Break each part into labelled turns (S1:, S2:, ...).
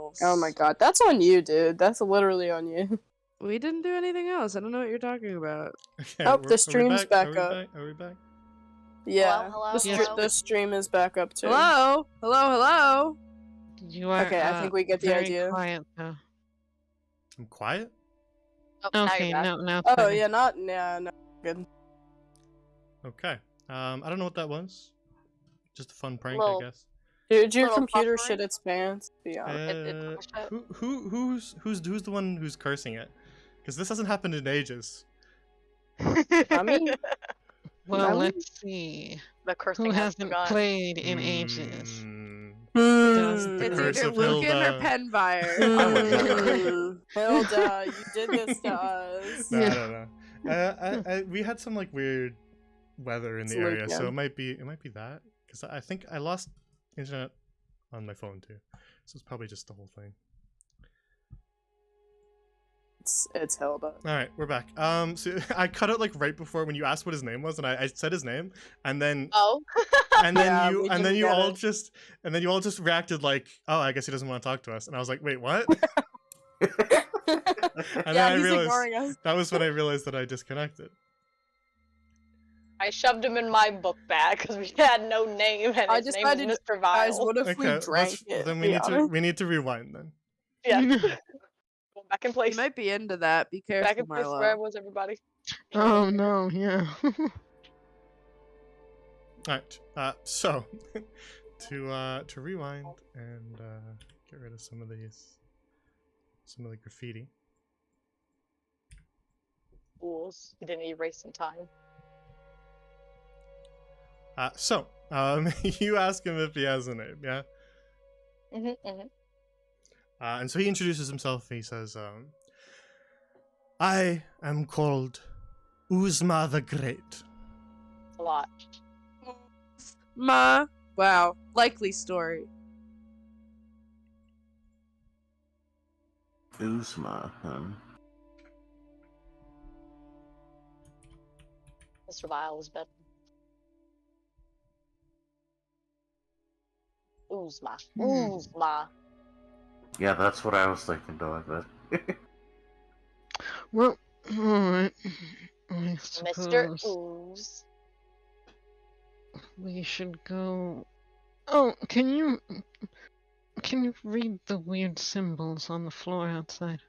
S1: else.
S2: Oh my god, that's on you, dude. That's literally on you.
S1: We didn't do anything else. I don't know what you're talking about.
S3: Okay,
S2: Oh, the stream's back up.
S3: Are we back?
S2: Yeah,
S4: Hello,
S2: the stream is back up too.
S1: Hello? Hello, hello?
S5: You are
S2: Okay, I think we get the
S5: very
S2: idea.
S5: quiet now.
S3: I'm quiet?
S4: Oh, now
S5: Okay,
S4: you're back.
S5: now it's
S2: Oh
S5: better.
S2: yeah, no, good.
S3: Okay. I don't know what that was. Just a fun prank,
S4: Little-
S3: I guess.
S2: Dude, your
S4: Little
S2: computer
S4: buffering.
S2: shit its pants. Yeah.
S3: Who's the one who's cursing it? Because this hasn't happened in ages.
S2: I mean,
S5: Well,
S2: Really?
S5: let's see.
S4: The cursing
S5: Who
S4: has
S5: hasn't
S4: begun.
S5: played in ages?
S3: The
S1: It's
S3: curse
S1: either
S3: of
S1: Lucan or
S3: Hilda.
S1: Penfire.
S2: Hilda, you did this to us.
S3: No, I don't know. We had some like weird weather in the
S2: It's
S3: area,
S2: Lucan.
S3: so it might be that. Because I think I lost internet on my phone too, so it's probably just the whole thing.
S2: It's Hilda.
S3: All right, we're back. So I cut it like right before when you asked what his name was, and I said his name, and then
S4: Oh.
S3: and then
S2: Yeah,
S3: you
S2: we
S3: and then
S2: didn't
S3: you
S2: get
S3: all
S2: it.
S3: just reacted like, oh, I guess he doesn't want to talk to us, and I was like, wait, what? And then
S2: Yeah,
S3: I
S2: he's
S3: realized
S2: ignoring us.
S3: that was when I realized that I disconnected.
S4: I shoved him in my book bag because we had no name, and
S2: I
S4: his name
S2: decided,
S4: is Mr.
S2: guys,
S4: Vile.
S2: what if we
S3: Okay,
S2: drank it?
S3: then
S2: Yeah.
S3: we need to rewind then.
S4: Yeah. Go back in
S1: You
S4: place.
S1: might be into that. Be
S4: Back
S1: careful,
S4: in place where I
S1: Marlo.
S4: was, everybody.
S5: Oh no, yeah.
S3: Alright, so to rewind and get rid of some of the graffiti.
S4: Fools. You didn't erase in time.
S3: So you ask him if he has a name, yeah? And so he introduces himself. He says, I am called Uzma the Great.
S4: A lot.
S1: Ma. Wow. Likely story.
S6: Uzma,
S4: Mr. Vile is better. Uzma. Uzma.
S6: Yeah, that's what I was thinking, though, but
S5: Well, alright. I
S4: Mr.
S5: suppose
S4: Ooze.
S5: we should go. Oh, can you read the weird symbols on the floor outside?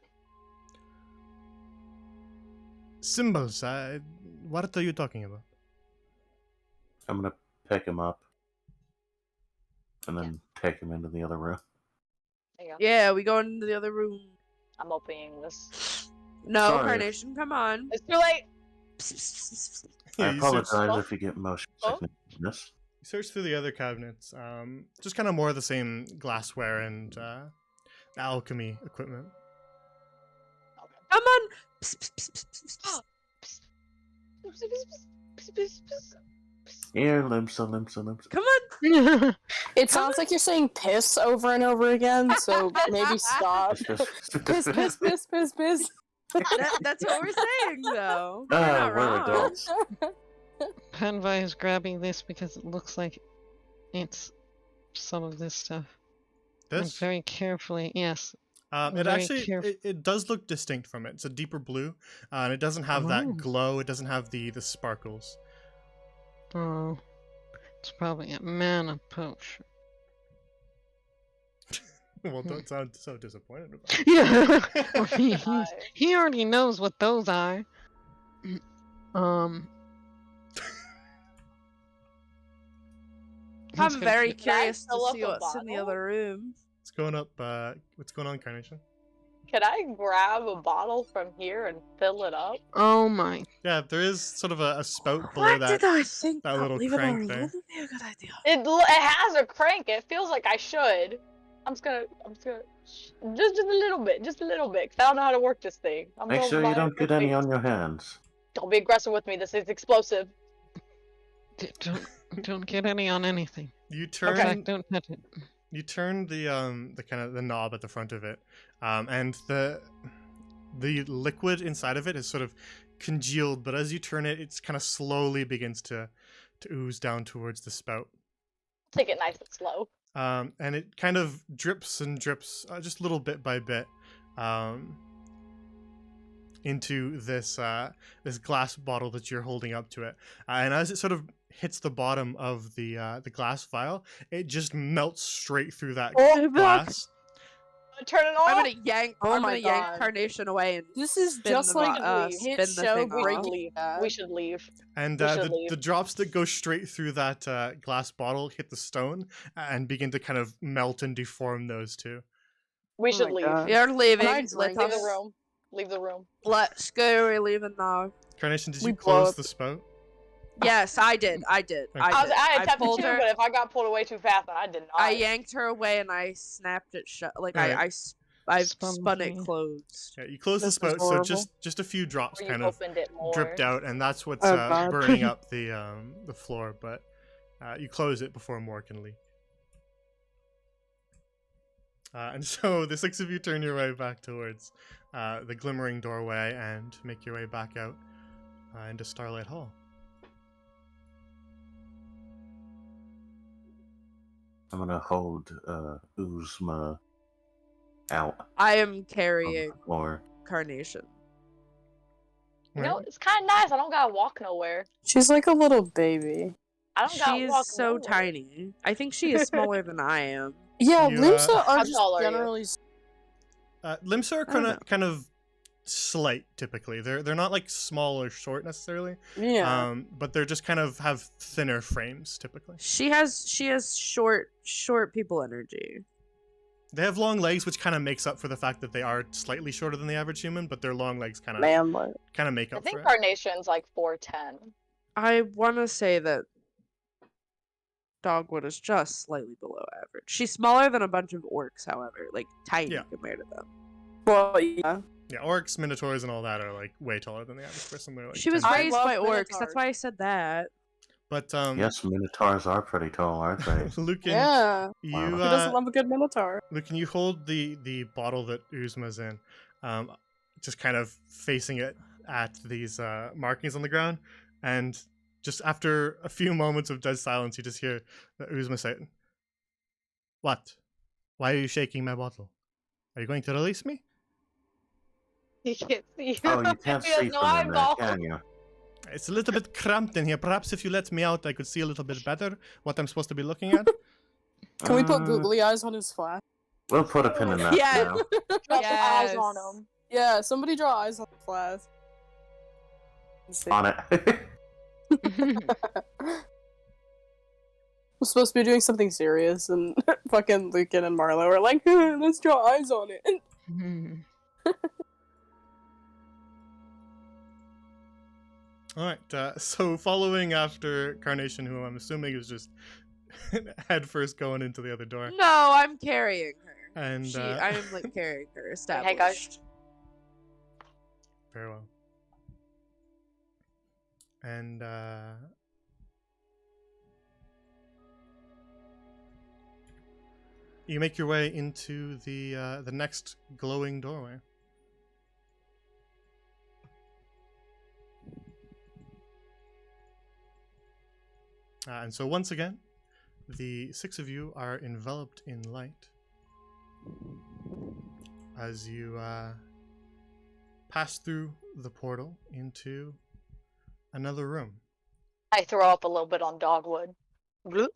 S3: Symbols, what are you talking about?
S6: I'm gonna pick him up and then take him into the other room.
S4: There you go.
S1: Yeah, we go into the other room.
S4: I'm opening this.
S1: No,
S6: Sorry.
S1: Carnation, come on.
S4: It's too late.
S3: Yeah,
S6: I
S3: you
S6: apologize if you get motion
S4: Oh.
S6: sickness.
S3: You search through the other cabinets, just kind of more of the same glassware and alchemy equipment.
S1: Come on.
S6: Here, limsa.
S1: Come on.
S2: It sounds like you're saying piss over and over again, so maybe stop. Piss, piss, piss, piss, piss.
S1: That's what we're saying, though. You're
S6: Ah,
S1: not
S6: we're
S1: wrong.
S6: adults.
S5: Panvi is grabbing this because it looks like it's some of this stuff. And
S3: This?
S5: very carefully, yes.
S3: It
S5: very
S3: actually
S5: careful.
S3: it does look distinct from it. It's a deeper blue, and it doesn't have
S5: Oh.
S3: that glow. It doesn't have the sparkles.
S5: Oh, it's probably a mana potion.
S3: Well, don't sound so disappointed about it.
S5: Yeah, well,
S4: Bye.
S5: he already knows what those are.
S1: I'm
S5: he's gonna
S1: very
S5: keep-
S1: curious to
S4: fill up
S1: see
S4: a
S1: what's in the
S4: bottle?
S1: other room.
S3: What's going up? What's going on, Carnation?
S4: Can I grab a bottle from here and fill it up?
S5: Oh my!
S3: Yeah, there is sort of a spout below
S1: What
S3: that.
S1: did I think?
S3: that little
S1: Leave it
S3: crank
S1: alone.
S3: there.
S1: Wouldn't be a good idea.
S4: It has a crank. It feels like I should. I'm just gonna just a little bit, 'cause I don't know how to work this thing. I'm
S6: Make
S4: going
S6: sure you
S4: by
S6: don't get
S4: it.
S6: any on your hands.
S4: Don't be aggressive with me. This is explosive.
S5: Don't get any on anything.
S3: You
S5: In
S3: turn
S5: fact, don't touch it.
S3: you turn the kind of the knob at the front of it, and the liquid inside of it is sort of congealed, but as you turn it, it's kind of slowly begins to ooze down towards the spout.
S4: Take it nice and slow.
S3: And it kind of drips and drips, just little bit by bit, into this this glass bottle that you're holding up to it. And as it sort of hits the bottom of the glass vial, it just melts straight through that glass.
S4: Turn it off.
S1: I'm gonna yank.
S2: Oh
S1: I'm
S2: my
S1: gonna yank
S2: God.
S1: Carnation away and
S2: This is
S1: spin
S2: just
S1: the
S2: like
S1: spin
S2: hit
S1: the
S2: show
S1: thing
S4: We should
S1: off.
S4: leave.
S2: bad.
S4: We should leave.
S3: And
S4: We should leave.
S3: the drops that go straight through that glass bottle hit the stone and begin to kind of melt and deform those two.
S4: We
S2: Oh
S4: should
S2: my
S4: leave.
S2: God.
S1: We are leaving.
S2: Can I
S1: Let
S2: drink
S4: Leave
S1: us.
S4: the room. Leave the room.
S1: Let's go. We're leaving now.
S3: Carnation, did
S2: We
S3: you
S2: blow
S3: close
S2: up-
S3: the spout?
S1: Yes, I did. I did.
S3: Okay.
S1: I did.
S4: I attempted
S1: pulled
S4: to,
S1: her.
S4: but if I got pulled away too fast, then I did not.
S1: I yanked her away and I snapped it shut. Like
S3: Alright.
S1: I
S5: Spun
S1: spun it
S5: thing.
S1: closed.
S3: Yeah, you close the
S2: This is
S3: spout, so
S2: horrible.
S3: just a few drops
S4: Or you
S3: kind of
S4: opened it more.
S3: dripped out, and that's what's
S2: Oh, God.
S3: burning up the floor. But you close it before more can leak. And so the six of you turn your way back towards the glimmering doorway and make your way back out into Starlight Hall.
S6: I'm gonna hold Uzma out
S1: I am
S6: on the
S1: carrying
S6: floor.
S1: Carnation.
S4: You know, it's kind of nice. I don't gotta walk nowhere.
S2: She's like a little baby.
S4: I don't gotta
S1: She
S4: walk
S1: is so
S4: nowhere.
S1: tiny. I think she is smaller than I am.
S2: Yeah,
S3: You,
S2: Limsa are
S4: How
S2: just
S4: tall are you?
S2: generally.
S3: Limbs are
S1: I don't know.
S3: kind of slight typically. They're not like small or short necessarily.
S2: Yeah.
S3: But they're just kind of have thinner frames typically.
S1: She has short people energy.
S3: They have long legs, which kind of makes up for the fact that they are slightly shorter than the average human, but their long legs kind
S2: Man,
S3: of make
S4: I
S3: up
S4: think
S3: for it.
S4: Carnation's like 4'10".
S1: I want to say that Dogwood is just slightly below average. She's smaller than a bunch of orcs, however, like tiny
S3: Yeah.
S1: compared to them.
S2: well, yeah.
S3: Yeah, orcs, minotaurs, and all that are like way taller than the average person. They're like
S1: She was
S3: 10
S2: I
S3: feet.
S1: raised
S2: love
S1: by orcs.
S2: minotaurs.
S1: That's why I said that.
S3: But
S6: Yes, minotaurs are pretty tall, aren't they?
S3: Lucan,
S2: Yeah.
S3: you
S6: Wow.
S2: Who doesn't love a good minotaur?
S3: Lucan, you hold the bottle that Uzma's in, just kind of facing it at these markings on the ground, and just after a few moments of dead silence, you just hear Uzma say, "What? Why are you shaking my bottle? Are you going to release me?"
S4: You can't see.
S6: Oh, you can't
S4: He has
S6: see
S4: no
S6: from in there,
S4: eyeball.
S6: can you?
S3: It's a little bit cramped in here. Perhaps if you let me out, I could see a little bit better what I'm supposed to be looking at.
S2: Can we put
S6: Uh,
S2: googly eyes on his flash?
S6: We'll put a pin in that
S1: Yeah.
S6: now.
S4: Drop some eyes
S1: Yes.
S4: on him.
S2: Yeah, somebody draw eyes on the flash. Let's see.
S6: On it.
S2: We're supposed to be doing something serious, and fucking Lucan and Marlo are like, let's draw eyes on it.
S5: Hmm.
S3: All right. So following after Carnation, who I'm assuming is just head first going into the other door,
S1: No, I'm carrying her.
S3: and
S1: I am like carrying her. Established.
S4: Hey, guys.
S3: very well. And you make your way into the next glowing doorway. And so once again, the six of you are enveloped in light as you pass through the portal into another room.
S4: I throw up a little bit on Dogwood. Bloop.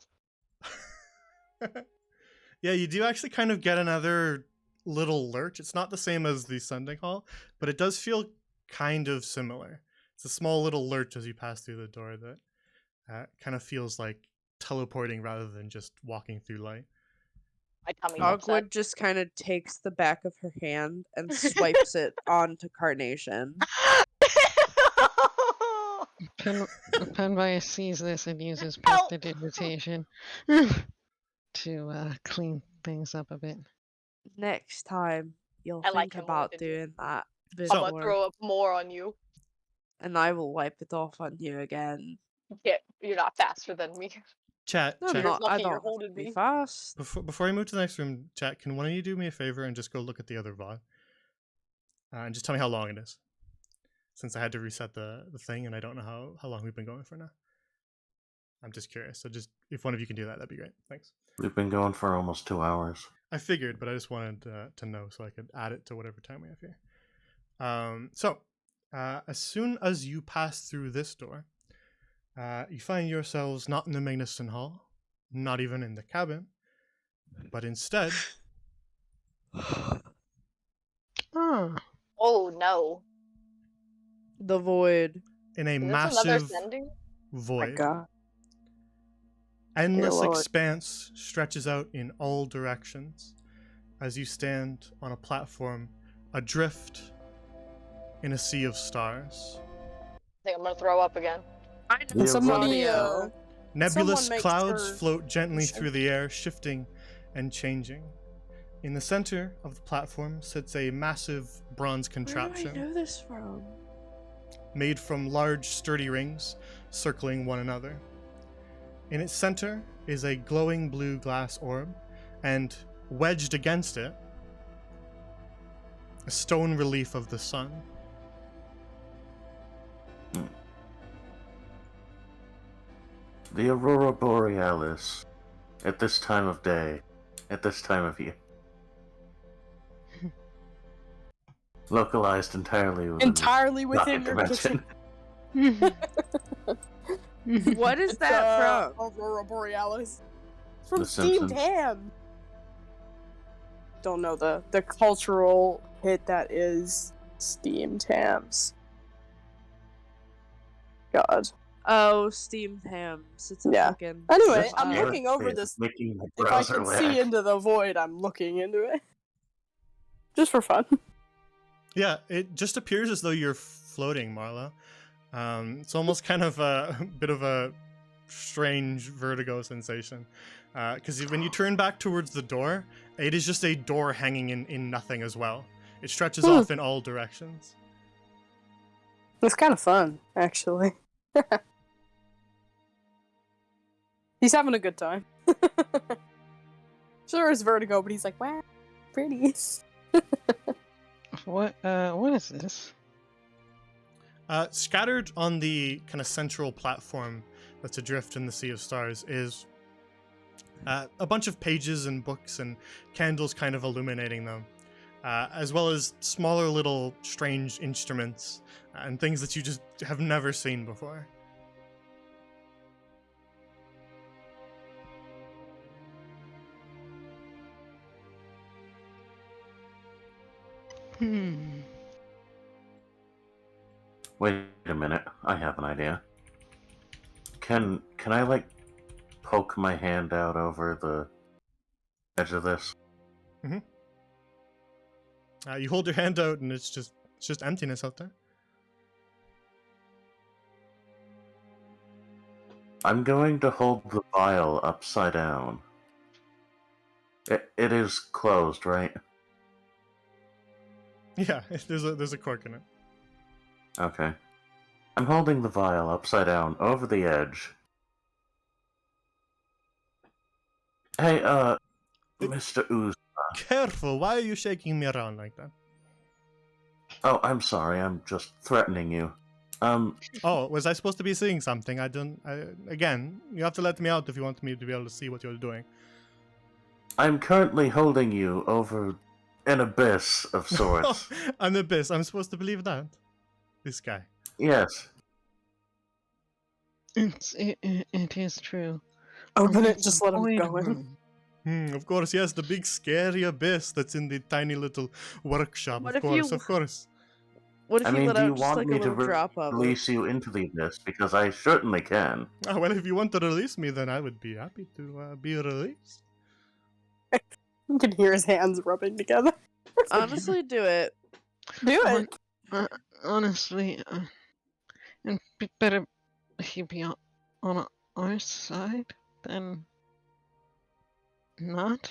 S3: Yeah, you do actually kind of get another little lurch. It's not the same as the Sending Hall, but it does feel kind of similar. It's a small little lurch as you pass through the door that kind of feels like teleporting rather than just walking through light.
S4: My tummy's
S1: Dogwood
S4: upset.
S1: just kind of takes the back of her hand and swipes it onto Carnation.
S5: Penvire sees this and uses
S4: Help!
S5: prestidigitation to clean things up a bit.
S1: Next time, you'll
S4: I like
S1: think
S4: him more
S1: about
S4: than you.
S1: doing that
S4: I'm
S3: So-
S4: gonna
S1: before,
S4: throw up more on you.
S1: and I will wipe it off on you again.
S4: Yeah, you're not faster than me.
S3: Chat,
S1: No, I'm
S3: chat.
S1: not. I
S4: lucky you're
S1: don't have to
S4: holding
S1: be
S4: me.
S1: fast.
S3: Before I move to the next room, chat, can one of you do me a favor and just go look at the other VOD? And just tell me how long it is. Since I had to reset the thing and I don't know how long we've been going for now. I'm just curious. So just if one of you can do that, that'd be great. Thanks.
S6: We've been going for almost 2 hours.
S3: I figured, but I just wanted to know so I could add it to whatever time we have here. As soon as you pass through this door, you find yourselves not in the Magnuson Hall, not even in the cabin, but instead
S5: Ah,
S4: Oh no.
S1: The void.
S3: in a
S4: Is this another
S3: massive
S4: sending?
S2: My
S3: void.
S2: God.
S3: Endless
S2: Dear Lord.
S3: expanse stretches out in all directions as you stand on a platform adrift in a sea of stars.
S4: I think I'm gonna throw up again.
S1: I
S6: Yeah,
S1: know
S2: Somebody,
S1: audio.
S3: Nebulous
S2: Someone makes
S3: clouds
S2: her
S3: float gently
S2: listen.
S3: through the air, shifting and changing. In the center of the platform sits a massive bronze
S1: Where do I
S3: contraption
S1: know this from?
S3: made from large, sturdy rings circling one another. In its center is a glowing blue glass orb, and wedged against it, a stone relief of the sun.
S6: The Aurora Borealis. At this time of day. At this time of year. Localized entirely within
S2: Entirely
S6: rocket
S2: within your
S6: dimension.
S2: kitchen.
S1: What is
S2: It's,
S1: that from?
S2: Aurora Borealis. It's from
S6: The
S2: Steamed
S6: Simpsons.
S2: Ham. Don't know the cultural hit that is steamed hams. God.
S1: Oh, steamed hams. It's a
S2: Yeah.
S1: fucking.
S2: Anyway,
S6: This
S2: I'm
S1: uh,
S2: looking over
S6: airspace
S2: this.
S6: is making my
S2: If I
S6: browser
S2: can
S6: lag.
S2: see into the void, I'm looking into it. Just for fun.
S3: Yeah, it just appears as though you're floating, Marla. It's almost kind of a bit of a strange vertigo sensation. Because when you turn back towards the door, it is just a door hanging in nothing as well. It stretches off in all directions.
S2: It's kind of fun, actually. He's having a good time. Sure, it's vertigo, but he's like, wow, pretty.
S5: what is this?
S3: Scattered on the kind of central platform that's adrift in the Sea of Stars is a bunch of pages and books and candles kind of illuminating them, as well as smaller little strange instruments and things that you just have never seen before.
S6: Wait a minute, I have an idea. Can I like poke my hand out over the edge of this?
S3: You hold your hand out and it's just emptiness out there.
S6: I'm going to hold the vial upside down. It is closed, right?
S3: Yeah, there's a cork in it.
S6: Okay. I'm holding the vial upside down over the edge. Hey, Mr. Ooze.
S3: Careful! Why are you shaking me around like that?
S6: Oh, I'm sorry. I'm just threatening you.
S3: Oh, was I supposed to be seeing something? Again, you have to let me out if you want me to be able to see what you're doing.
S6: I'm currently holding you over an abyss of sorts.
S3: An abyss. I'm supposed to believe that? This guy.
S6: Yes.
S5: It is true.
S2: Open it,
S5: It's
S2: just
S5: a
S2: let him
S5: void
S2: go in.
S5: room.
S3: Of course, yes, the big scary abyss that's in the tiny little workshop.
S1: What
S3: Of
S1: if
S3: course,
S1: you-
S3: of course.
S1: What if
S6: I
S1: you
S6: mean,
S1: let
S6: do you
S1: out just
S6: want
S1: like a
S6: me to
S1: little drop of it?
S6: release you into the abyss? Because I certainly can.
S3: Oh, well, if you want to release me, then I would be happy to be released.
S2: You can hear his hands rubbing together.
S1: Honestly, do it.
S2: Do it.
S5: Honestly, it'd be better if you be on our side than not.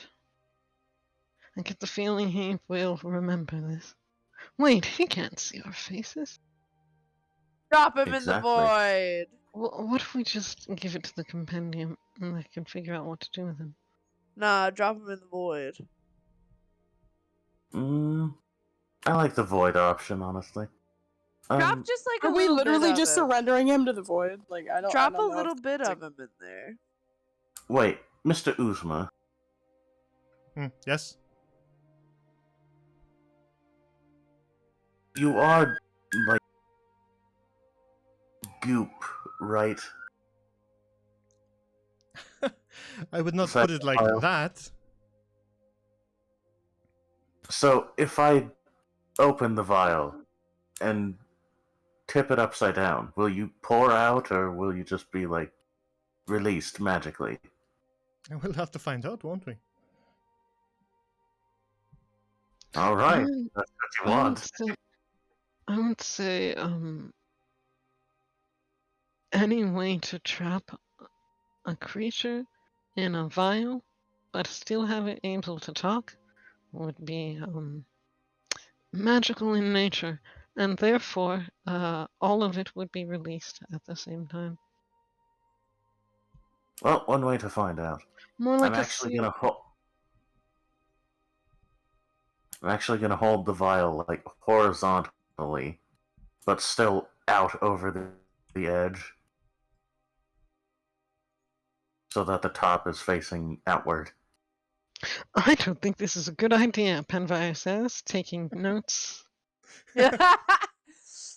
S5: I get the feeling he will remember this. Wait, he can't see our faces.
S1: Drop him
S6: Exactly.
S1: in the void.
S5: What if we just give it to the compendium and they can figure out what to do with him?
S1: Nah, drop him in the void.
S6: I like the void option, honestly.
S1: Drop just like a
S2: Are we
S1: little
S2: literally
S1: bit of
S2: just
S1: him.
S2: surrendering him to the void? Like, I don't.
S1: Drop
S2: I don't
S1: a
S2: know
S1: little
S2: if
S1: bit
S2: it's
S1: of him in there.
S6: Wait, Mr. Uzma,
S3: Yes?
S6: you are, like, goop, right?
S3: I would not
S6: Inside
S3: put it
S6: the
S3: like
S6: vial.
S3: that.
S6: So, if I open the vial and tip it upside down, will you pour out, or will you just be, like, released magically?
S3: We'll have to find out, won't we?
S6: Alright,
S5: Um,
S6: that's what you
S5: I would
S6: want.
S5: say, I would say, any way to trap a creature in a vial, but still have it able to talk, would be magical in nature, and therefore all of it would be released at the same time.
S6: Well, one way to find out.
S5: More like
S6: I'm
S5: a
S6: actually
S5: seal.
S6: gonna hold the vial, like, horizontally, but still out over the edge, so that the top is facing outward.
S5: I don't think this is a good idea, Penvire says, taking notes.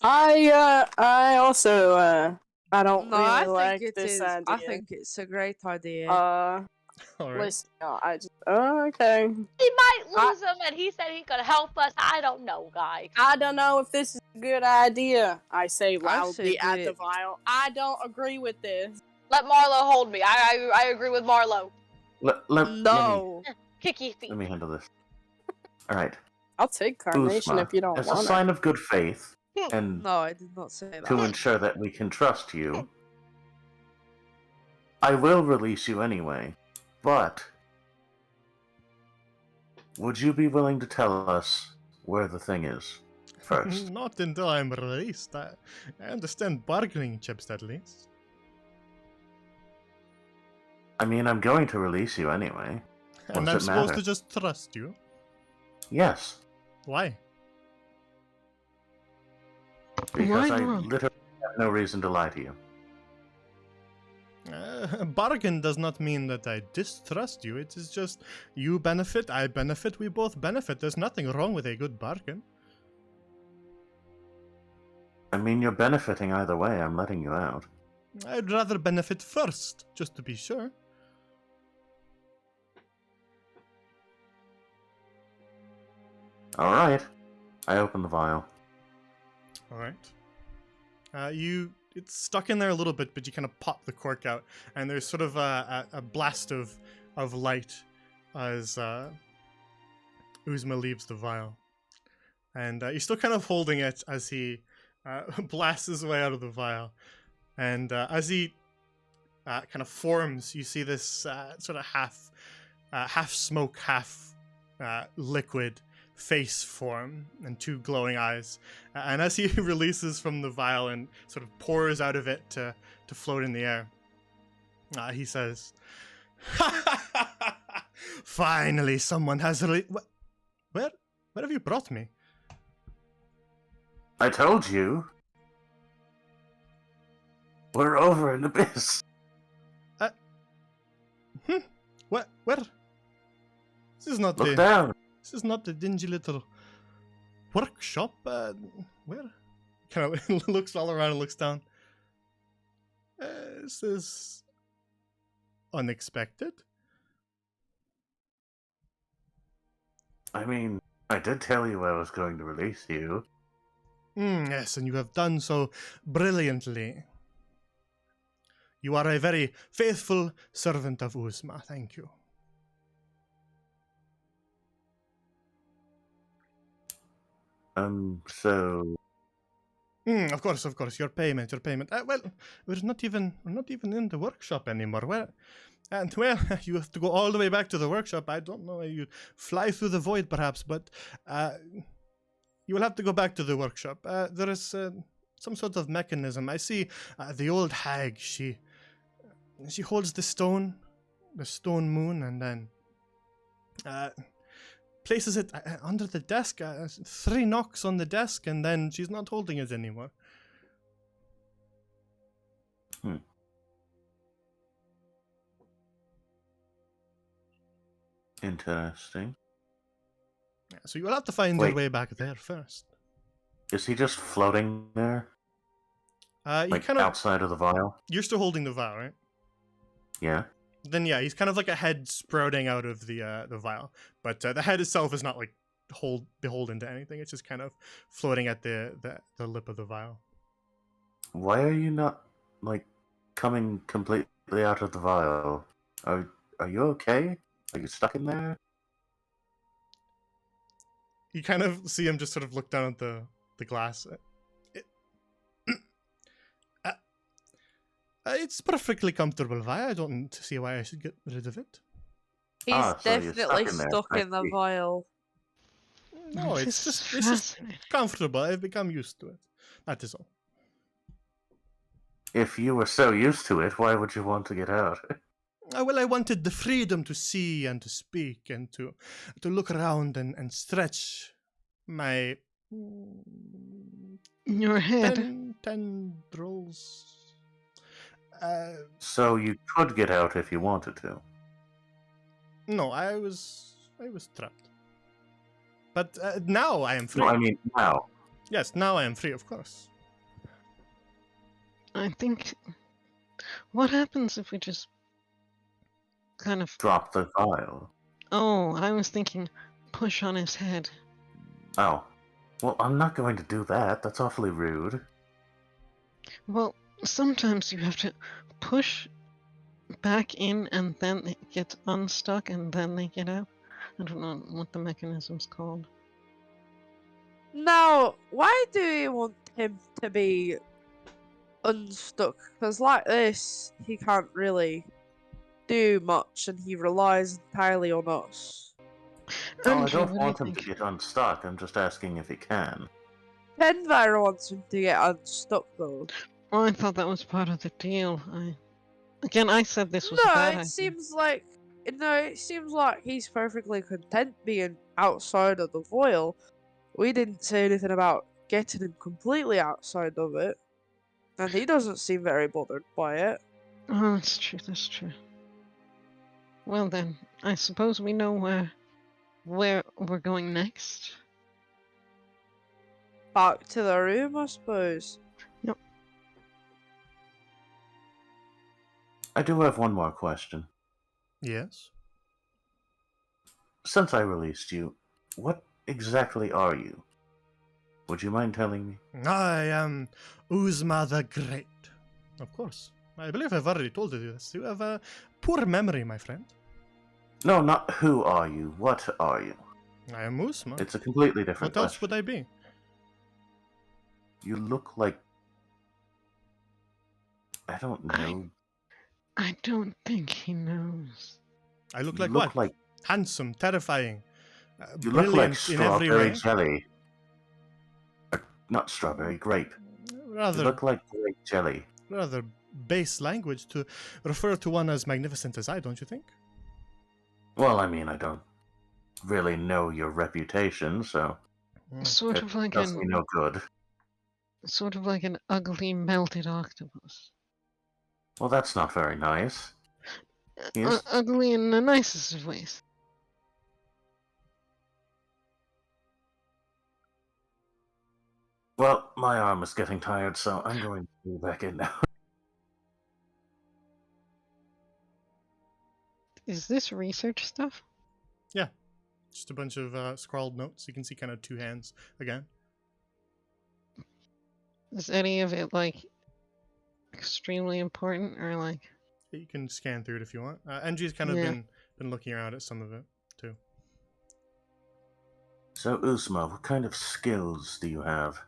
S2: I also I don't
S1: No,
S2: really
S1: I think
S2: like
S1: it
S2: this
S1: is.
S2: idea.
S1: I think it's a great idea.
S3: Alright.
S2: Listen, I just okay.
S4: He might lose him, and he said he could help us. I don't know, guys.
S2: I don't know if this is a good idea. I say loudly
S1: said
S2: at the
S1: it.
S2: vial. I don't agree with this.
S4: Let Marlo hold me. I agree with Marlo.
S1: No.
S4: Kick your feet.
S6: Let me handle this. Alright.
S2: I'll take carnation
S6: Uzma,
S2: if you don't
S6: as a
S2: want it.
S6: sign of good faith, and
S1: No, I did not say that.
S6: to ensure that we can trust you, I will release you anyway, but would you be willing to tell us where the thing is first?
S3: Not until I'm released. I understand bargaining chips at least.
S6: I mean, I'm going to release you anyway.
S3: And
S6: Does
S3: I'm
S6: it
S3: supposed
S6: matter?
S3: to just trust you.
S6: Yes,
S3: Why?
S6: because
S5: Why
S6: I
S5: not?
S6: literally have no reason to lie to you.
S3: A bargain does not mean that I distrust you. It is just you benefit, I benefit, we both benefit. There's nothing wrong with a good bargain.
S6: I mean, you're benefiting either way. I'm letting you out.
S3: I'd rather benefit first, just to be sure.
S6: Alright. I open the vial.
S3: Alright. It's stuck in there a little bit, but you kind of pop the cork out, and there's sort of a blast of light as Uzma leaves the vial. And you're still kind of holding it as he blasts his way out of the vial. And as he kind of forms, you see this sort of half smoke, half liquid face form and two glowing eyes. And as he releases from the vial and sort of pours out of it to float in the air, he says, "Finally, someone has Where have you brought me?"
S6: I told you. We're over an abyss.
S3: Where? This is not
S6: Look down.
S3: This is not the dingy little workshop. Where? Kind of looks all around and looks down. This is unexpected.
S6: I mean, I did tell you I was going to release you.
S3: Yes, and you have done so brilliantly. You are a very faithful servant of Uzma. Thank you.
S6: So...
S3: Of course. Your payment. Well, we're not even in the workshop anymore. Well, you have to go all the way back to the workshop. I don't know. You fly through the void, perhaps, but you will have to go back to the workshop. There is some sort of mechanism. I see the old hag. She holds the stone moon, and then places it under the desk. 3 knocks on the desk, and then she's not holding it anymore.
S6: Interesting.
S3: Yeah, so you will have to find your
S6: Wait.
S3: way back there first.
S6: Is he just floating there?
S3: You
S6: Like
S3: kind of
S6: outside of the vial?
S3: you're still holding the vial, right?
S6: Yeah.
S3: Then yeah, he's kind of like a head sprouting out of the vial, but the head itself is not like beholden to anything. It's just kind of floating at the lip of the vial.
S6: Why are you not, like, coming completely out of the vial? Are you okay? Are you stuck in there?
S3: You kind of see him just sort of look down at the glass. It's perfectly comfortable vial. I don't see why I should get rid of it.
S1: He's
S6: So you're
S1: definitely
S6: stuck in there.
S1: stuck
S6: I
S1: in the
S6: see.
S1: vial.
S3: No,
S5: This is
S3: it's just
S5: fascinating.
S3: comfortable. I've become used to it. That is all.
S6: If you were so used to it, why would you want to get out?
S3: Well, I wanted the freedom to see and to speak and to look around and stretch my
S5: Your head.
S3: tendrils.
S6: So you could get out if you wanted to.
S3: No, I was trapped. But now I am free.
S6: No, I mean now.
S3: Yes, now I am free, of course.
S5: I think. What happens if we just kind of.
S6: Drop the vial.
S5: Oh, I was thinking push on his head.
S6: Oh. Well, I'm not going to do that. That's awfully rude.
S5: Well, sometimes you have to push back in and then it gets unstuck and then they get out. I don't know what the mechanism's called.
S1: Now, why do you want him to be unstuck? Because like this, he can't really do much and he relies entirely on us.
S6: Oh, I
S5: Andrew,
S6: don't
S5: what do you
S6: want him to
S5: think?
S6: get unstuck. I'm just asking if he can.
S1: Penvire wants him to get unstuck though.
S5: Oh, I thought that was part of the deal. I said this was a
S1: No,
S5: bad
S1: it
S5: idea.
S1: seems like he's perfectly content being outside of the voil. We didn't say anything about getting him completely outside of it. And he doesn't seem very bothered by it.
S5: Oh, that's true. That's true. Well then, I suppose we know where we're going next.
S1: Back to the room, I suppose.
S6: I do have one more question.
S3: Yes.
S6: Since I released you, what exactly are you? Would you mind telling me?
S3: I am Uzma the Great. Of course. I believe I've already told you this. You have a poor memory, my friend.
S6: No, not who are you. What are you?
S3: I am Uzma.
S6: It's a completely different
S3: What else
S6: question.
S3: would I be?
S6: You look like... I don't know.
S5: I don't think he knows.
S3: I look
S6: You
S3: like
S6: look
S3: what?
S6: like...
S3: Handsome, terrifying,
S6: You look like
S3: brilliant in every
S6: strawberry
S3: way.
S6: jelly. Not strawberry, grape. You
S3: Rather,
S6: look like grape jelly.
S3: rather base language to refer to one as magnificent as I, don't you think?
S6: Well, I mean, I don't really know your reputation, so
S5: Sort
S6: it
S5: of like
S6: does me no good.
S5: an ugly melted octopus.
S6: Well, that's not very nice. Yes?
S5: Ugly in the nicest of ways.
S6: Well, my arm is getting tired, so I'm going to go back in now.
S5: Is this research stuff?
S3: Just a bunch of scrawled notes. You can see kind of two hands again.
S5: Is any of it like extremely important or like?
S3: You can scan through it if you want. NG's kind of
S5: Yeah.
S3: been looking around at some of it too.
S6: So, Uzma, what kind of skills do you have?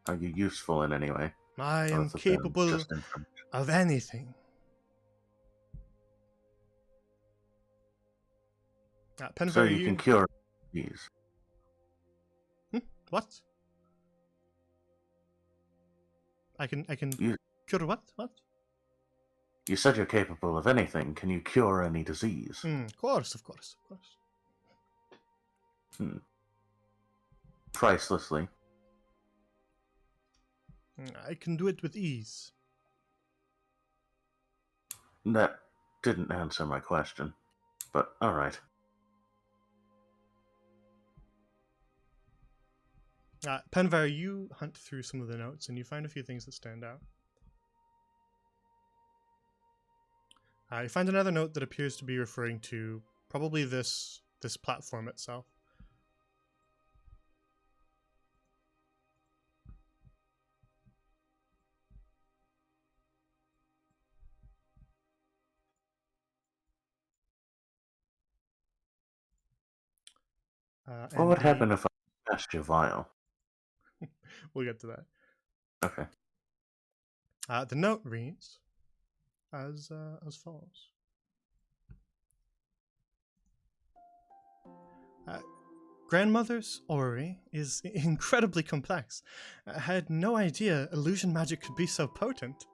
S6: Are you useful in any way?
S3: I am
S6: Other than
S3: capable
S6: just information?
S3: of anything. Penfire,
S6: So you can cure these.
S3: What? I can
S6: You-
S3: cure what? What?
S6: You said you're capable of anything. Can you cure any disease?
S3: Of course, of course, of course.
S6: Pricelessly.
S3: I can do it with ease.
S6: That didn't answer my question. but alright.
S3: Penvar, you hunt through some of the notes and you find a few things that stand out. You find another note that appears to be referring to probably this platform itself.
S6: What would happen if I smashed your vial?
S3: We'll get to that.
S6: Okay.
S3: The note reads as follows. Grandmother's orrery is incredibly complex. I had no idea illusion magic could be so potent.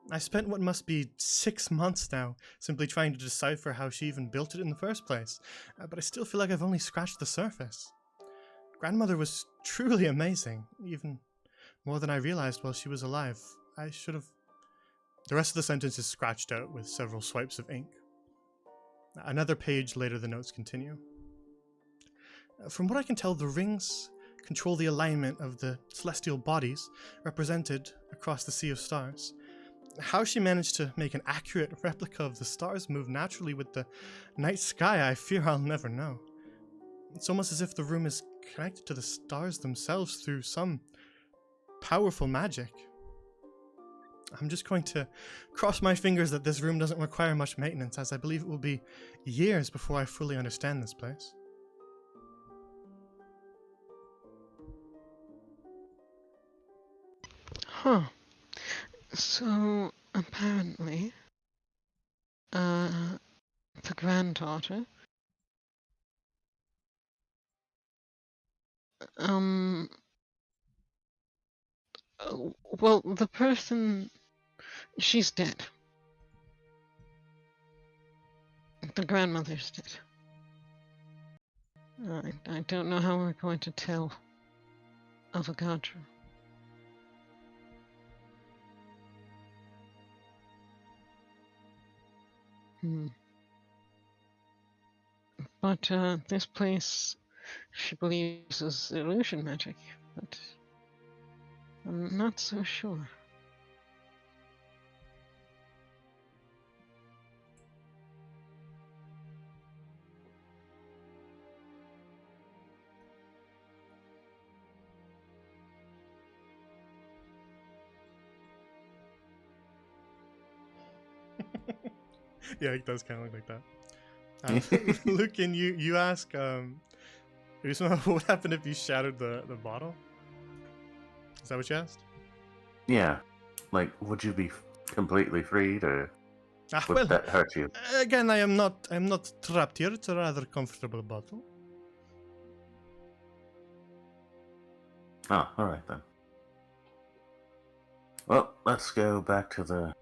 S3: I spent what must be 6 months now simply trying to decipher how she even built it in the first place, but I still feel like I've only scratched the surface. Grandmother was truly amazing, even more than I realized while she was alive. I should have... The rest of the sentence is scratched out with several swipes of ink. Another page later, the notes continue. From what I can tell, the rings control the alignment of the celestial bodies represented across the sea of stars. How she managed to make an accurate replica of the stars move naturally with the night sky, I fear I'll never know. It's almost as if the room is connected to the stars themselves through some powerful magic. I'm just going to cross my fingers that this room doesn't require much maintenance, as I believe it will be years before I fully understand this place.
S5: Huh. So, apparently, the granddaughter, well, the person, she's dead. The grandmother's dead. I don't know how we're going to tell Avogadro. But this place, she believes, is illusion magic, but I'm not so sure.
S3: Yeah, it does kind of look like that. Lucan, you ask Usma, what would happen if you shattered the bottle? Is that what you asked?
S6: Yeah. Like, would you be completely freed, or would
S3: Well,
S6: that hurt you?
S3: again, I'm not trapped here. It's a rather comfortable bottle.
S6: Oh, alright then. Well, let's go back to the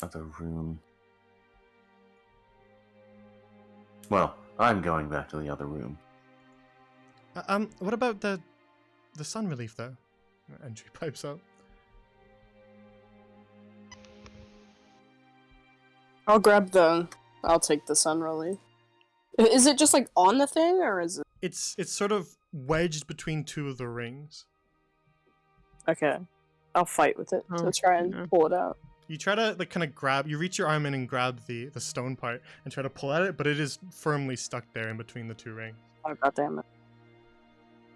S6: other room. Well, I'm going back to the other room.
S3: What about the sun relief though? Entry pipes up.
S2: I'll take the sun relief. Is it just like on the thing, or is it?
S3: It's sort of wedged between two of the rings.
S2: Okay. I'll fight with it to try and pull it out.
S3: You try to like kind of grab. You reach your arm in and grab the stone part and try to pull at it, but it is firmly stuck there in between the two rings.
S2: Oh goddammit.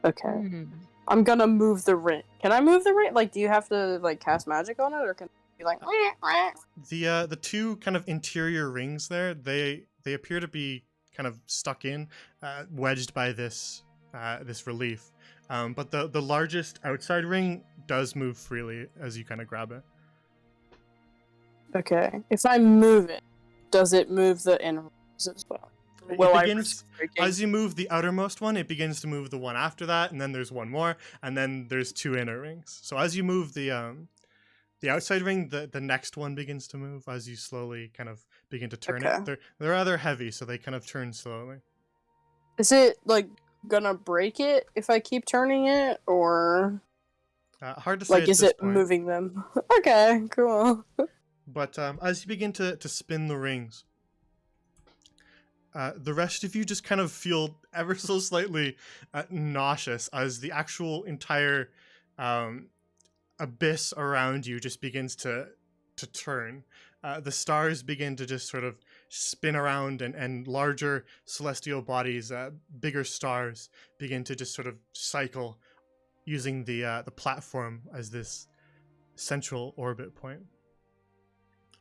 S2: Okay. I'm gonna move the ring. Can I move the ring? Like, do you have to like cast magic on it, or can it be like?
S3: The two kind of interior rings there, they appear to be kind of stuck in, wedged by this relief. But the largest outside ring does move freely as you kind of grab it.
S2: Okay. If I move it, does it move the inner rings as well?
S3: As you move the outermost one, it begins to move the one after that, and then there's one more, and then there's two inner rings. So as you move the outside ring, the next one begins to move as you slowly kind of begin to turn it. They're rather heavy, so they kind of turn slowly.
S2: Is it like gonna break it if I keep turning it, or
S3: hard to say.
S2: Like,
S3: at
S2: is
S3: this
S2: it
S3: point.
S2: moving them? Okay, cool.
S3: But as you begin to spin the rings, the rest of you just kind of feel ever so slightly nauseous as the actual entire abyss around you just begins to turn. The stars begin to just sort of spin around, and larger celestial bodies, bigger stars, begin to just sort of cycle using the platform as this central orbit point.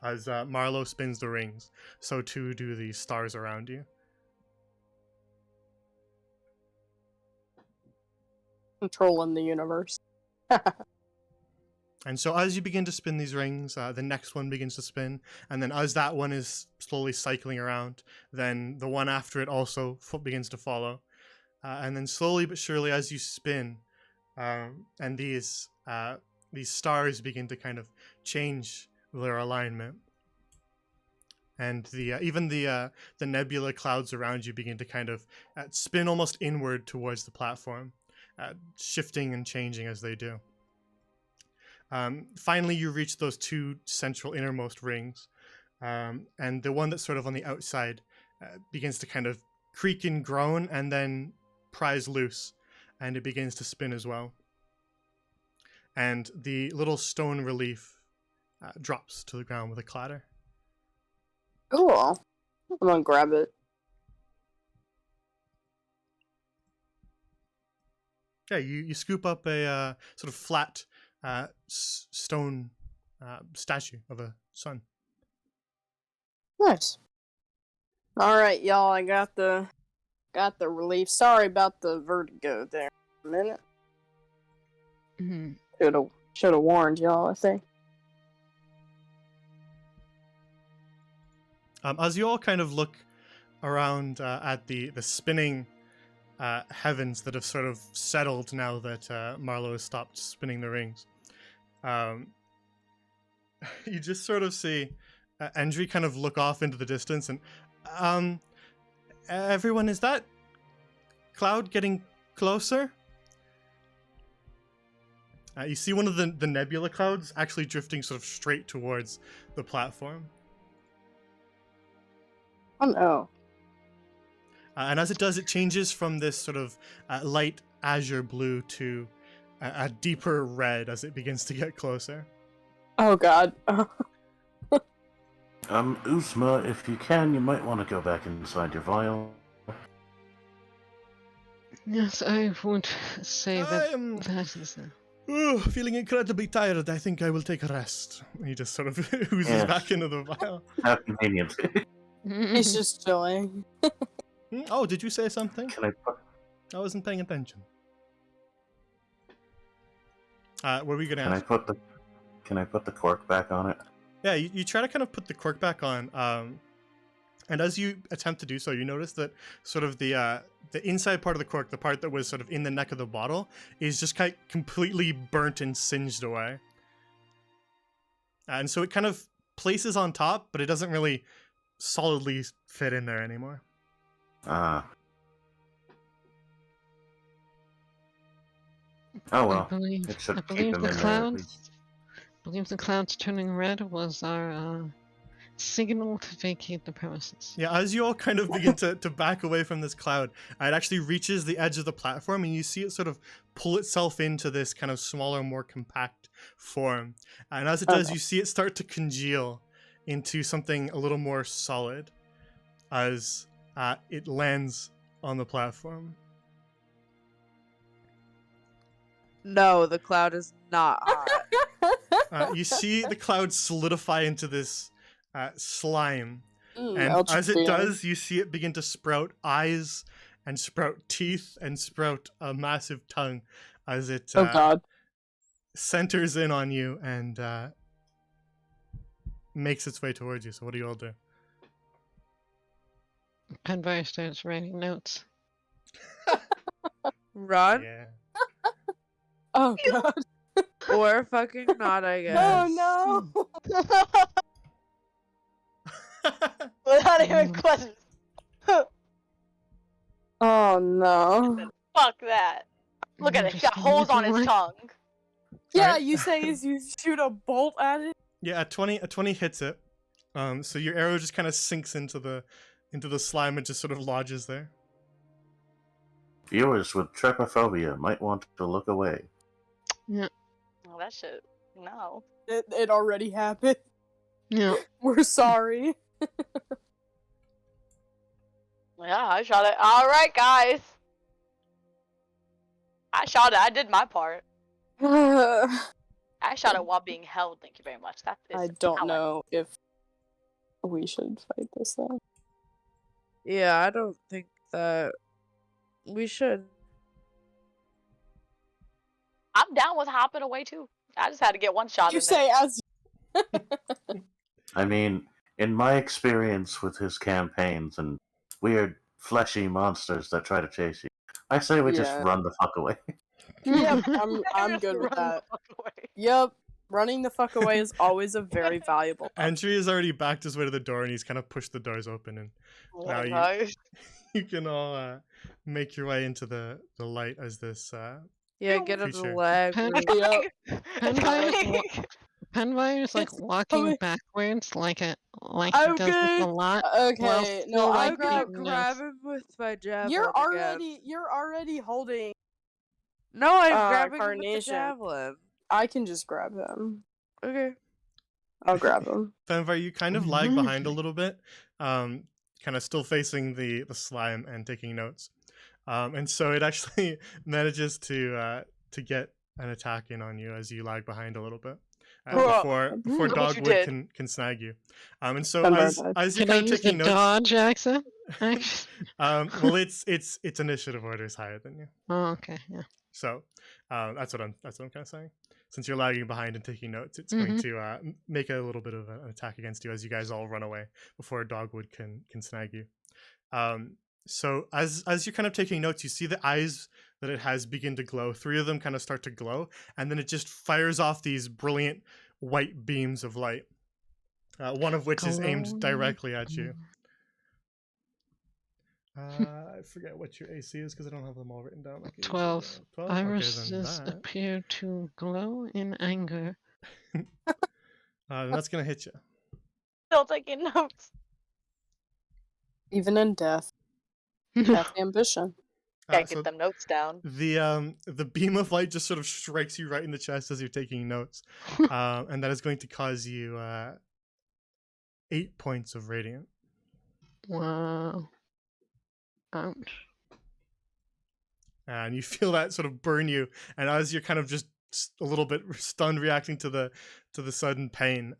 S3: As Marlowe spins the rings, so too do the stars around you.
S2: Controlling the universe.
S3: And so as you begin to spin these rings, the next one begins to spin, and then as that one is slowly cycling around, then the one after it also begins to follow. And then slowly but surely as you spin, and these stars begin to kind of change their alignment. And even the nebula clouds around you begin to kind of spin almost inward towards the platform, shifting and changing as they do. Finally, you reach those two central innermost rings, and the one that's sort of on the outside begins to kind of creak and groan and then prise loose, and it begins to spin as well. And the little stone relief drops to the ground with a clatter.
S2: Cool. I'm gonna grab it.
S3: Yeah, you scoop up a sort of flat stone statue of a sun.
S2: Nice. Alright, y'all, I got the relief. Sorry about the vertigo there for a minute.
S5: Mm-hmm.
S2: Should have warned y'all, I think.
S3: As you all kind of look around at the spinning heavens that have sort of settled now that Marlowe has stopped spinning the rings, you just sort of see Endry kind of look off into the distance, and everyone, is that cloud getting closer? You see one of the nebula clouds actually drifting sort of straight towards the platform.
S2: Oh no.
S3: And as it does, it changes from this sort of light azure blue to a deeper red as it begins to get closer.
S2: Oh god.
S6: Uzma, if you can, you might want to go back inside your vial.
S5: Yes, I would say that that is.
S3: Feeling incredibly tired. I think I will take a rest. He just sort of oozes back into the vial.
S6: How convenient.
S2: He's just chilling.
S3: Oh, did you say something?
S6: Can I put...
S3: I wasn't paying attention. What were you gonna
S6: Can
S3: ask?
S6: Can I put the cork back on it?
S3: Yeah, you try to kind of put the cork back on, and as you attempt to do so, you notice that sort of the inside part of the cork, the part that was sort of in the neck of the bottle, is just kind of completely burnt and singed away. And so it kind of places on top, but it doesn't really solidly fit in there anymore.
S6: Ah. Oh well.
S5: I believe
S6: It should
S5: I
S6: keep
S5: believe
S6: them
S5: the
S6: in there at
S5: clouds.
S6: least.
S5: Believe the clouds turning red was our signal to vacate the premises.
S3: Yeah, as you all kind of begin to back away from this cloud, it actually reaches the edge of the platform, and you see it sort of pull itself into this kind of smaller, more compact form. And as it does, you see it start to congeal into something a little more solid as it lands on the platform.
S1: No, the cloud is not hot.
S3: You see the cloud solidify into this slime. And as it
S2: interesting.
S3: does, you see it begin to sprout eyes and sprout teeth and sprout a massive tongue as it
S2: Oh god.
S3: centers in on you and makes its way towards you. So what do you all do?
S5: Penvar starts writing notes.
S1: Run
S3: Yeah.
S2: Oh god.
S1: or fucking not, I guess.
S2: Oh no.
S4: Without even questions.
S2: Oh no.
S4: Fuck that. Look at it, he's got holes on his tongue.
S2: Yeah,
S3: Alright.
S2: you say is you shoot a bolt at it?
S3: Yeah, a 20 hits it. So your arrow just kind of sinks into the into the slime and just sort of lodges there.
S6: Viewers with trypophobia might want to look away.
S5: Yeah.
S4: Oh, that shit. No.
S2: It already happened.
S5: Yeah.
S2: We're sorry.
S4: Yeah, I shot it. All right, guys. I shot it. I did my part. I shot it while being held. Thank you very much. That is
S2: I don't
S4: talent.
S2: know if we should fight this thing.
S1: Yeah, I don't think that we should.
S4: I'm down with hopping away too. I just had to get one shot
S2: You
S4: in there.
S2: say as
S6: I mean, in my experience with his campaigns and weird fleshy monsters that try to chase you, I say we just
S2: Yeah.
S6: run the fuck away.
S2: Yep, I'm
S4: Just
S2: good with
S4: run the
S2: that.
S4: fuck away.
S2: Yep, running the fuck away is always a very valuable option.
S3: Andrew has already backed his way to the door, and he's kind of pushed the doors open, and
S4: Oh
S3: Now
S4: my
S3: you-
S4: gosh.
S3: you can all make your way into the light as this.
S1: Yeah,
S4: Ew.
S1: get in the
S3: Creature.
S1: lag.
S5: Pen-
S1: room.
S2: Yep.
S4: It's coming.
S5: Penvire's like
S2: It's
S5: walking
S2: coming.
S5: backwards like he
S1: I'm
S5: does with
S1: good.
S5: a lot.
S2: Okay,
S5: Well,
S2: no,
S5: still,
S2: I
S1: I'm
S5: like,
S2: grab.
S1: gonna
S5: taking
S1: grab
S5: notes.
S1: him with my javelin.
S2: You're already holding.
S1: No, I'm grabbing him with the
S2: Carnation.
S1: javelin.
S2: I can just grab him.
S1: Okay.
S2: I'll grab him.
S3: Fenvar, you kind of lag behind a little bit, kind of still facing the slime and taking notes, and so it actually manages to get an attack in on you as you lag behind a little bit before
S4: Look what you
S3: Dogwood
S4: did.
S3: can snag you, and so
S2: Fenvar
S3: as you're
S5: Can I
S3: kind of
S5: use the
S3: taking notes,
S5: dodge accent? Actually.
S3: well, it's initiative orders higher than you.
S5: Oh, okay. Yeah.
S3: So that's what I'm kind of saying. Since you're lagging behind and taking notes, it's going to make a little bit of an attack against you as you guys all run away before Dogwood can snag you. So as you're kind of taking notes, you see the eyes that it has begin to glow. 3 of them kind of start to glow, and then it just fires off these brilliant white beams of light. One of which is aimed directly at you. I forget what your AC is because I don't have them all written down. Like I usually
S5: 12.
S3: do. 12?
S5: Irises
S3: Okay, then that.
S5: appear to glow in anger.
S3: Then that's gonna hit you.
S4: Still taking notes.
S2: Even in death, that's ambition.
S4: Gotta
S3: So
S4: get them notes down.
S3: the beam of light just sort of strikes you right in the chest as you're taking notes, and that is going to cause you 8 points of radiant.
S5: Wow. Ouch.
S3: And you feel that sort of burn you, and as you're kind of just a little bit stunned, reacting to the sudden pain,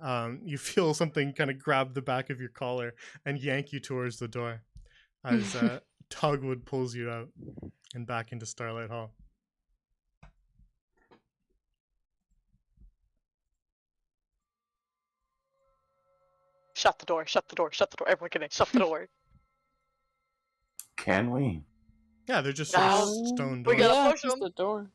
S3: you feel something kind of grab the back of your collar and yank you towards the door, as Dogwood pulls you out and back into Starlight Hall.
S4: Shut the door. Shut the door. Shut the door. Everyone get in. Shut the door.
S6: Can we?
S3: Yeah, they're just sort of
S4: No.
S3: stone
S4: We
S3: doors.
S4: gotta
S2: Yeah,
S4: push
S2: just
S4: him.
S2: the door.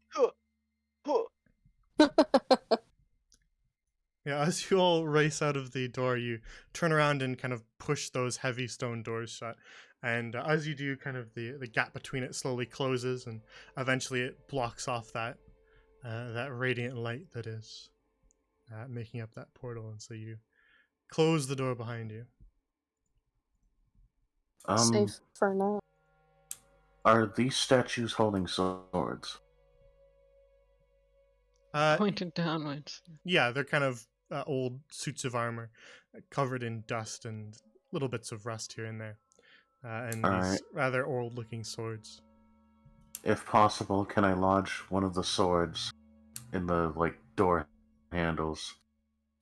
S3: Yeah, as you all race out of the door, you turn around and kind of push those heavy stone doors shut. And as you do, kind of the gap between it slowly closes, and eventually it blocks off that radiant light that is making up that portal. And so you close the door behind you.
S2: Safe for now.
S6: Are these statues holding swords?
S5: Pointed downwards.
S3: Yeah, they're kind of old suits of armor, covered in dust and little bits of rust here and there, and
S6: All
S3: these
S6: right.
S3: rather old-looking swords.
S6: If possible, can I lodge one of the swords in the door handles?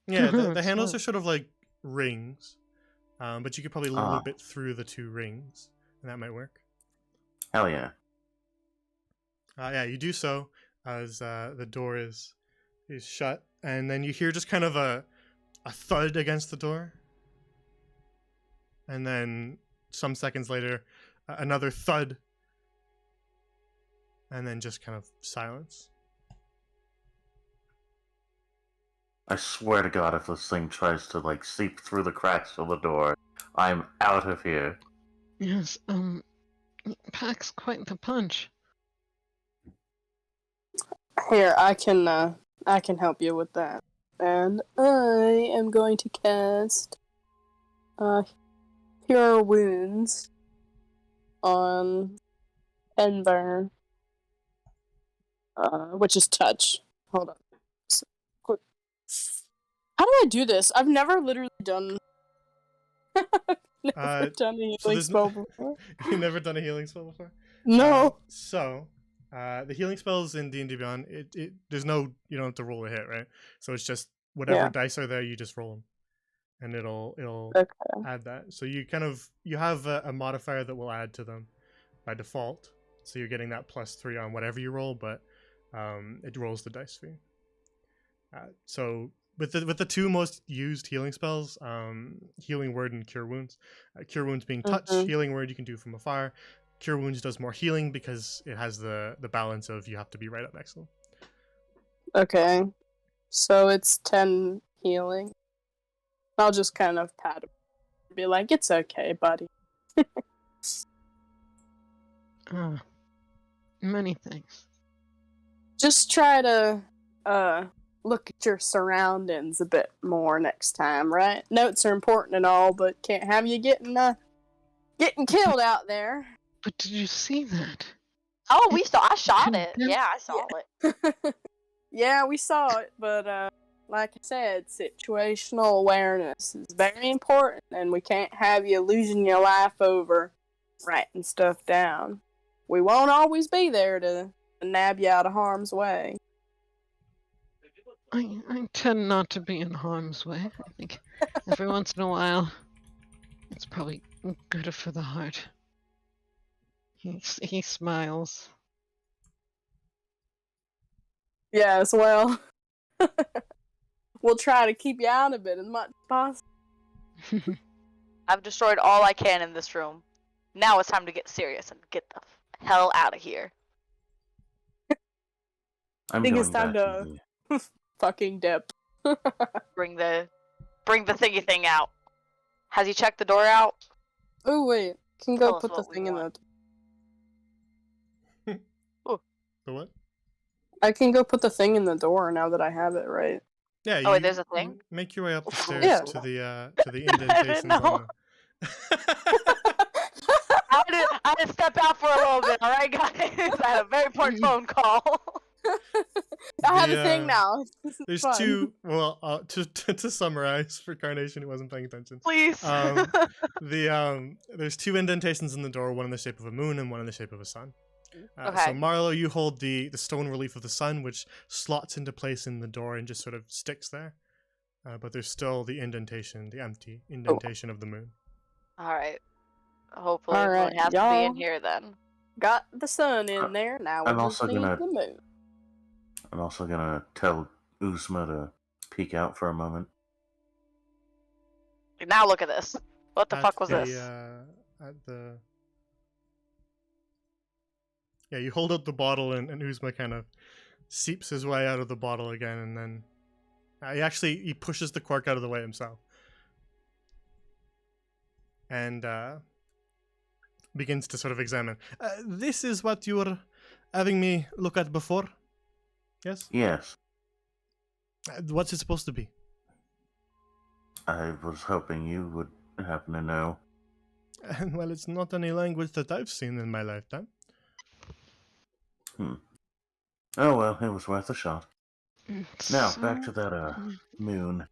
S3: Yeah, the
S5: It's
S3: handles
S5: not-
S3: are sort of like rings, but you could probably loop it through the 2 rings, and that might work.
S6: Hell yeah.
S3: Yeah, you do so as the door is shut, and then you hear just kind of a thud against the door, and then some seconds later, another thud, and then just kind of silence.
S6: I swear to God, if this thing tries to seep through the cracks of the door, I'm out of here.
S5: Yes, it packs quite the punch.
S2: Here, I can help you with that. And I am going to cast Cure Wounds on Enver, which is touch. Hold on. Quick. How do I do this? I've never literally done. Never done a healing spell before.
S3: You've never done a healing spell before?
S2: No.
S3: The healing spells in D&D Beyond, there's no, you don't have to roll a hit, right? So it's just whatever dice are there, you just roll them, and it'll add that. So you have a modifier that will add to them by default. So you're getting that +3 on whatever you roll, but it rolls the dice for you. So with the two most used healing spells, Healing Word and Cure Wounds. Cure Wounds being touch, Healing Word you can do from afar. Cure Wounds does more healing because it has the balance of you have to be right up next to them.
S2: Okay. So it's 10 healing. I'll just kind of pat him. Be like, it's okay, buddy.
S5: Many thanks.
S2: Just try to look at your surroundings a bit more next time, right? Notes are important and all, but can't have you getting killed out there.
S5: But did you see that?
S4: Oh, I shot it. Yeah, I saw it.
S2: Yeah, we saw it, but like I said, situational awareness is very important, and we can't have you losing your life over writing stuff down. We won't always be there to nab you out of harm's way.
S5: I tend not to be in harm's way. I think every once in a while, it's probably good for the heart. He smiles.
S2: Yes, well, we'll try to keep you out of it as much as possible.
S4: I've destroyed all I can in this room. Now it's time to get serious and get the hell out of here.
S2: I think it's time to fucking dip.
S4: Bring the thingy thing out. Has he checked the door out?
S2: Oh wait, can go put the thing in the.
S3: The what?
S2: I can go put the thing in the door now that I have it, right?
S3: Yeah.
S4: Oh, wait, there's a thing?
S3: Make your way up the stairs to the indentations on the...
S4: I had to step out for a little bit, alright guys? I had a very important phone call.
S2: I have a thing now.
S3: There's two. Well, to summarize for Carnation, who wasn't paying attention.
S4: Please.
S3: There's two indentations in the door, one in the shape of a moon and one in the shape of a sun.
S4: Okay.
S3: So Marlo, you hold the stone relief of the sun, which slots into place in the door and just sort of sticks there. But there's still the indentation, the empty indentation of the moon.
S4: All right. Hopefully, it has to be in here then.
S2: Got the sun in there. Now we're just need the moon.
S6: I'm also gonna tell Uzma to peek out for a moment.
S4: Now look at this. What the fuck was this?
S3: Yeah, you hold up the bottle and Uzma kind of seeps his way out of the bottle again, and then he pushes the cork out of the way himself. And begins to sort of examine. This is what you were having me look at before? Yes?
S6: Yes.
S3: What's it supposed to be?
S6: I was hoping you would happen to know.
S3: Well, it's not any language that I've seen in my lifetime.
S6: Oh well, it was worth a shot. Now, back to that moon.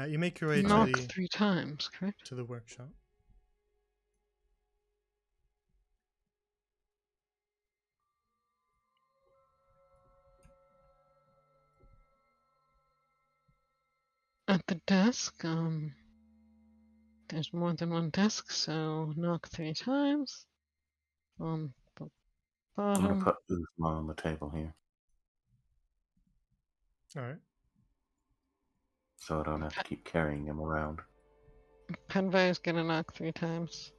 S3: You make your way
S5: knock 3 times, correct?
S3: To the workshop.
S5: At the desk, there's more than one desk, so knock 3 times. On the bottom.
S6: I'm gonna put Uzma on the table here.
S3: Alright.
S6: So I don't have to keep carrying him around.
S5: Penvey's gonna knock 3 times.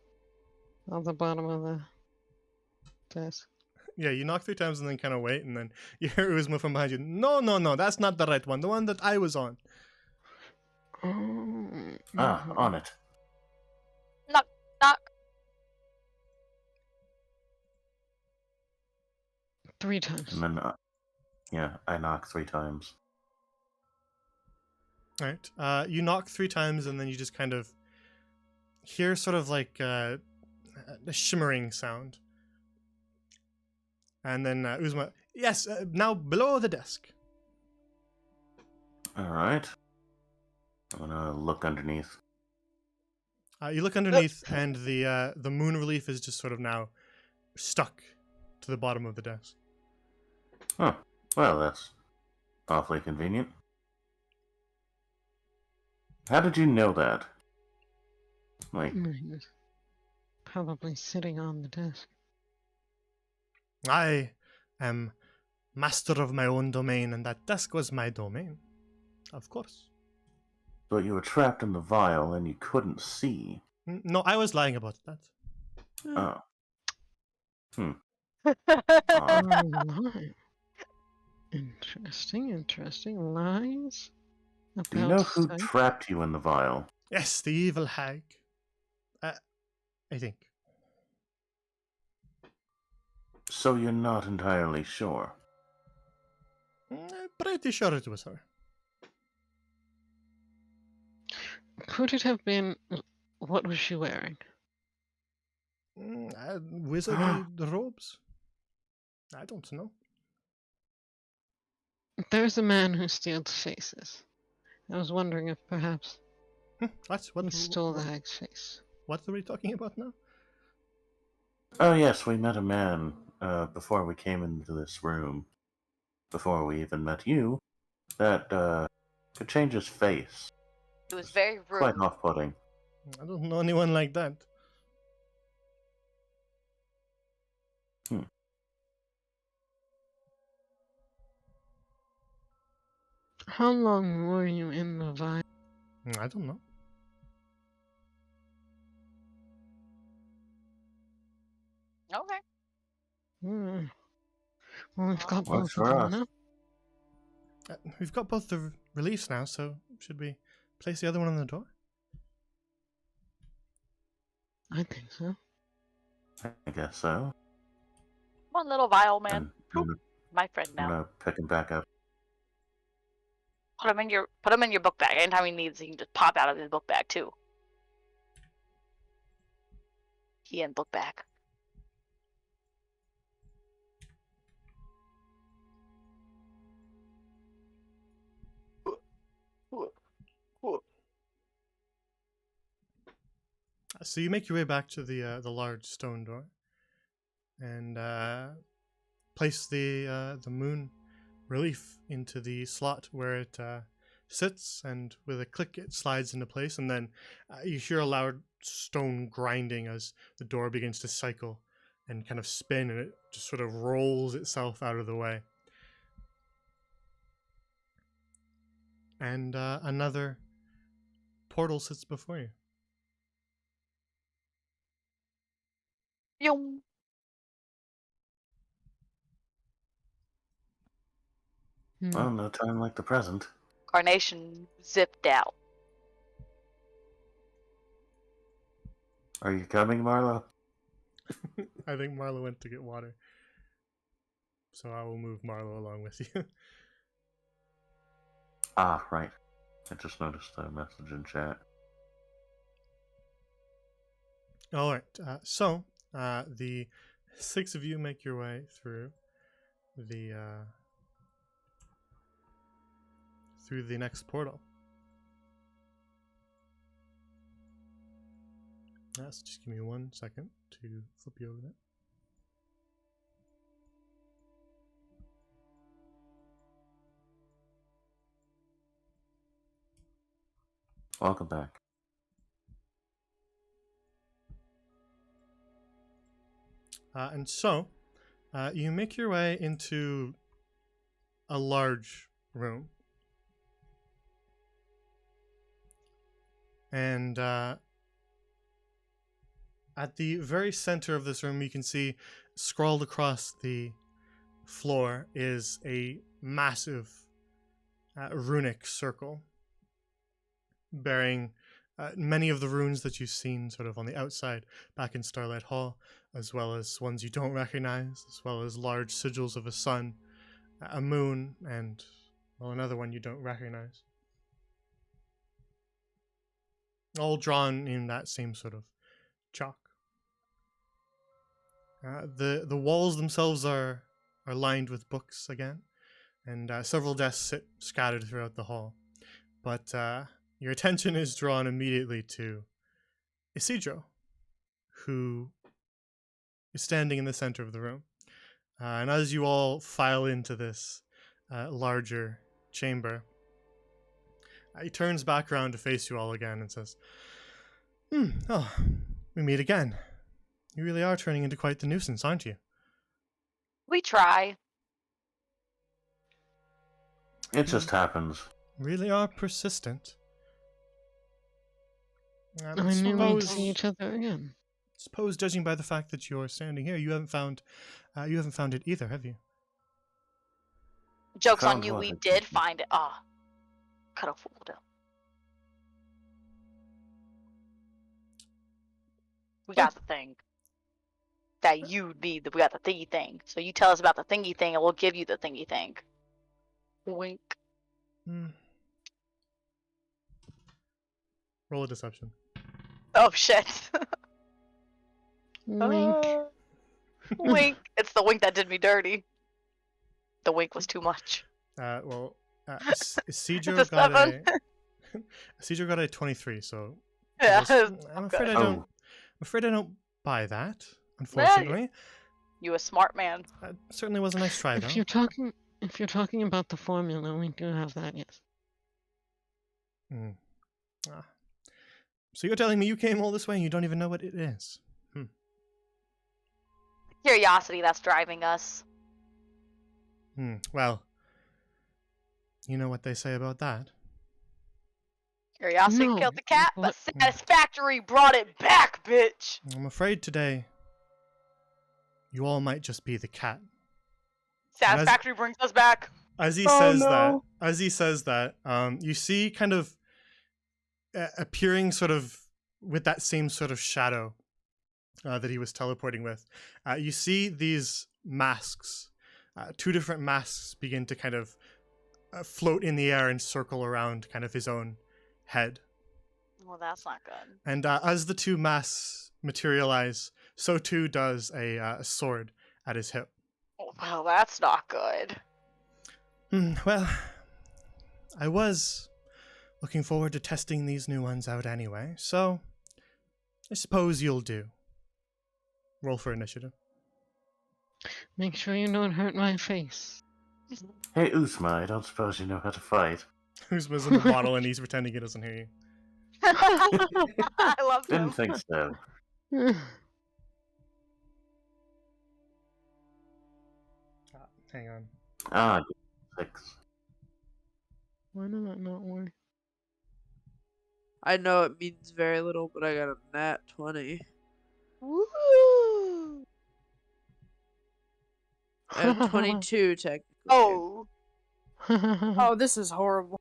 S5: On the bottom of the desk.
S3: Yeah, you knock 3 times and then kind of wait, and then you hear Uzma from behind you. No, that's not the right one. The one that I was on.
S6: On it.
S4: Knock, knock.
S5: 3 times.
S6: And then, I knock 3 times.
S3: All right. You knock 3 times, and then you just kind of hear sort of like a shimmering sound. And then Uzma, yes, now below the desk.
S6: All right. I'm gonna look underneath.
S3: You look underneath, and the moon relief is just sort of now stuck to the bottom of the desk.
S6: Huh. Well, that's awfully convenient. How did you know that? Like,
S5: He was probably sitting on the desk.
S3: I am master of my own domain, and that desk was my domain. Of course.
S6: but you were trapped in the vial and you couldn't see.
S3: No, I was lying about that.
S6: Oh.
S5: Oh, my. Interesting. Lies
S6: Do you
S5: about
S6: know who
S5: sight?
S6: trapped you in the vial?
S3: Yes, the evil hag. I think.
S6: So you're not entirely sure.
S3: Pretty sure it was her.
S5: Could it have been? What was she wearing?
S3: Wizardly robes? I don't know.
S5: There's a man who steals faces. I was wondering if perhaps
S3: What?
S5: he stole the hag's face.
S3: What are we talking about now?
S6: Oh yes, we met a man before we came into this room. Before we even met you, that could change his face.
S4: It was very
S6: Quite
S4: rude.
S6: off-putting.
S3: I don't know anyone like that.
S5: How long were you in the vial?
S3: I don't know.
S4: Okay.
S5: Hmm. Well, we've got
S6: Works
S5: both of
S6: for
S5: them
S6: us.
S5: now.
S3: We've got both the reliefs now, so should we place the other one on the door?
S5: I think so.
S6: I guess so.
S4: Come on, little vial man.
S6: And I'm gonna,
S4: My friend
S6: I'm
S4: now.
S6: gonna pick him back up.
S4: Put him in your book bag. Anytime he needs, he can just pop out of his book bag too. Key and book bag.
S3: So you make your way back to the large stone door, and place the moon relief into the slot where it sits, and with a click it slides into place, and then you hear a loud stone grinding as the door begins to cycle and kind of spin, and it just sort of rolls itself out of the way. And another portal sits before you.
S4: Yum.
S6: Well, no time like the present.
S4: Carnation zipped out.
S6: Are you coming, Marlo?
S3: I think Marlo went to get water. So I will move Marlo along with you.
S6: Ah, right. I just noticed a message in chat.
S3: Alright, so the 6 of you make your way through the next portal. Yes, just give me 1 second to flip you over there.
S6: Welcome back.
S3: And so, you make your way into a large room. And at the very center of this room, you can see scrawled across the floor is a massive runic circle bearing many of the runes that you've seen sort of on the outside back in Starlight Hall, as well as ones you don't recognize, as well as large sigils of a sun, a moon, and, well, another one you don't recognize. all drawn in that same sort of chalk. The walls themselves are lined with books again, and several desks sit scattered throughout the hall. But your attention is drawn immediately to Isidro, who is standing in the center of the room. And as you all file into this larger chamber, he turns back around to face you all again and says, oh, we meet again. You really are turning into quite the nuisance, aren't you?
S4: We try.
S6: It just happens.
S3: Really are persistent.
S5: I knew we'd see each other again.
S3: Suppose, judging by the fact that you're standing here, you haven't found it either, have you?
S4: Joke's on
S6: Found
S4: you,
S6: what?
S4: we did find it. Ah, could have fooled him. We got the thing that you need. We got the thingy thing. So you tell us about the thingy thing, and we'll give you the thingy thing. Wink.
S3: Roll a deception.
S4: Oh shit.
S5: Wink.
S4: Wink. It's the wink that did me dirty. The wink was too much.
S3: Isidro
S4: It's a
S3: got
S4: seven.
S3: Isidro got a 23, so
S4: Yeah.
S3: I'm afraid I
S6: Oh.
S3: don't. I'm afraid I don't buy that. Unfortunately,
S4: You a smart man.
S3: that certainly was a nice try, though.
S5: If you're talking about the formula, we do have that, yes.
S3: So you're telling me you came all this way and you don't even know what it is?
S4: Curiosity that's driving us.
S3: Well, you know what they say about that.
S4: Curiosity
S5: No,
S4: killed the cat, but
S5: what-
S4: satisfactory brought it back, bitch.
S3: I'm afraid today, you all might just be the cat.
S4: Satisfactory brings us back.
S3: As he
S2: Oh,
S3: says
S2: no.
S3: that, you see kind of appearing sort of with that same sort of shadow that he was teleporting with. You see these masks, two different masks begin to kind of float in the air and circle around kind of his own head.
S4: Well, that's not good.
S3: And as the two masks materialize, so too does a sword at his hip.
S4: Well, that's not good.
S3: Well, I was looking forward to testing these new ones out anyway, so I suppose you'll do. Roll for initiative.
S5: Make sure you don't hurt my face.
S6: Hey, Uzma, I don't suppose you know how to fight.
S3: Uzma's in the bottle and he's pretending he doesn't hear you.
S4: I love him.
S6: Didn't think so.
S3: Hang on.
S6: Ah, 6.
S5: Why did that not work?
S1: I know it means very little, but I got a nat 20.
S4: Woo!
S1: And 22 technically.
S4: Oh,
S2: Oh, this is horrible.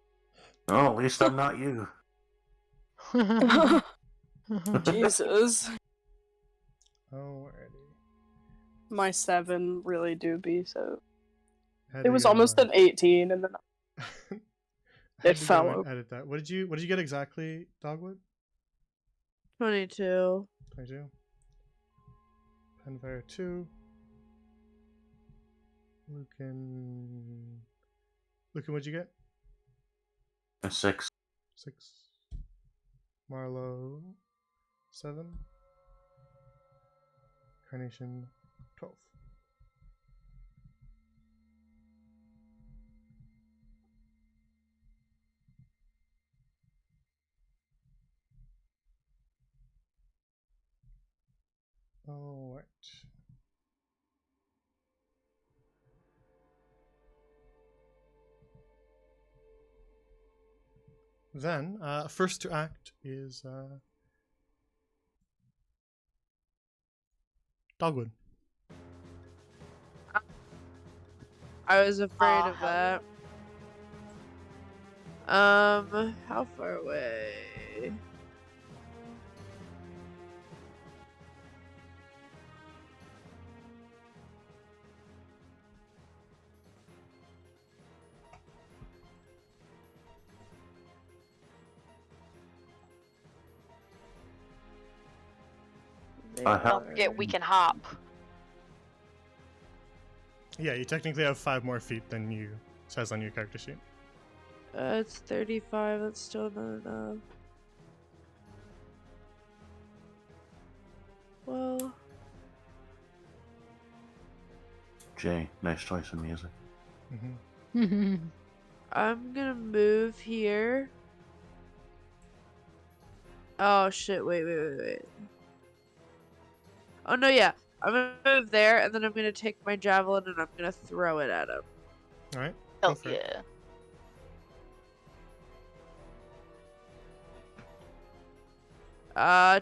S6: Oh, at least I'm not you.
S2: Jesus.
S3: Alrighty.
S2: My 7 really do be so.
S3: Had to
S2: It was
S3: go
S2: almost
S3: and
S2: an 18, and then
S3: had
S2: It
S3: to go
S2: fell
S3: and
S2: over.
S3: edit that. What did you get exactly, Dogwood?
S1: 22.
S3: 22. Penfire 2. Lucan, what'd you get?
S6: A 6.
S3: 6. Marlowe 7. Carnation 12. All right. Then, first to act is Dogwood.
S1: I was afraid of
S4: hell
S1: that. How far away?
S4: Don't forget we can hop.
S3: Yeah, you technically have 5 more feet than you says on your character sheet.
S1: It's 35. That's still not enough. Well,
S6: Jay, nice choice in music.
S3: Mm-hmm.
S1: I'm gonna move here. Oh shit! Wait. Oh no, yeah. I'm gonna move there, and then I'm gonna take my javelin and I'm gonna throw it at him.
S3: All right.
S4: Oh yeah.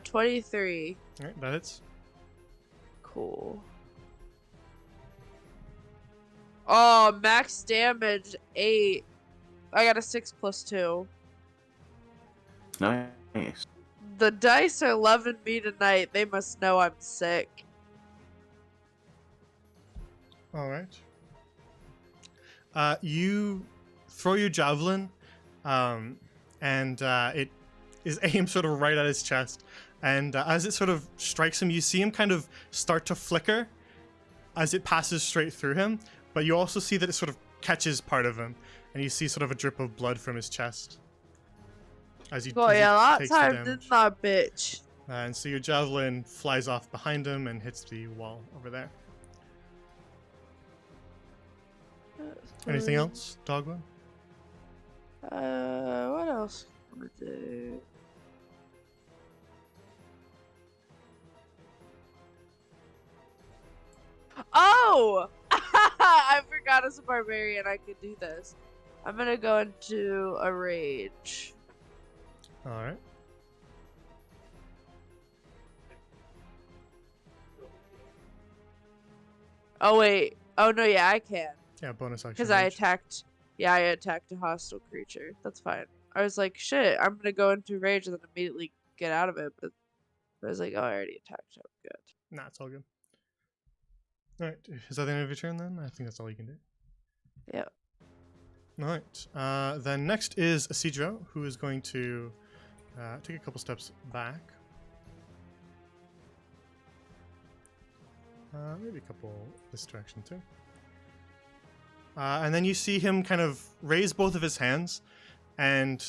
S1: 23.
S3: All right, that hits.
S1: Cool. Oh, max damage 8. I got a 6 + 2.
S6: Nice.
S1: The dice are loving me tonight. They must know I'm sick.
S3: All right. You throw your javelin, and it is aimed sort of right at his chest. And as it sort of strikes him, you see him kind of start to flicker as it passes straight through him. But you also see that it sort of catches part of him, and you see sort of a drip of blood from his chest. As he,
S1: Oh
S3: as he
S1: yeah, that
S3: takes the
S1: time
S3: damage.
S1: didn't that bitch.
S3: And so your javelin flies off behind him and hits the wall over there. Anything else, Dogwood?
S1: What else can I do? Oh! I forgot as a barbarian I could do this. I'm gonna go into a rage.
S3: Alright.
S1: Oh wait. Oh no, yeah, I can.
S3: Yeah, bonus action.
S1: Because I
S3: rage.
S1: attacked. Yeah, I attacked a hostile creature. That's fine. I was like, shit, I'm gonna go into rage and then immediately get out of it. But I was like, oh, I already attacked. Oh, good.
S3: Nah, it's all good. Alright, is that the end of your turn then? I think that's all you can do.
S1: Yeah.
S3: Alright, then next is Isidro, who is going to take a couple steps back. Maybe a couple this direction too. And then you see him kind of raise both of his hands, and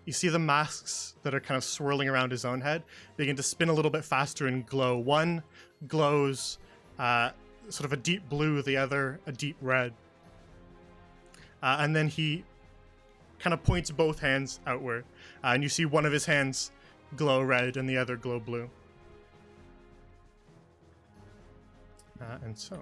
S3: you see the masks that are kind of swirling around his own head begin to spin a little bit faster and glow. One glows sort of a deep blue, the other a deep red. And then he kind of points both hands outward, and you see one of his hands glow red and the other glow blue. And so...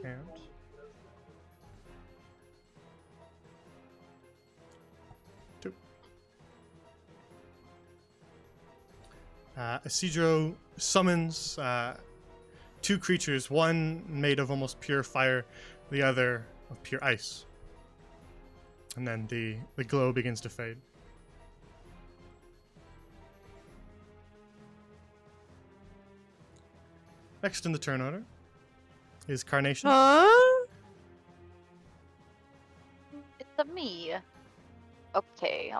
S3: And... Two. Isidro summons 2 creatures, one made of almost pure fire, the other of pure ice. And then the glow begins to fade. Next in the turn order is Carnation.
S1: Huh?
S4: It's a me. Okay.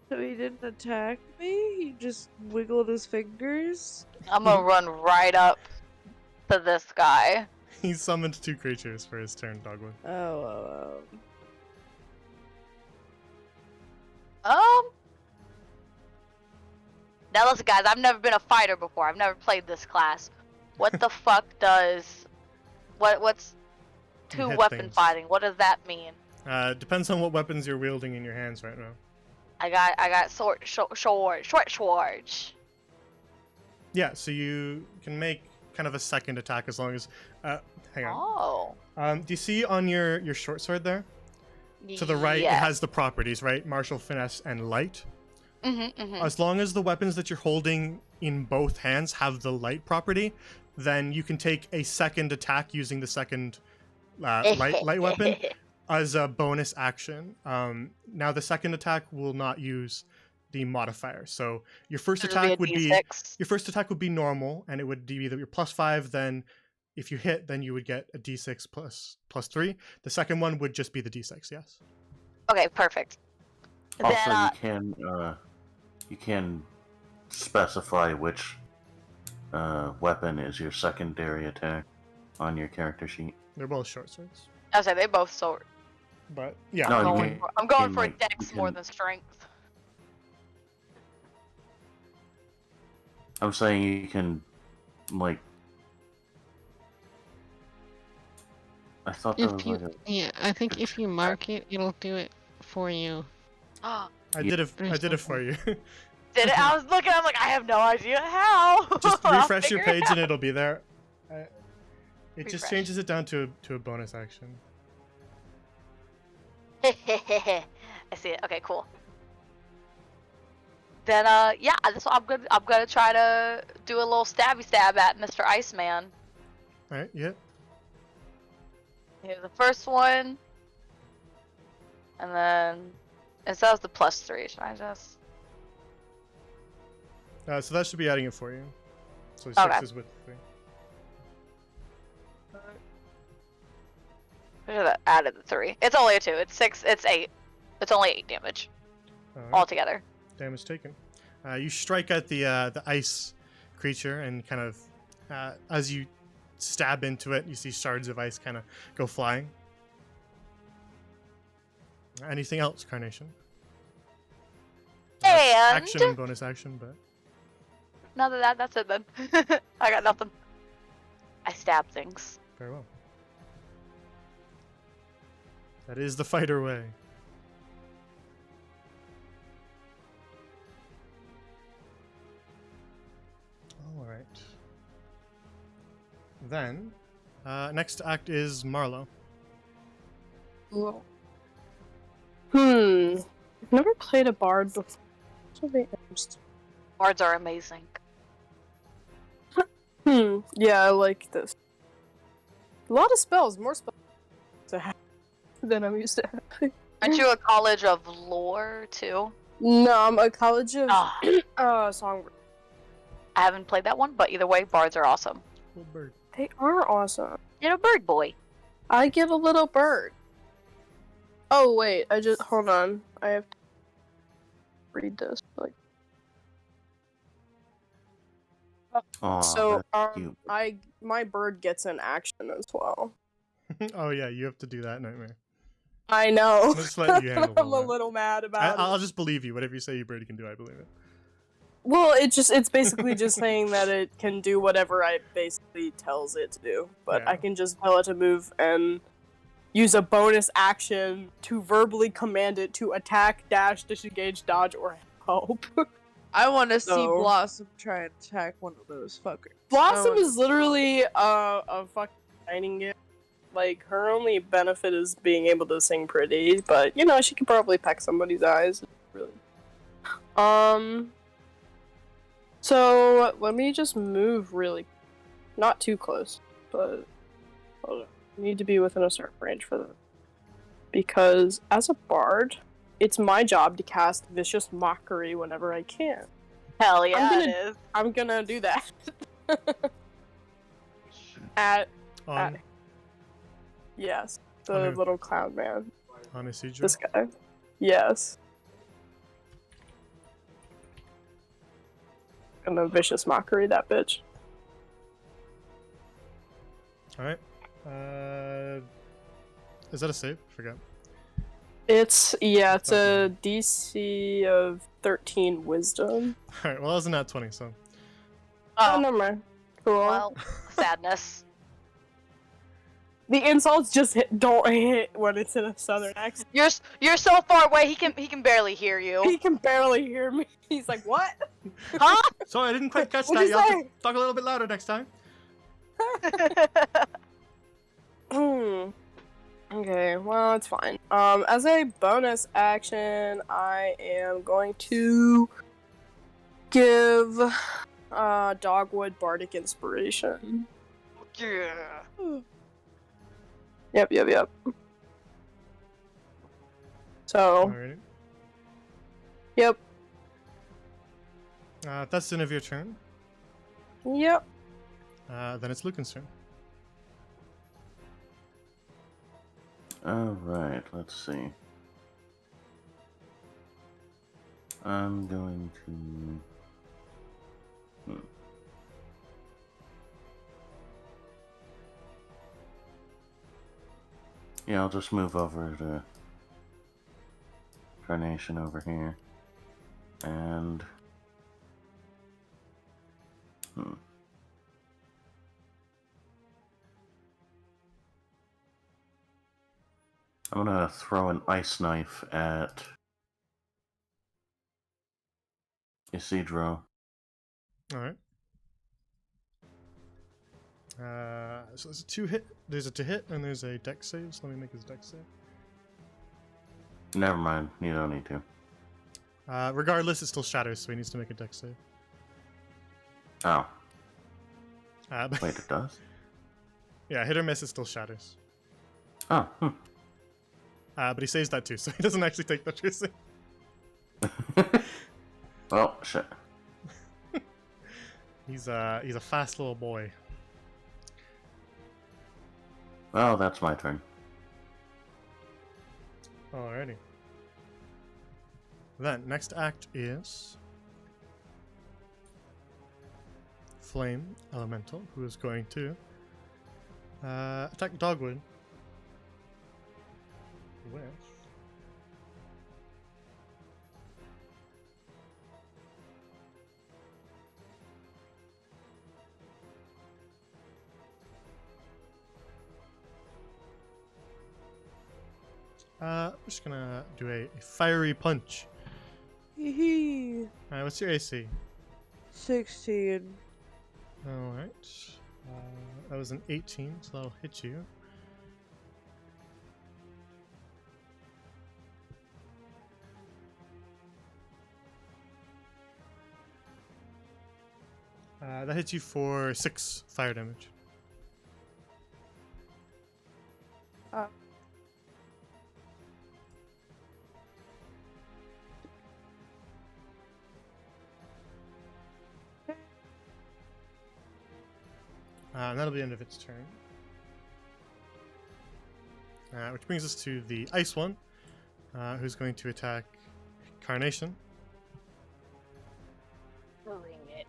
S1: So he didn't attack me? He just wiggled his fingers?
S4: I'm gonna run right up to this guy.
S3: He summoned 2 creatures for his turn, Dogwood.
S1: Oh.
S4: Now listen, guys. I've never been a fighter before. I've never played this class. What the fuck does? What's
S3: Hit
S4: weapon
S3: things.
S4: fighting? What does that mean?
S3: Depends on what weapons you're wielding in your hands right now.
S4: I got short swords.
S3: Yeah, so you can make kind of a second attack as long as... hang on.
S4: Oh.
S3: Do you see on your short sword there? To the right,
S4: Yes.
S3: it has the properties, right? Martial, finesse, and light.
S4: Mm-hmm.
S3: As long as the weapons that you're holding in both hands have the light property, then you can take a second attack using the second light weapon as a bonus action. Now, the second attack will not use the modifier. So your first
S4: It'll be a
S3: attack would be
S4: D6.
S3: normal, and it would be either your +5. Then, if you hit, then you would get a D6 plus 3. The second one would just be the D6. Yes.
S4: Okay, perfect.
S6: Also,
S4: Then,
S6: you can specify which weapon is your secondary attack on your character sheet.
S3: They're both short swords.
S4: I say they both sort.
S3: But yeah,
S6: No,
S4: I'm
S6: you
S4: going
S6: can-
S4: I'm going
S6: can,
S4: for
S6: like,
S4: dex
S6: you
S4: more
S6: can-
S4: than strength.
S6: I'm saying you can, like. I thought that was
S5: If you,
S6: like a.
S5: yeah, I think if you mark it, it'll do it for you.
S3: I did it for you.
S4: Did it? I was looking. I'm like, I have no idea how.
S3: Just
S4: I'll
S3: refresh your
S4: figure it
S3: page and
S4: out.
S3: it'll be there. It just
S4: Refresh.
S3: changes it down to a bonus action.
S4: I see it. Okay, cool. Then, yeah, that's what I'm gonna try to do a little stabby stab at Mr. Iceman.
S3: All right. Yeah.
S4: Here's the first one, and then it was the +3. Should I just?
S3: So that should be adding it for you. So 6
S4: Okay.
S3: is with 3.
S4: I should have added the 3. It's only a 2. It's 6. It's 8. It's only 8 damage
S3: All right.
S4: altogether.
S3: Damage taken. You strike at the ice creature, and kind of as you stab into it, you see shards of ice kind of go flying. Anything else, Carnation? Action and bonus action, but
S4: None of that. That's it then. I got nothing. I stab things.
S3: very well. That is the fighter way. All right. Then, next act is Marlowe.
S2: Well, I've never played a bard before. So be interesting.
S4: Bards are amazing.
S2: Yeah, I like this. A lot of spells, more spells to have than I'm used to having.
S4: Aren't you a college of lore too?
S2: No, I'm a college of
S4: Ah,
S2: song.
S4: I haven't played that one, but either way, bards are awesome.
S3: Little bird.
S2: They are awesome.
S4: You're a bird boy.
S2: I get a little bird. Oh wait, hold on. I have to read this. Like,
S6: Aw,
S2: so
S6: that's cute.
S2: my bird gets an action as well.
S3: Oh yeah, you have to do that nightmare.
S2: I know.
S3: I'll just let you handle
S2: I'm a
S3: that.
S2: little mad about
S3: I'll
S2: it.
S3: just believe you. Whatever you say your bird can do, I believe it.
S2: Well, it's basically just saying that it can do whatever I basically tells it to do. But
S3: Yeah.
S2: I can just tell it to move and use a bonus action to verbally command it to attack, dash, disengage, dodge, or help.
S1: I want to see
S2: So-
S1: Blossom try and attack one of those fuckers.
S2: Blossom
S1: I
S2: is literally a fucking nightingale. Like, her only benefit is being able to sing pretty, but, you know, she could probably peck somebody's eyes. Really. So, let me just move really... Not too close, but... Hold on. I need to be within a certain range for that. Because, as a bard, it's my job to cast Vicious Mockery whenever I can.
S4: Hell yeah,
S2: gonna-
S4: it is.
S2: I'm gonna do that. At
S3: On
S2: yes, the
S3: Okay.
S2: little clown man.
S3: on a siege.
S2: This guy. Yes. Gonna Vicious Mockery that bitch.
S3: All right. Is that a save? I forgot.
S2: It's a DC of 13 Wisdom.
S3: All right. Well, that was not 20. So
S2: Oh,
S4: Oh,
S2: never mind. Cool.
S4: well, sadness.
S2: The insults just don't hit when it's in a southern accent.
S4: You're so far away. He can barely hear
S2: He
S4: you.
S2: can barely hear me. He's like, what?
S4: Huh?
S3: sorry, I didn't quite catch
S2: What'd
S3: that.
S2: you
S3: You have
S2: say?
S3: to talk a little bit louder next time.
S2: Okay, well, it's fine. As a bonus action, I am going to give Dogwood Bardic Inspiration.
S4: Yeah.
S2: Yep. So,
S3: Alrighty.
S2: yep.
S3: That's the end of your turn.
S2: Yep.
S3: Then it's Lucan's turn.
S6: Alright, let's see. I'm going to... Yeah, I'll just move over to Carnation over here. And... I'm gonna throw an ice knife at Isidro.
S3: Alright. So there's a 2 hit. There's a to hit and there's a dex save. So let me make his dex save.
S6: Never mind, you don't need to.
S3: Regardless, it still shatters, so he needs to make a dex save.
S6: Oh,
S3: But
S6: wait, it does?
S3: yeah, hit or miss, it still shatters.
S6: Oh,
S3: But he saves that too, so he doesn't actually take that piercing.
S6: Well, shit.
S3: He's a fast little boy.
S6: Well, that's my turn.
S3: Alrighty. Then, next act is Flame Elemental, who is going to attack Dogwood with we're just gonna do a fiery punch.
S1: Hee.
S3: Alright, what's your AC?
S1: 16.
S3: Alright. That was an 18, so that'll hit you. That hits you for 6 fire damage. And that'll be the end of its turn. Which brings us to the ice one, who's going to attack Carnation
S4: Bring it.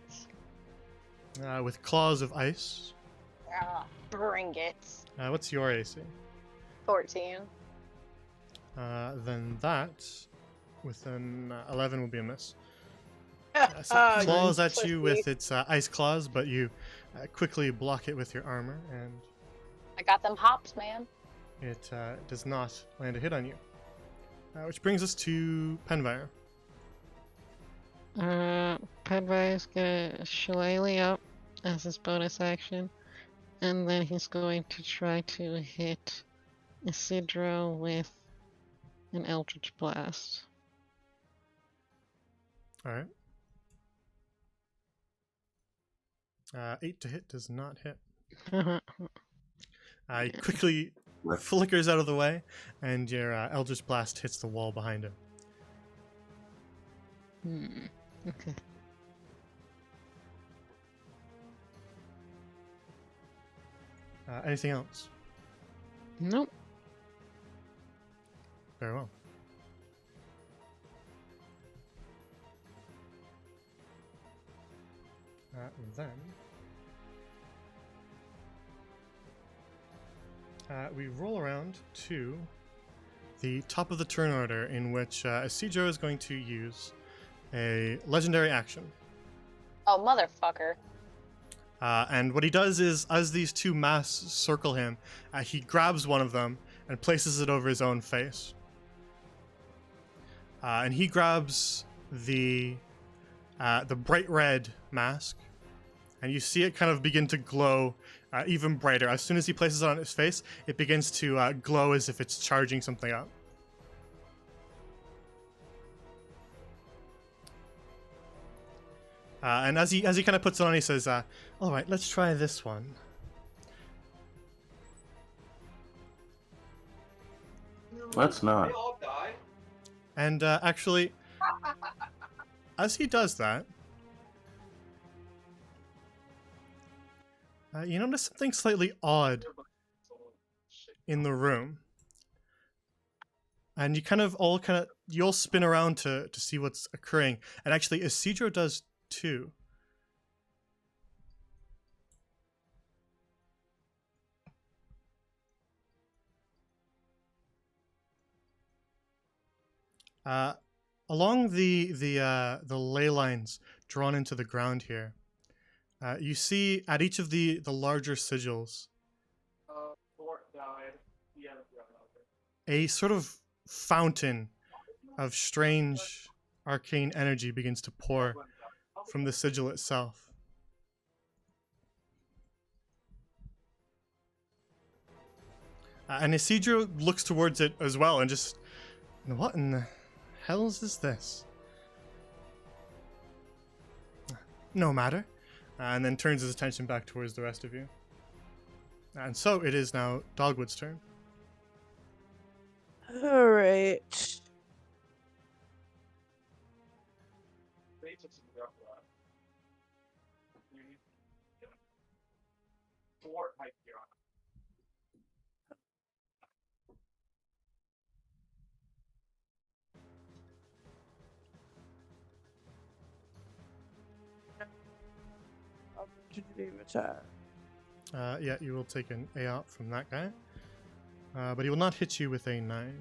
S3: with claws of ice.
S4: Bring it.
S3: What's your AC?
S4: 14.
S3: Then that, with an 11, will be a miss. So
S2: Ah,
S3: it claws
S2: you
S3: at you
S2: pussy.
S3: with its ice claws, but you quickly block it with your armor, and
S4: I got them hops, man.
S3: it does not land a hit on you. Which brings us to Penvire.
S5: Pedvire's gonna shillelagh up as his bonus action, and then he's going to try to hit Isidro with an Eldritch Blast.
S3: Alright. 8 to hit does not hit. He quickly flickers out of the way, and your Eldritch Blast hits the wall behind him.
S5: Okay.
S3: Anything else?
S5: Nope.
S3: Very well. Then we roll around to the top of the turn order, in which Isidro is going to use a legendary action.
S4: Oh, motherfucker.
S3: And what he does is, as these two masks circle him, he grabs one of them and places it over his own face. And he grabs the bright red mask, and you see it kind of begin to glow even brighter. As soon as he places it on his face, it begins to glow as if it's charging something up. And as he kind of puts it on, he says, "All right, let's try this one."
S6: Let's not.
S3: And actually, as he does that, You notice something slightly odd in the room. And you you all spin around to see what's occurring. And actually, Isidro does too. Along the ley lines drawn into the ground here, you see at each of the larger sigils a sort of fountain of strange arcane energy begins to pour from the sigil itself. And Isidro looks towards it as well and just, what in the hell's is this? No matter. And then turns his attention back towards the rest of you. And so it is now Dogwood's turn.
S1: Alright. Opportunity of attack.
S3: Yeah, you will take an A out from that guy. But he will not hit you with a 9.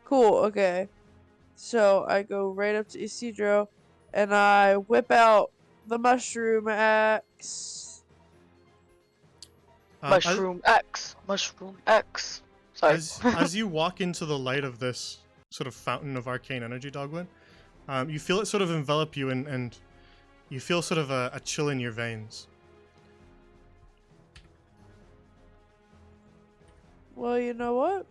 S1: Cool, okay. So I go right up to Isidro and I whip out the mushroom axe.
S4: Mushroom X. Mushroom X. Sorry.
S3: As you walk into the light of this sort of fountain of arcane energy, Dogwood, you feel it sort of envelop you and you feel sort of a chill in your veins.
S1: Well, you know what?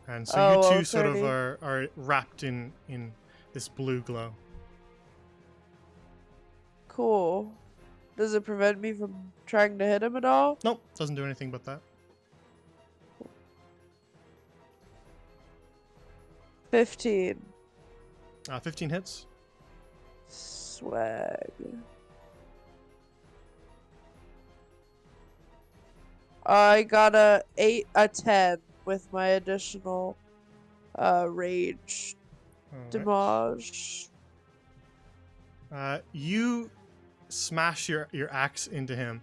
S3: And so you two
S1: well,
S3: sort of
S1: 30.
S3: are wrapped in this blue glow.
S1: Cool. Does it prevent me from trying to hit him at all?
S3: Nope, doesn't do anything but that.
S1: 15.
S3: 15 hits.
S1: Swag. I got a 10 with my additional rage damage.
S3: You smash your axe into him,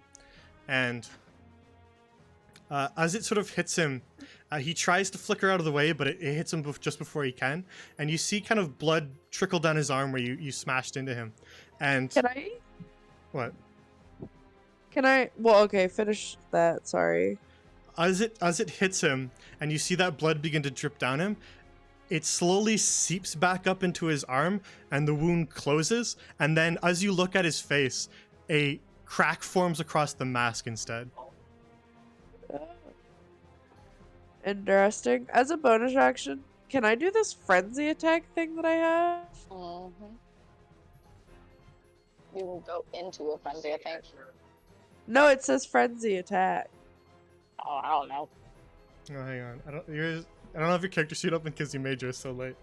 S3: and as it sort of hits him, he tries to flicker out of the way, but it hits him just before he can, and you see kind of blood trickle down his arm where you smashed into him. And
S1: Can I?
S3: what?
S1: Can I? Well, okay, finish that. Sorry.
S3: As it hits him, and you see that blood begin to drip down him, it slowly seeps back up into his arm, and the wound closes. And then, as you look at his face, a crack forms across the mask instead.
S1: Interesting. As a bonus action, can I do this frenzy attack thing that I have?
S7: You will go into a frenzy, I think.
S1: No, it says frenzy attack.
S7: Oh, I don't know.
S3: Oh, hang on. I don't have your character sheet open because you made yours so late.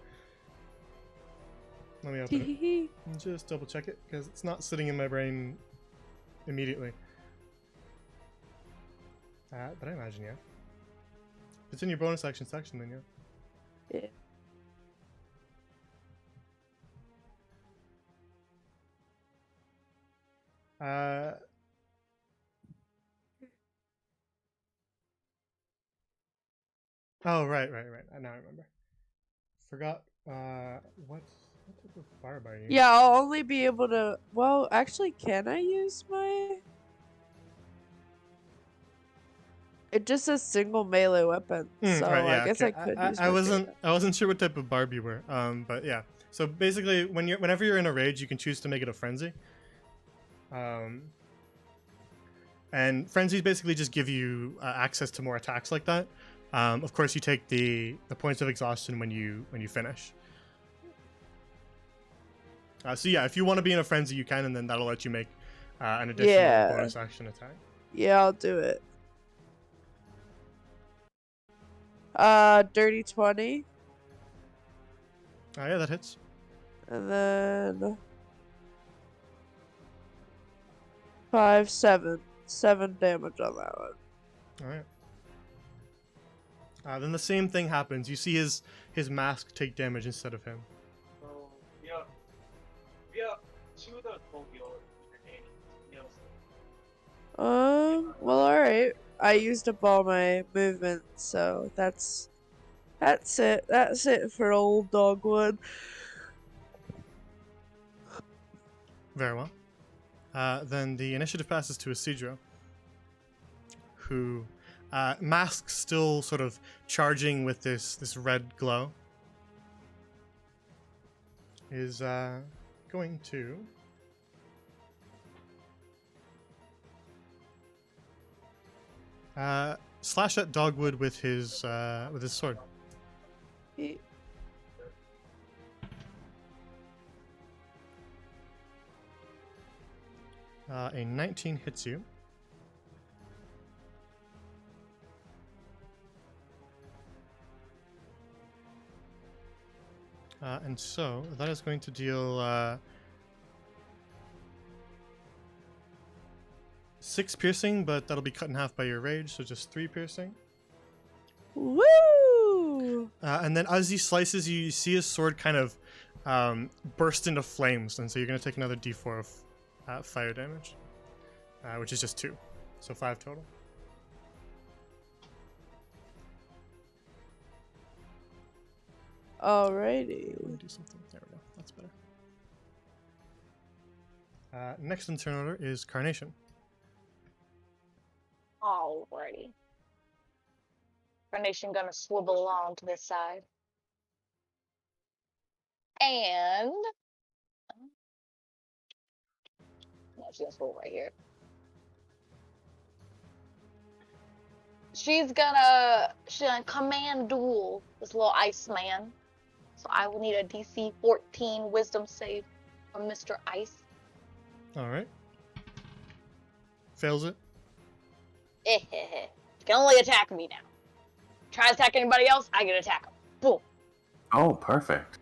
S3: Let me open it. Just double check it because it's not sitting in my brain immediately. But I imagine, yeah. If it's in your bonus action section, then yeah.
S1: Yeah.
S3: Oh, right. Now I remember. Forgot, what type of barb are you?
S1: Yeah, I'll only be able to. Well, actually, can I use my? It just says single melee weapon, so
S3: right, yeah,
S1: I guess
S3: okay.
S1: I could use.
S3: I wasn't sure what type of barb you were. But yeah. So basically, whenever you're in a rage, you can choose to make it a frenzy. And frenzies basically just give you access to more attacks like that. Of course, you take the points of exhaustion when you finish. So yeah, if you want to be in a frenzy, you can, and then that'll let you make an additional bonus action attack.
S1: Yeah, I'll do it. Dirty 20.
S3: Yeah, that hits.
S1: And then 5, 7. 7 damage on that one.
S3: All right. Then the same thing happens. You see his mask take damage instead of him.
S1: Well, alright. I used up all my movement, so that's it. That's it for old Dogwood.
S3: Very well. Then the initiative passes to Isidro, who, mask still sort of charging with this red glow, is going to slash at Dogwood with his sword.
S1: He-
S3: A 19 hits you. And so that is going to deal 6 piercing, but that'll be cut in half by your rage, so just 3 piercing.
S1: Woo!
S3: And then as he slices you, you see his sword kind of burst into flames, and so you're going to take another d4 of fire damage, which is just 2, so 5 total.
S1: Alrighty.
S3: Let me do something. There we go. That's better. Next in turn order is Carnation.
S7: Alrighty. Carnation gonna swivel along to this side. And no, she's gonna swivel right here. She's gonna command duel this little ice man. So I will need a DC 14 wisdom save from Mr. Ice.
S3: All right. Fails it.
S7: You can only attack me now. Try to attack anybody else, I can attack him. Boom.
S6: Oh, perfect.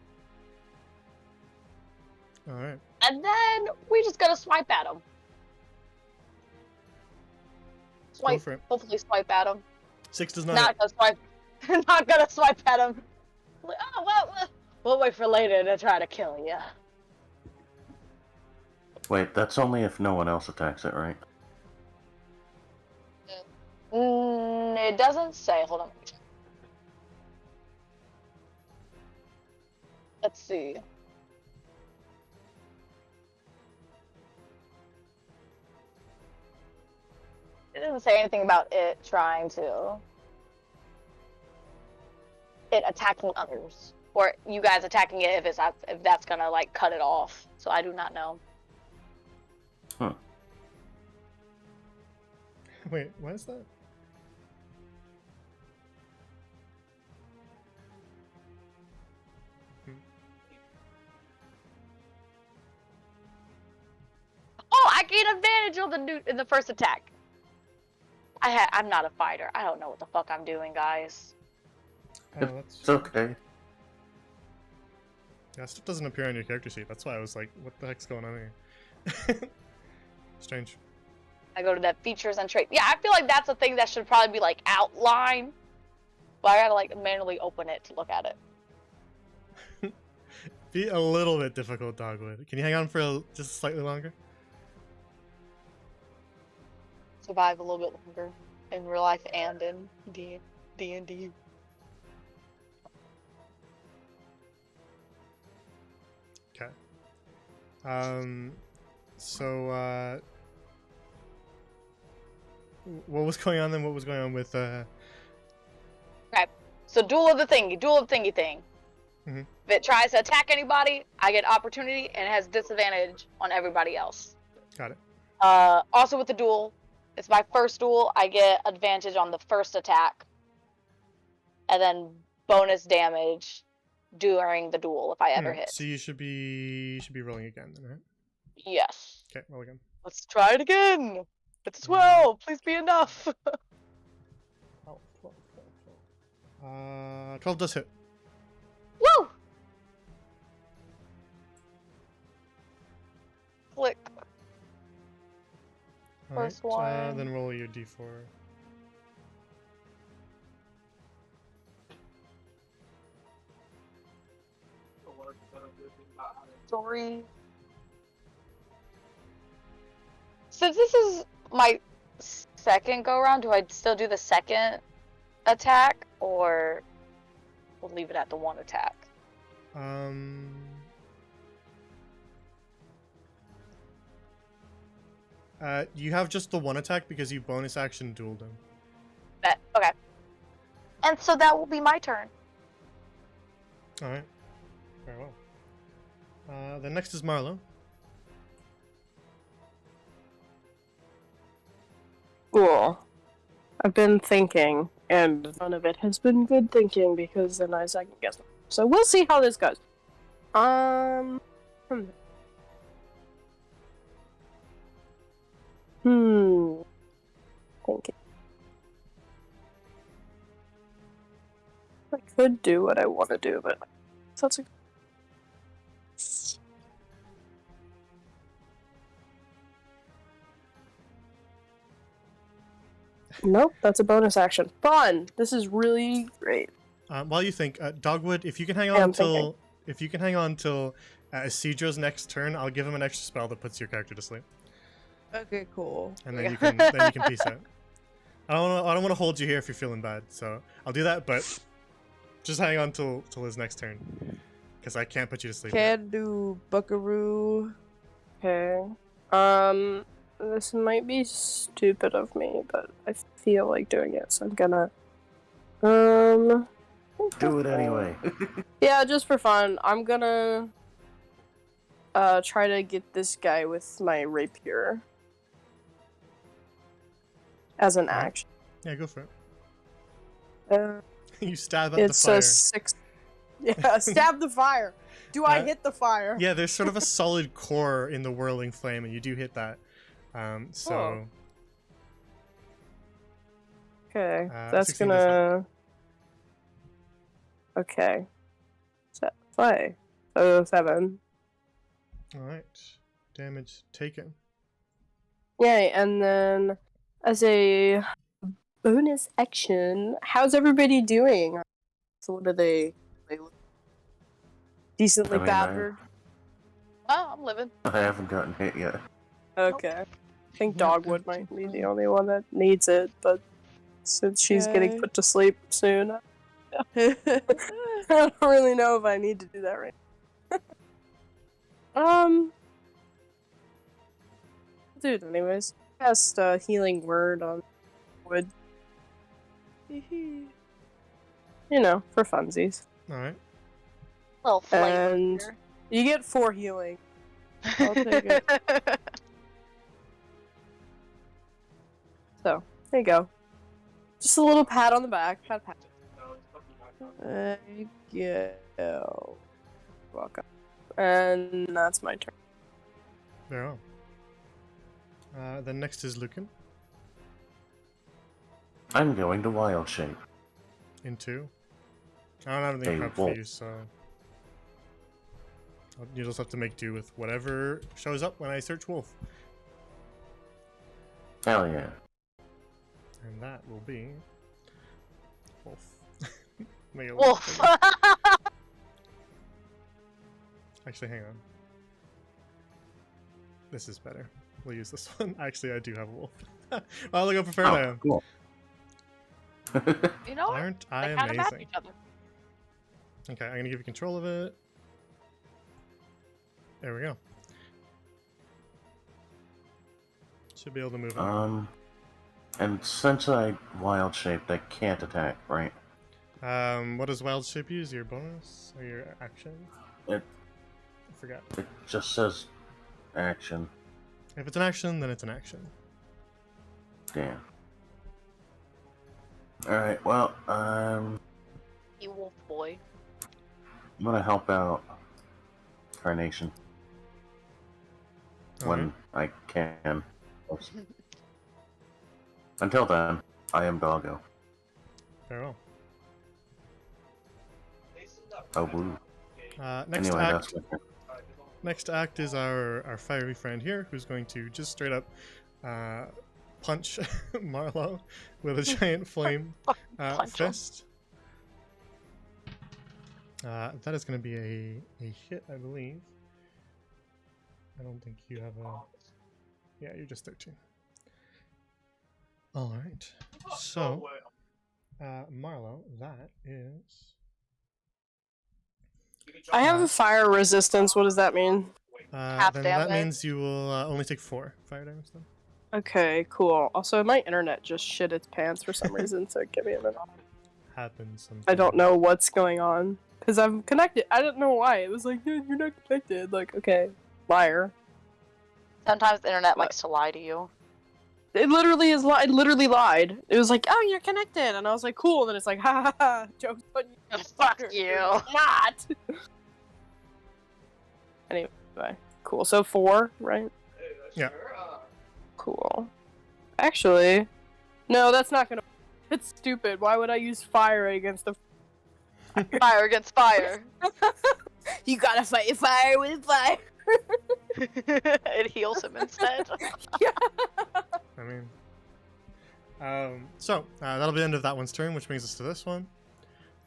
S3: All right.
S7: And then we just gotta swipe at him.
S3: Go for it.
S7: Hopefully swipe at him.
S3: 6 does not
S7: Not
S3: hit.
S7: gonna swipe. Not gonna swipe at him. Like, oh well, we'll wait for later to try to kill you.
S6: Wait, that's only if no one else attacks it, right?
S7: It doesn't say. Hold on. Let me check. Let's see. It doesn't say anything about it trying to. It attacking others, or you guys attacking it if that's gonna like cut it off. So I do not know.
S6: Huh.
S3: Wait, what is that?
S7: Oh, I gain advantage on in the first attack. I'm not a fighter. I don't know what the fuck I'm doing, guys.
S3: Oh, that's...
S6: It's okay.
S3: Yeah, stuff doesn't appear on your character sheet. That's why I was like, what the heck's going on here? Strange.
S7: I go to that features and traits. Yeah, I feel like that's a thing that should probably be like outline. But I gotta like manually open it to look at it.
S3: Be a little bit difficult, Dogwood. Can you hang on for just slightly longer?
S7: Survive a little bit longer in real life and in D&D.
S3: Okay. So, what was going on then? What was going on with,
S7: Okay. So duel of the thingy thing.
S3: Mhm.
S7: If it tries to attack anybody, I get opportunity and it has disadvantage on everybody else.
S3: Got it.
S7: Also with the duel, it's my first duel, I get advantage on the first attack. And then bonus damage during the duel if I ever hit.
S3: So you should be rolling again then, right?
S7: Yes.
S3: Okay, roll again.
S7: Let's try it again. It's 12. Please be enough.
S3: 12 does hit.
S7: Woo! Click. Plus
S3: Alright,
S7: one.
S3: then roll your d4.
S7: Three. Since this is my second go around, do I still do the second attack, or we'll leave it at the one attack?
S3: You have just the one attack because you bonus action dueled him.
S7: Bet. Okay. And so that will be my turn.
S3: Alright. Very well. Then next is Marlo.
S2: Cool. I've been thinking, and none of it has been good thinking because then I second guess. So we'll see how this goes. Thinking. I could do what I want to do, but that's a. Nope, that's a bonus action. Fun! This is really great.
S3: While you think, Dogwood, if you can hang
S2: Yeah,
S3: on
S2: I'm thinking.
S3: till Isidro's next turn, I'll give him an extra spell that puts your character to sleep,
S1: Okay, cool.
S3: and then you can peace out. I don't want to hold you here if you're feeling bad, so I'll do that, but just hang on till his next turn, because I can't put you to sleep. yet.
S1: Can do Buckaroo.
S2: Okay. This might be stupid of me, but I feel like doing it, so I'm gonna.
S6: Do it anyway.
S2: Yeah, just for fun. I'm gonna try to get this guy with my rapier as an
S3: Alright.
S2: action.
S3: Yeah, go for it.
S2: Uh,
S3: You stab at
S2: it's
S3: the fire.
S2: a 6. Yeah, stab the fire. Do I hit the fire?
S3: Yeah, there's sort of a solid core in the whirling flame, and you do hit that. So
S2: Okay, that's
S3: 16 does
S2: gonna. Okay. Play. So 7.
S3: alright. Damage taken.
S2: Yay, and then as a bonus action, how's everybody doing? So what are they look decently
S6: I mean,
S2: battered?
S7: Oh, I'm living.
S6: I haven't gotten hit yet.
S2: Okay. I think Dogwood might be the only one that needs it, but since she's getting
S1: Okay.
S2: put to sleep soon, I don't really know if I need to do that right now. Do it anyways. Cast a healing word on Wood. You know, for funsies.
S3: Alright.
S7: Little flavor.
S2: And you get 4 healing.
S1: I'll take it.
S2: So, there you go. Just a little pat on the back. Pat, pat.
S1: Thank you.
S2: Welcome. And that's my turn.
S3: Very well. Then next is Lucan.
S6: I'm going to wild shape.
S3: Into. I don't have anything
S6: Hey,
S3: prepped for
S6: wolf.
S3: you, so you just have to make do with whatever shows up when I search wolf,
S6: Hell yeah.
S3: and that will be wolf. Make it
S7: Wolf.
S3: bigger. Actually, hang on. This is better. We'll use this one. Actually, I do have a wolf. Wow, look how prepared I am.
S6: Cool.
S7: You know what?
S3: Aren't I
S7: They kind of match
S3: amazing?
S7: each other.
S3: Okay, I'm gonna give you control of it. There we go. Should be able to move it.
S6: And since I wild shaped, I can't attack, right?
S3: What does wild shape use? Your bonus or your action?
S6: It
S3: I forgot.
S6: it just says action.
S3: If it's an action, then it's an action.
S6: Damn. Alright, well,
S7: You wolf boy.
S6: I'm gonna help out Carnation when I can. Oops. Until then, I am Doggo.
S3: Very well.
S6: Oh, woo.
S3: Next
S6: Anyway,
S3: act.
S6: that's my turn.
S3: Next act is our fiery friend here, who's going to just straight up punch Marlowe with a giant flame
S4: Punch him.
S3: fist. That is going to be a hit, I believe. I don't think you have a... Yeah, you're just 13. Alright. So, Marlowe, that is...
S2: I have a fire resistance. What does that mean?
S4: Half
S3: then that
S4: damage.
S3: means you will only take 4 fire damage then.
S2: Okay, cool. Also, my internet just shit its pants for some reason, so give me a minute.
S3: Happens sometimes.
S2: I don't know what's going on. Because I'm connected. I don't know why. It was like, "Dude, you're not connected." Like, okay, liar.
S4: Sometimes the internet likes to lie to you.
S2: It literally is. It literally lied. It was like, "Oh, you're connected," and I was like, "Cool." And then it's like, "Ha ha ha! Joke's on you."
S4: Fuck
S2: fucker.
S4: you.
S2: You're not. Anyway, cool. So 4, right?
S3: Yeah.
S2: Cool. Actually, no, that's not gonna. It's stupid. Why would I use fire against the?
S4: Fire against fire.
S2: You gotta fight fire with fire.
S4: It heals him instead.
S3: I mean... so, that'll be the end of that one's turn, which brings us to this one.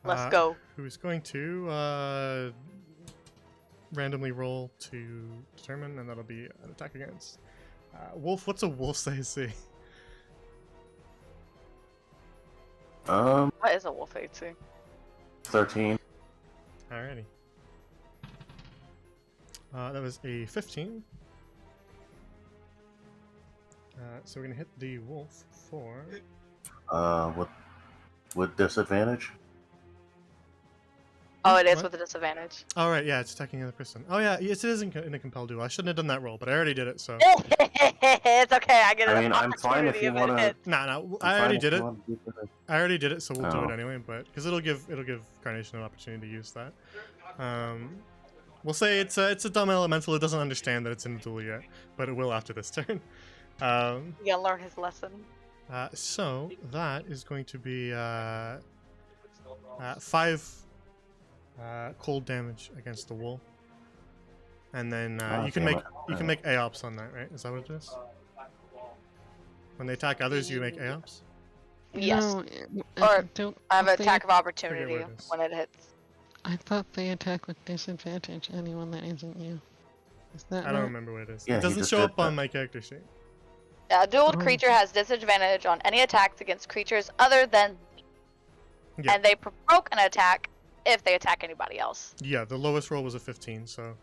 S4: Let's go.
S3: Who's going to randomly roll to determine, and that'll be an attack against. Wolf, what's a wolf's AC?
S4: What is a wolf AC?
S6: 13.
S3: Alrighty. That was a 15. So we're gonna hit the wolf for...
S6: With disadvantage?
S4: Oh, it is
S3: What?
S4: with a disadvantage.
S3: Oh, right, yeah, it's attacking the other person. Oh, yeah, yes, it is in a compelled duel. I shouldn't have done that roll, but I already did it, so...
S4: It's okay, I get
S6: I
S4: an
S6: mean, I'm fine if
S4: opportunity
S6: you
S4: if it
S6: wanna-
S4: hits.
S3: Nah, I already did it. I already did it, so we'll do it anyway. But because it'll give Carnation an opportunity to use that. We'll say it's a dumb elemental. It doesn't understand that it's in the duel yet, but it will after this turn.
S4: You gotta learn his lesson.
S3: So that is going to be 5 cold damage against the wolf, and then you can make AOPs on that, right? Is that what it is? When they attack others, you make AOPs.
S4: Yes.
S5: No,
S4: Or
S5: don't
S4: I have an
S5: they-
S4: attack of
S3: Forget
S4: opportunity
S3: what it is.
S4: when it hits.
S5: I thought they attack with disadvantage anyone that isn't you. Is that
S3: I don't
S5: not-
S3: remember what it is.
S6: Yeah,
S3: It
S6: he
S3: doesn't
S6: just
S3: show
S6: did
S3: up on
S6: that.
S3: my character sheet.
S4: A dueled
S5: Oh.
S4: creature has disadvantage on any attacks against creatures other than,
S3: Yeah.
S4: and they provoke an attack if they attack anybody else.
S3: Yeah, the lowest roll was a 15, so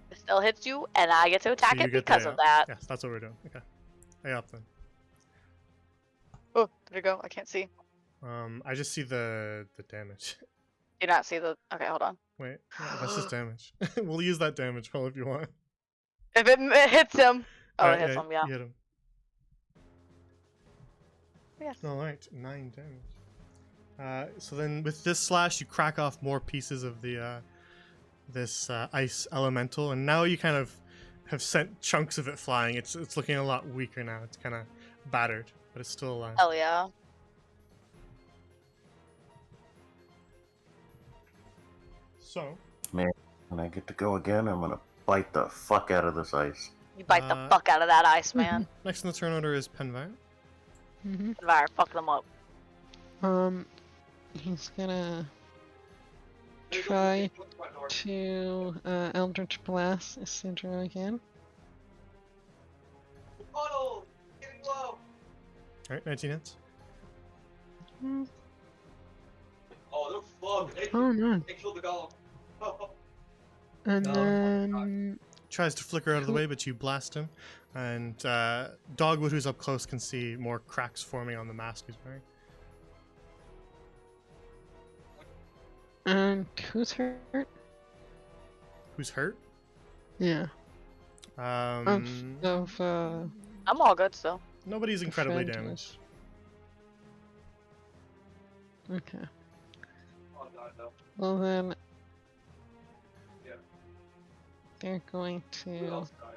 S4: It still hits you, and I get to attack
S3: you
S4: it
S3: get the
S4: because of
S3: AOP.
S4: that.
S3: Yes, that's what we're doing. Okay. AOP then.
S4: Oh, there you go. I can't see.
S3: I just see the damage.
S4: Do not see the. Okay, hold on.
S3: Wait, no, that's just damage. We'll use that damage roll if you want.
S4: If it hits him. Oh,
S3: Alright,
S4: it hits him. Yeah.
S3: You hit him.
S4: Yes.
S3: Alright, 9 damage. So then with this slash, you crack off more pieces of the this ice elemental, and now you kind of have sent chunks of it flying. It's looking a lot weaker now. It's kind of battered, but it's still alive.
S4: Hell yeah.
S3: So,
S6: When I get to go again, I'm gonna bite the fuck out of this ice.
S4: You bite the fuck out of that ice, man.
S3: next in the turn order is Penvire.
S5: Mhm.
S4: Fire, fuck them up.
S5: He's gonna try to Eldritch Blast Isidro again.
S3: Alright, 19 hits.
S5: Mm.
S8: Oh, they're fucked.
S5: Oh no.
S8: They killed the golem.
S5: And
S8: No.
S5: then
S3: Tries to flicker out of the way, but you blast him. And Dogwood, who's up close, can see more cracks forming on the mask he's wearing.
S5: and who's hurt?
S3: Who's hurt?
S5: Yeah. Of
S4: I'm all good still.
S3: Nobody's incredibly
S5: friend
S3: damaged.
S5: Okay.
S8: Oh, God, no.
S5: Well then
S8: Yeah.
S5: they're going
S8: Who
S5: to
S8: else died?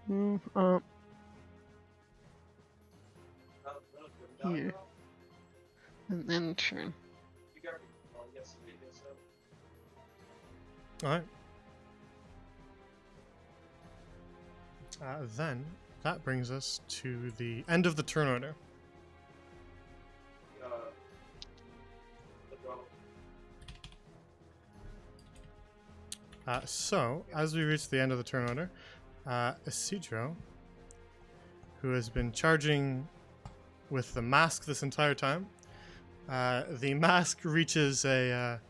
S5: move up
S8: None of them died,
S5: Here.
S8: no?
S5: and then turn.
S8: You got oh, yes, you did, so.
S3: Alright. Then that brings us to the end of the turn order. So, as we reach the end of the turn order, Isidro, who has been charging with the mask this entire time, the mask reaches a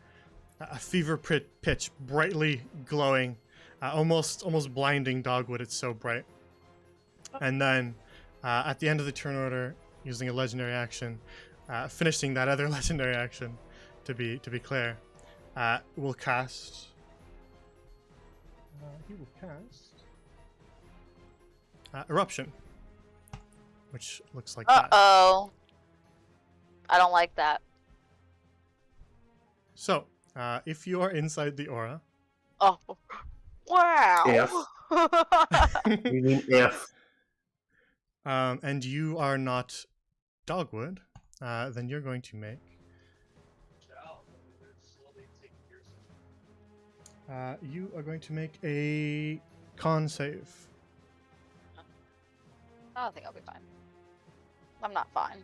S3: fever pitch, brightly glowing, almost blinding Dogwood. It's so bright. And then, at the end of the turn order, using a legendary action, finishing that other legendary action, to be clear, will cast. He will cast Eruption, which looks like that.
S4: Uh-oh. I don't like that.
S3: So, if you are inside the aura,
S4: Oh. Wow.
S6: If. You mean if?
S3: and you are not Dogwood, then you're going to make. You are going to make a con save.
S4: I think I'll be fine. I'm not fine.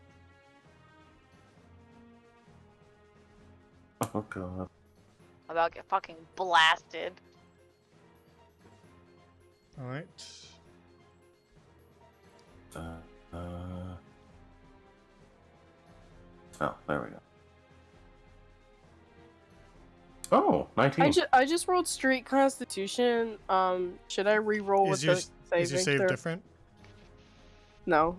S6: Oh god.
S4: I'm about to get fucking blasted.
S3: All right.
S6: Oh, there we go. Oh, 19.
S2: I just rolled straight Constitution. Should I re-roll with the
S3: Is your
S2: saving
S3: save
S2: throw?
S3: different?
S2: No.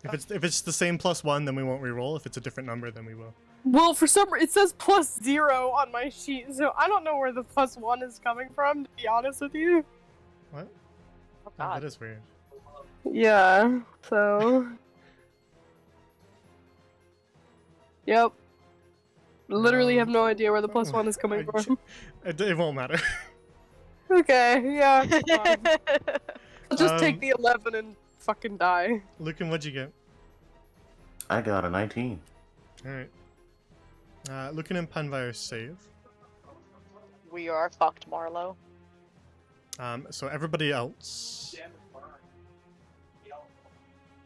S3: If it's the same +1, then we won't re-roll. If it's a different number, then we will.
S2: Well, for some reason, it says +0 on my sheet, so I don't know where the +1 is coming from, to be honest with you.
S3: What?
S4: Oh
S3: Oh,
S4: god.
S3: that is weird.
S2: Yeah, so... Yep. Literally have no idea where the +1 is coming from.
S3: It won't matter.
S2: Okay, yeah, it's fine. I'll just take
S3: Um,
S2: the 11 and fucking die.
S3: Lucan, what'd you get?
S6: I got a 19.
S3: All right. Lucan and Panvire save.
S4: We are fucked, Marlo.
S3: So everybody else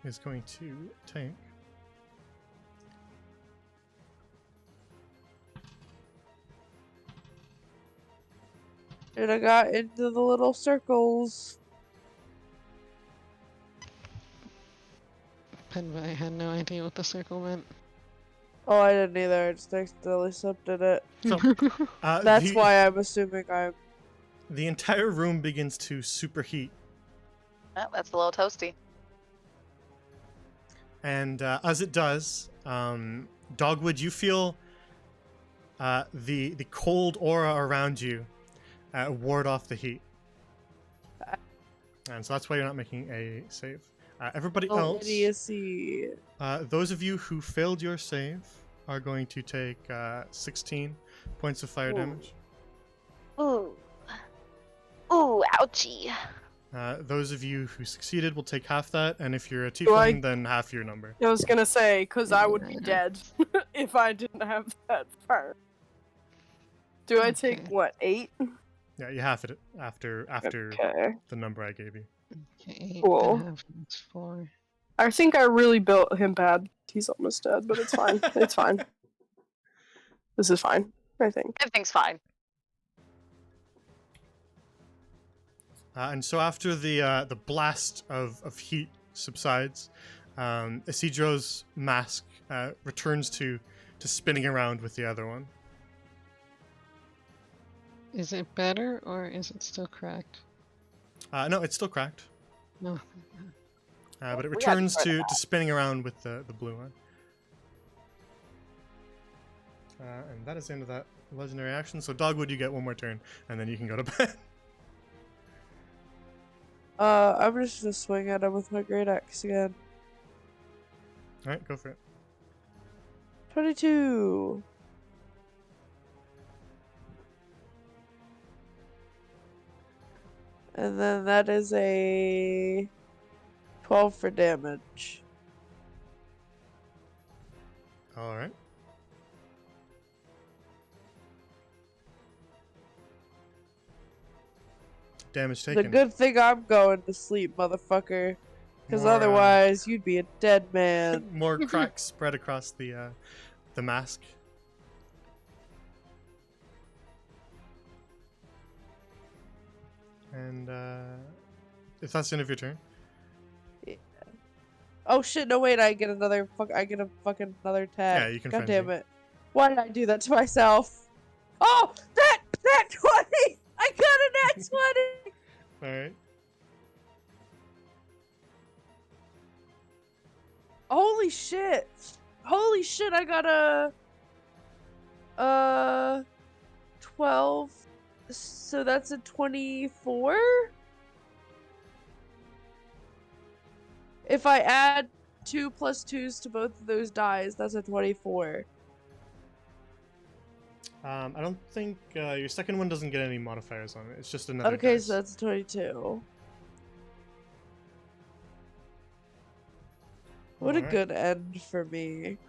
S3: is going to take.
S1: And I got into the little circles.
S5: Penvai had no idea what the circle meant.
S1: Oh, I didn't either. I just accidentally slipped in it.
S3: So,
S1: That's why I'm assuming I'm.
S3: the entire room begins to superheat,
S4: Oh, that's a little toasty.
S3: and as it does, Dogwood, you feel the cold aura around you ward off the heat, and so that's why you're not making a save. Everybody
S1: Oh,
S3: else,
S1: idiocy.
S3: those of you who failed your save are going to take 16 points of fire
S1: Ooh.
S3: damage.
S4: Ooh. Ooh, ouchie.
S3: Those of you who succeeded will take half that, and if you're a
S2: Do I-
S3: tiefling, then half your number.
S2: I was gonna say, because I would be dead if I didn't have that fire. Do I take,
S5: Okay.
S2: what, 8?
S3: Yeah, you half it after
S2: Okay.
S3: the number I gave you.
S5: Okay, 8
S2: Cool.
S5: and a half is 4.
S2: I think I really built him bad. He's almost dead, but it's fine. It's fine. This is fine, I think.
S4: Everything's fine.
S3: And so after the blast of heat subsides, Isidro's mask returns to spinning around with the other one.
S5: Is it better or is it still cracked?
S3: No, it's still cracked,
S5: No.
S3: but it
S4: We gotta
S3: returns
S4: try
S3: to
S4: that.
S3: spinning around with the blue one. And that is the end of that legendary action. So Dogwood, you get one more turn, and then you can go to bed.
S1: I'm just gonna swing at him with my great axe again.
S3: All right, go for it.
S1: 22. And then that is a 12 for damage.
S3: All right. Damage
S1: The
S3: taken.
S1: good thing I'm going to sleep, motherfucker. Because
S3: More,
S1: otherwise, you'd be a dead man.
S3: more cracks spread across the mask. And if that's the end of your turn,
S1: Oh shit! No wait, I get another another attack.
S3: Yeah, you can
S1: God
S3: frenzy.
S1: damn it! Why did I do that to myself? Oh, that 20! I got a nat 20.
S3: all right.
S1: Holy shit! Holy shit! I got a 12. So that's a 24. If I add 2 plus 2s to both of those dice, that's a 24.
S3: I don't think your second one doesn't get any modifiers on it. It's just another
S1: Okay,
S3: dice.
S1: so that's 22. What a
S3: Alright.
S1: good end for me.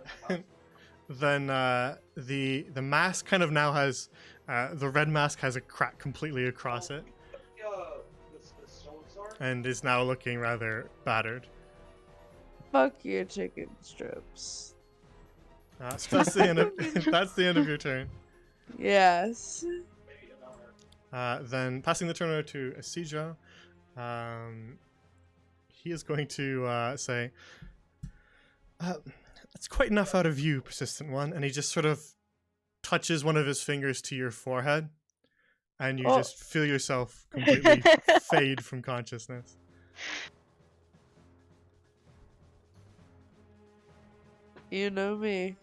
S3: Then the mask kind of now has the red mask has a crack completely across it
S8: The stone sword?
S3: and is now looking rather battered.
S1: Fuck your chicken strips.
S3: So that's the end of that's the end of your turn.
S1: Yes.
S8: Maybe another.
S3: Then passing the turn over to Isidro, he is going to say, "That's quite enough out of you, persistent one." And he just sort of touches one of his fingers to your forehead, and you
S1: Oh.
S3: just feel yourself completely fade from consciousness.
S1: You know me.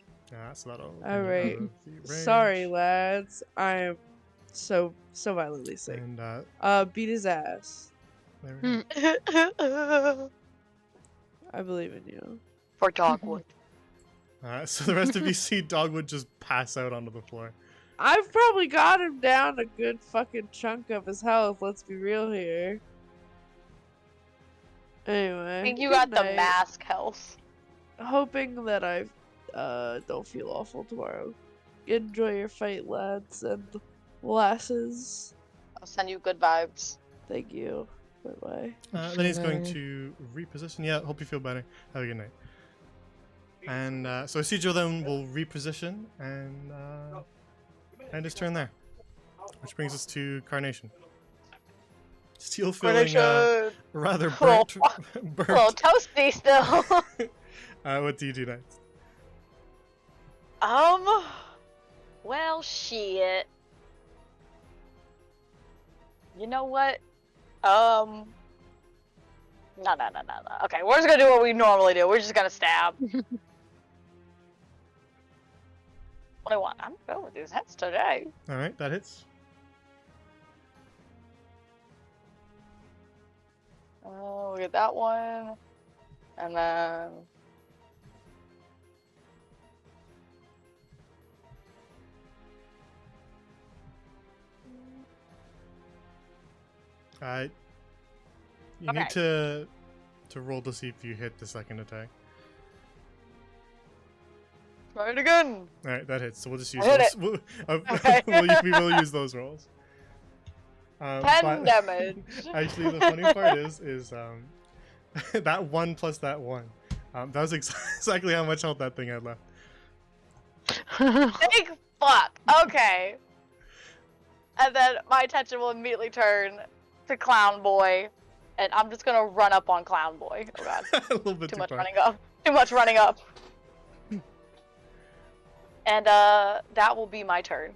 S3: So that'll bring you
S1: Alright.
S3: out of the range.
S1: Sorry, lads. I am so violently sick.
S3: And
S1: Beat his ass.
S3: there we go.
S1: I believe in you.
S4: For Dogwood.
S3: So the rest of you see Dogwood just pass out onto the floor.
S1: I've probably got him down a good fucking chunk of his health, let's be real here. Anyway.
S7: I think you
S1: good
S7: got the
S1: night.
S7: mask health.
S1: Hoping that I don't feel awful tomorrow. Enjoy your fight, lads and lasses.
S7: I'll send you good vibes.
S1: Thank you. Bye bye.
S3: Then he's going to reposition. Yeah, hope you feel better. Have a good night. And so Isidro then will reposition and end his turn there. Which brings us to Carnation. Still feeling
S7: Carnation!
S3: rather
S7: Well,
S3: burnt.
S7: A little toasty still.
S3: What do you do next?
S7: Well, shit. You know what? No. Okay, we're just gonna do what we normally do. We're just gonna stab. 21. I'm going with these hits today.
S3: Alright, that hits.
S7: Oh, we get that one. And then...
S3: You need to roll to see if you hit the second attack.
S7: Try it again.
S3: Alright, that hits. So we'll just use
S7: I hit
S3: those.
S7: Okay.
S3: We will use those rolls.
S7: 10
S3: but
S7: damage.
S3: Actually, the funny part is that one plus that one. That was exactly how much health that thing had left.
S7: Big fuck. Okay. And then my attention will immediately turn to Clown Boy. And I'm just gonna run up on Clown Boy. Oh god.
S3: A little bit
S7: Too
S3: too
S7: much
S3: far.
S7: running up. Too much running up. And that will be my turn.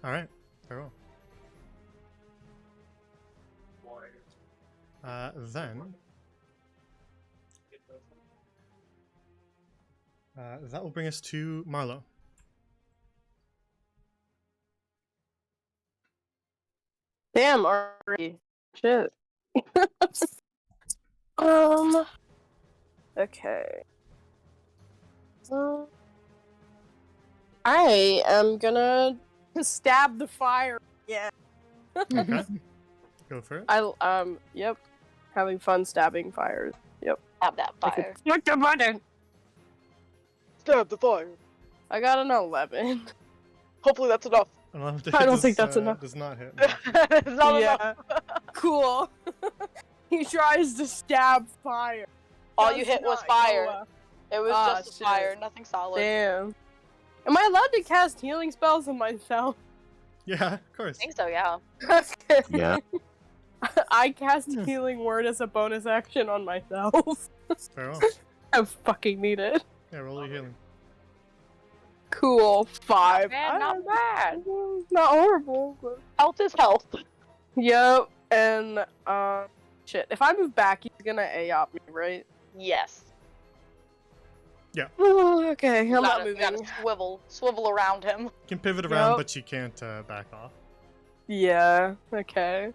S3: Alright, very well. Then that will bring us to Marlo.
S2: Damn, already. Shit. Okay. I am gonna stab the fire. Yeah.
S3: Okay. Go for it.
S2: Yep. Having fun stabbing fires. Yep.
S7: Have that fire.
S2: Look the button.
S7: Stab the fire.
S2: I got an 11.
S7: Hopefully that's enough.
S3: An 11 to
S2: I
S3: hit
S2: don't think that's enough.
S3: does not hit. No.
S4: It's not enough.
S2: Yeah. Cool. He tries to stab fire.
S4: All
S2: Does
S4: you hit was
S2: not go
S4: fire.
S2: well.
S4: It was
S2: Ah,
S4: just
S2: shit.
S4: fire, nothing solid.
S2: Damn. Am I allowed to cast healing spells on myself?
S3: Yeah, of course.
S4: I think so, yeah.
S2: Okay.
S6: Yeah.
S2: I cast Healing Word as a bonus action on myself.
S3: Very well.
S2: I fucking need it.
S3: Yeah, roll your healing.
S2: Cool. 5.
S4: Not bad.
S2: Not horrible. But...
S4: Health is health.
S2: Yep. And, shit. If I move back, he's gonna AOP me, right?
S4: Yes.
S2: Okay, I'm
S4: You
S2: not
S4: gotta, you gotta
S2: moving.
S4: swivel around him.
S3: You can pivot around,
S2: Yep.
S3: but you can't back off.
S2: Yeah, okay.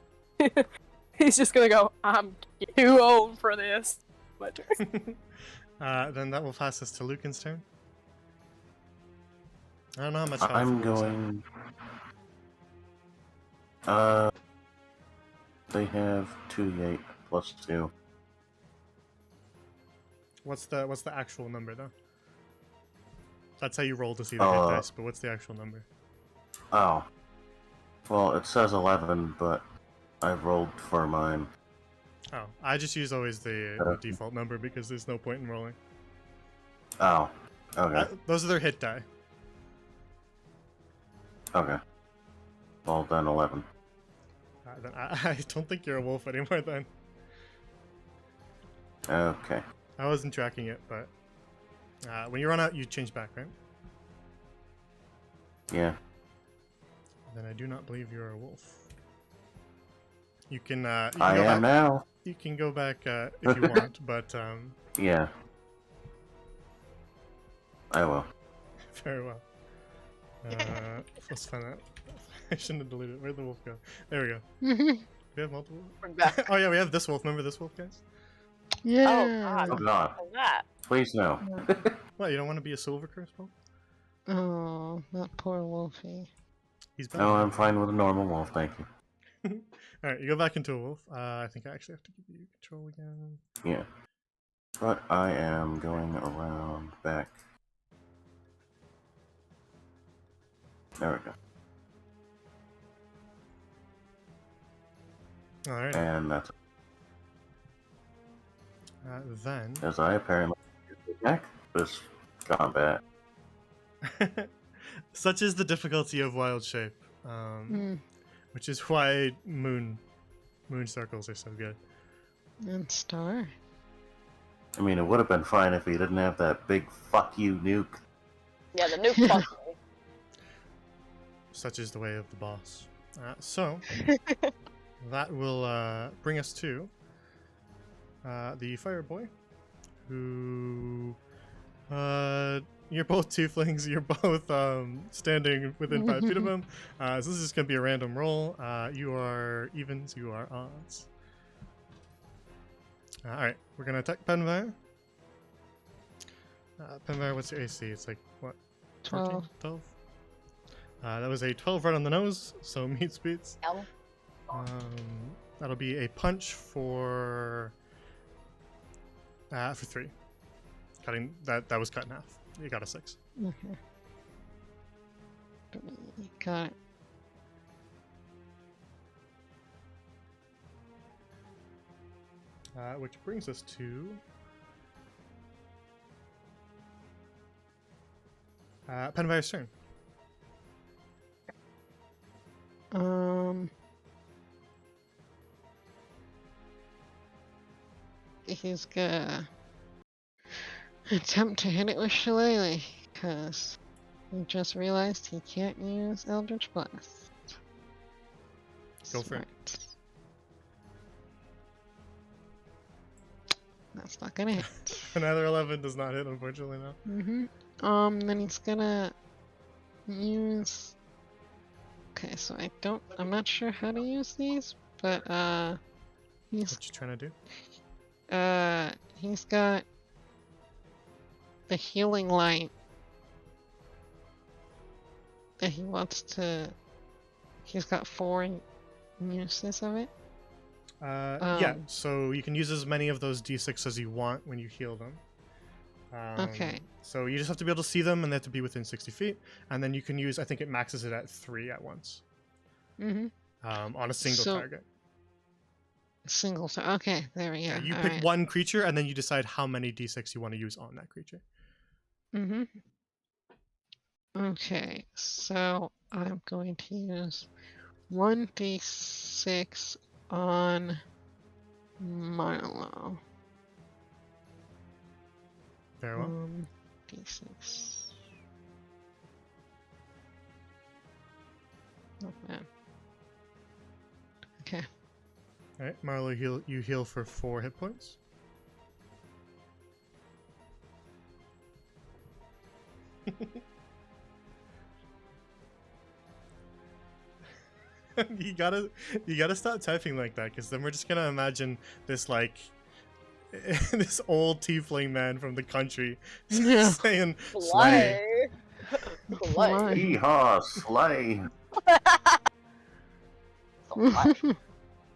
S2: He's just gonna go, I'm too old for this. My turn.
S3: Then that will pass us to Lucan's turn. I don't know how much health
S6: I'm
S3: Lucan's have.
S6: going. They have 2d8 plus 2.
S3: What's the actual number though? That's how you roll to see the hit dice, but what's the actual number?
S6: Oh. Well, it says 11, but I rolled for mine.
S3: Oh, I just use always the default number because there's no point in rolling.
S6: Oh. Okay.
S3: Those are their hit die.
S6: Okay. Well, then 11.
S3: Then I don't think you're a wolf anymore then.
S6: Okay.
S3: I wasn't tracking it, but when you run out, you change back, right?
S6: Yeah.
S3: Then I do not believe you're a wolf. You can. You can
S6: I
S3: go
S6: am
S3: back,
S6: now.
S3: You can go back if you want, but
S6: Yeah. I will.
S3: very well. Let's find that. I shouldn't have deleted it. Where'd the wolf go? There we go. We have multiple.
S4: Bring back.
S3: Oh yeah, we have this wolf. Remember this wolf, guys?
S5: Yeah.
S6: Oh god.
S4: What's that?
S6: Please no.
S3: What? You don't want to be a silver curse wolf?
S5: Oh, that poor Wolfie.
S3: He's back.
S6: No, I'm fine with a normal wolf, thank you.
S3: All right, you go back into a wolf. I think I actually have to give you control again.
S6: Yeah. But I am going around back. There we go.
S3: All right.
S6: And that's
S3: Then.
S6: as I apparently back this combat.
S3: Such is the difficulty of wild shape, which is why moon circles are so good.
S5: And Star.
S6: I mean, it would have been fine if he didn't have that big fuck you nuke.
S4: Yeah, the nuke fucked me.
S3: Such is the way of the boss. So that will bring us to the fire boy, who you're both tieflings. You're both standing within 5 feet of him. So this is just gonna be a random roll. You are evens. You are odds. All right, we're gonna attack Penvire. Penvire, what's your AC? It's like what? 14? 12. That was a 12 right on the nose, so meets beats. That'll be a punch for 3. Cutting that was cut in half. You got a 6.
S5: Okay. Got it.
S3: Which brings us to Penvire's turn.
S5: He's gonna attempt to hit it with Shillelagh, because he just realized he can't use Eldritch Blast.
S3: Go for it.
S5: Smart. That's not gonna hit.
S3: Another 11 does not hit, unfortunately, no.
S5: Then he's gonna use... Okay, so I'm not sure how to use these, but,
S3: What you trying to do?
S5: he's got the healing light that he wants to... He's got 4 uses of it.
S3: Yeah, so you can use as many of those d6 as you want when you heal them.
S5: Okay.
S3: So you just have to be able to see them, and they have to be within 60 feet. And then you can use, I think it maxes it at 3 at once.
S5: Mm-hmm.
S3: On a single
S5: So-
S3: target.
S5: Single. Okay, there we go.
S3: Yeah, you
S5: All
S3: pick
S5: right.
S3: one creature, and then you decide how many d6 you want to use on that creature.
S5: Mm-hmm. Okay, so I'm going to use 1d6 on Milo.
S3: Very well.
S5: D6. Not bad. Okay.
S3: All right, Marlo, you heal for 4 hit points. you gotta stop typing like that, because then we're just gonna imagine this like this old tiefling man from the country
S5: Yeah.
S3: saying slay.
S4: Slay.
S6: Yeehaw, slay.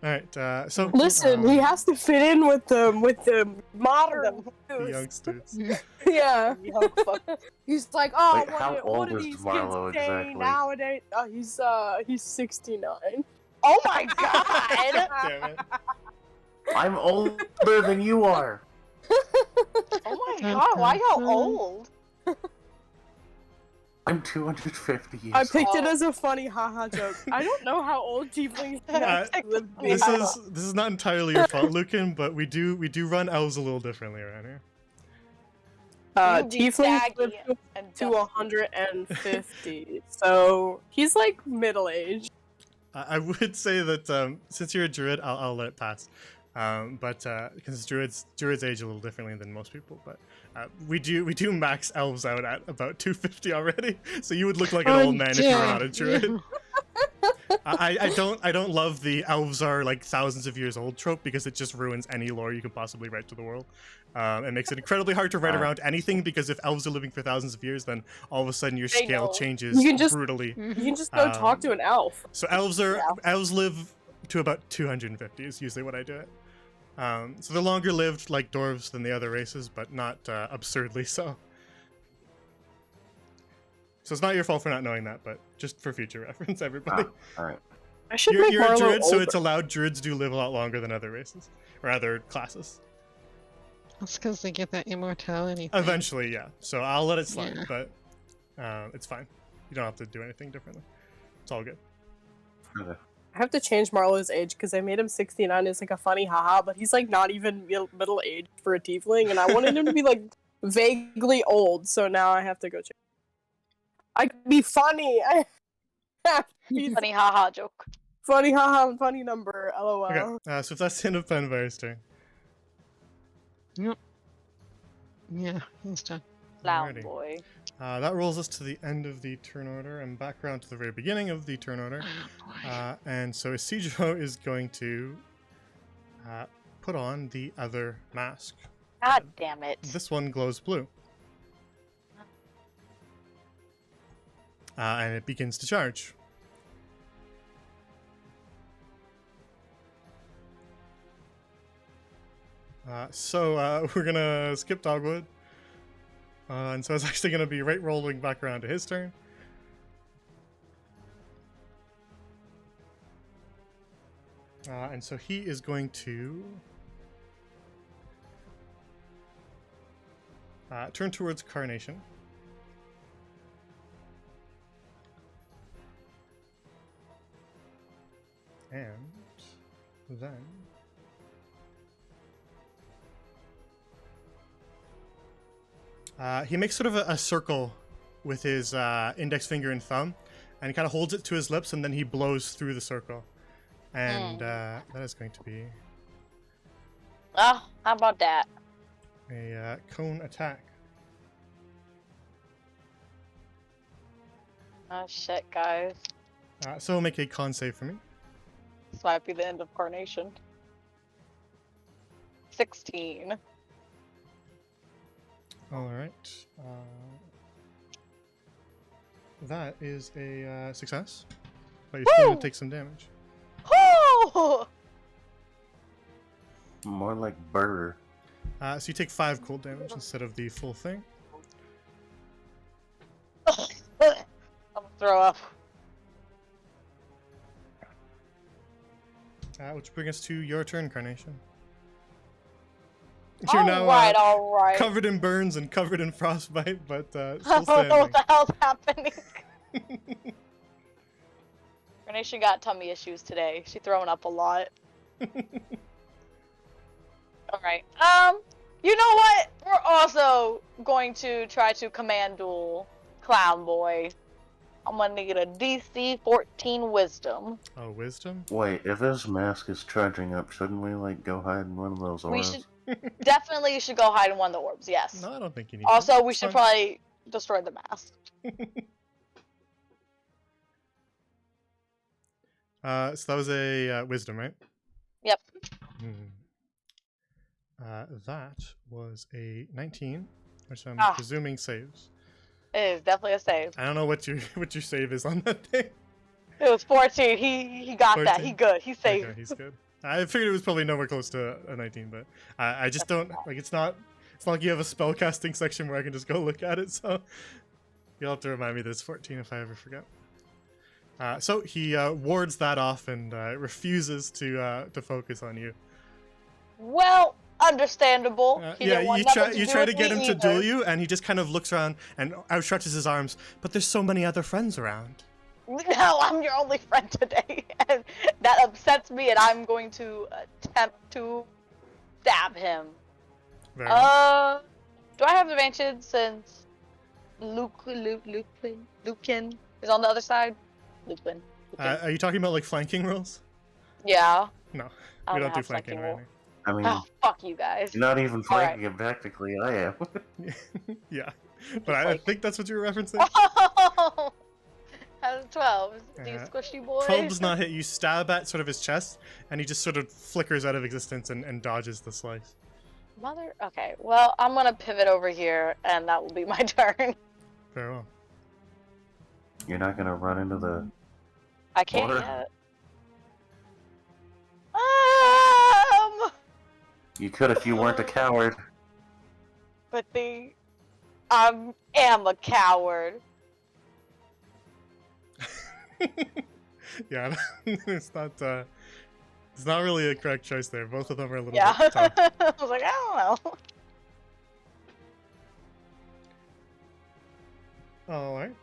S3: All right, so
S2: Listen, he has to fit in with the modern
S3: the
S2: youth.
S3: youngsters.
S2: Yeah.
S4: Young fuck.
S2: He's like, oh,
S6: Wait, how
S2: what
S6: old
S2: do
S6: is
S2: these
S6: Marlo
S2: kids say
S6: exactly?
S2: nowadays? Oh, he's 69.
S4: Oh my god!
S3: Damn it.
S6: I'm older than you are.
S4: Oh my god, why y'all old?
S6: I'm 250 years
S2: I picked it
S4: old.
S2: as a funny haha joke. I don't know how old tieflings
S3: Uh,
S2: live.
S3: This is not entirely your fault, Lucan, but we do run elves a little differently around here.
S4: You be
S2: Tieflings live
S4: saggy and
S2: to
S4: dusty.
S2: 150, so he's like middle aged.
S3: I would say that since you're a druid, I'll let it pass. But because druids age a little differently than most people, but we do max elves out at about 250 already, so you would look like an old man if you were not a druid. I don't love the elves are like thousands of years old trope, because it just ruins any lore you could possibly write to the world. It makes it incredibly hard to write around anything, because if elves are living for thousands of years, then all of a sudden your
S4: They
S3: scale
S4: know.
S3: changes
S2: You can just-
S3: brutally.
S2: You can just go talk to an elf.
S3: So elves live to about 250 is usually what I do it. So they're longer lived like dwarves than the other races, but not absurdly so. So it's not your fault for not knowing that, but just for future reference, everybody.
S6: Alright.
S2: I should
S3: You're,
S2: make
S3: you're a
S2: Marlo
S3: druid, so
S2: older.
S3: it's allowed druids do live a lot longer than other races, or other classes.
S5: That's because they get that immortality thing.
S3: Eventually, yeah. So I'll let it slide,
S5: Yeah.
S3: but it's fine. You don't have to do anything differently. It's all good.
S6: Okay.
S2: I have to change Marlo's age because I made him 69 as like a funny haha, but he's like not even middle aged for a tiefling, and I wanted him to be like vaguely old, so now I have to go change. I could be funny. I have to be
S4: Funny haha joke.
S2: funny haha, funny number. LOL.
S3: Okay, so if that's the end of Penvire's turn.
S5: Yeah, he's done.
S4: Loud
S3: Alrighty.
S4: boy.
S3: That rolls us to the end of the turn order and back around to the very beginning of the turn order.
S5: Oh, boy.
S3: And so Isidro is going to put on the other mask.
S4: God damn it.
S3: This one glows blue. And it begins to charge. So we're gonna skip Dogwood. And so it's actually gonna be right rolling back around to his turn. And so he is going to turn towards Carnation. And then he makes sort of a circle with his index finger and thumb, and he kind of holds it to his lips, and then he blows through the circle. And that is going to be
S4: Oh, how about that?
S3: a cone attack.
S4: Oh shit, guys.
S3: So make a con save for me.
S4: This might be the end of Carnation. 16.
S3: All right. That is a success. But you're still going
S4: Woo!
S3: to take some damage.
S4: Oh!
S6: More like burger.
S3: So you take 5 cold damage instead of the full thing.
S7: I'm gonna throw up.
S3: Which brings us to your turn, Carnation. You're now
S7: all right.
S3: covered in burns and covered in frostbite, but
S7: I
S3: still
S7: don't know what
S3: standing.
S7: the hell's happening. Carnation got tummy issues today. She's throwing up a lot. Alright. You know what? We're also going to try to command duel Clown Boy. I'm gonna need a DC 14 Wisdom.
S3: Oh, wisdom?
S6: Wait, if his mask is charging up, shouldn't we, like, go hide in one of those
S7: We
S6: auras?
S7: Definitely should go hide in one of the orbs, yes.
S3: No, I don't think you need
S7: Also,
S3: to.
S7: we
S3: It's
S7: should
S3: fine.
S7: probably destroy the mask.
S3: So that was a wisdom, right?
S7: Yep.
S3: That was a 19, which I'm
S7: Ah.
S3: presuming saves.
S7: It is definitely a save.
S3: I don't know what your save is on that thing.
S7: It was 14. He got that.
S3: 14?
S7: He good. He saved.
S3: Okay, he's good. I figured it was probably nowhere close to a 19, but I just don't like. It's not like you have a spell casting section where I can just go look at it. So you'll have to remind me that it's 14 if I ever forget. So he wards that off and refuses to focus on you.
S7: Well, understandable. He
S3: Yeah,
S7: didn't want
S3: you
S7: nothing
S3: you
S7: do
S3: try
S7: with
S3: to get
S7: me
S3: him to
S7: either.
S3: duel you, and he just kind of looks around and outstretches his arms. But there's so many other friends around.
S7: No, I'm your only friend today, and that upsets me. And I'm going to attempt to stab him.
S3: Very well.
S7: Do I have advantage since Lucan is on the other side? Lucan.
S3: Are you talking about like flanking rolls?
S7: Yeah.
S3: No,
S7: I
S3: we
S7: don't
S3: don't do
S7: have
S3: flanking
S7: flanking
S3: or
S7: roll.
S3: anything.
S6: I mean,
S7: Oh, fuck you guys.
S6: you're not even
S7: All
S6: flanking him technically, I am.
S3: Yeah, but I
S7: like-
S3: think that's what you were referencing.
S7: Oh, how's 12? You squishy boy.
S3: 12 does not hit. You stab at sort of his chest, and he just sort of flickers out of existence and dodges the slice.
S7: Mother. Okay. Well, I'm gonna pivot over here, and that will be my turn.
S3: Very well.
S6: You're not gonna run into the...
S7: I can't
S6: Water.
S7: yet.
S6: You could if you weren't a coward.
S7: But I am a coward.
S3: Yeah, it's not really a correct choice there. Both of them are a little
S7: Yeah.
S3: bit tough.
S7: I was like, I don't know.
S3: All right.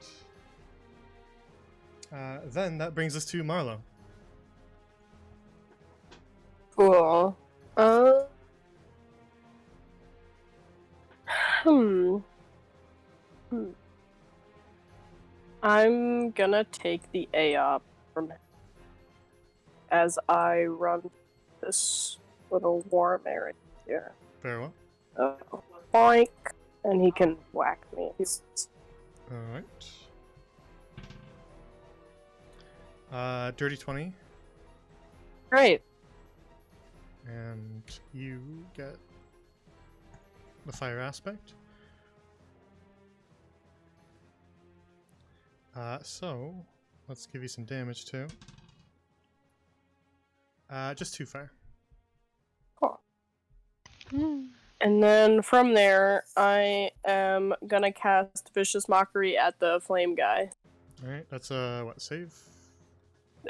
S3: Then that brings us to Marlo.
S2: Cool. I'm gonna take the AOP from him as I run this little warm area here.
S3: Very well.
S2: Boink, and he can whack me.
S3: All right. Dirty 20,
S2: Great.
S3: and you get the fire aspect. So let's give you some damage too. Just 2 fire.
S2: And then from there, I am gonna cast Vicious Mockery at the flame guy
S3: All right, that's a what save?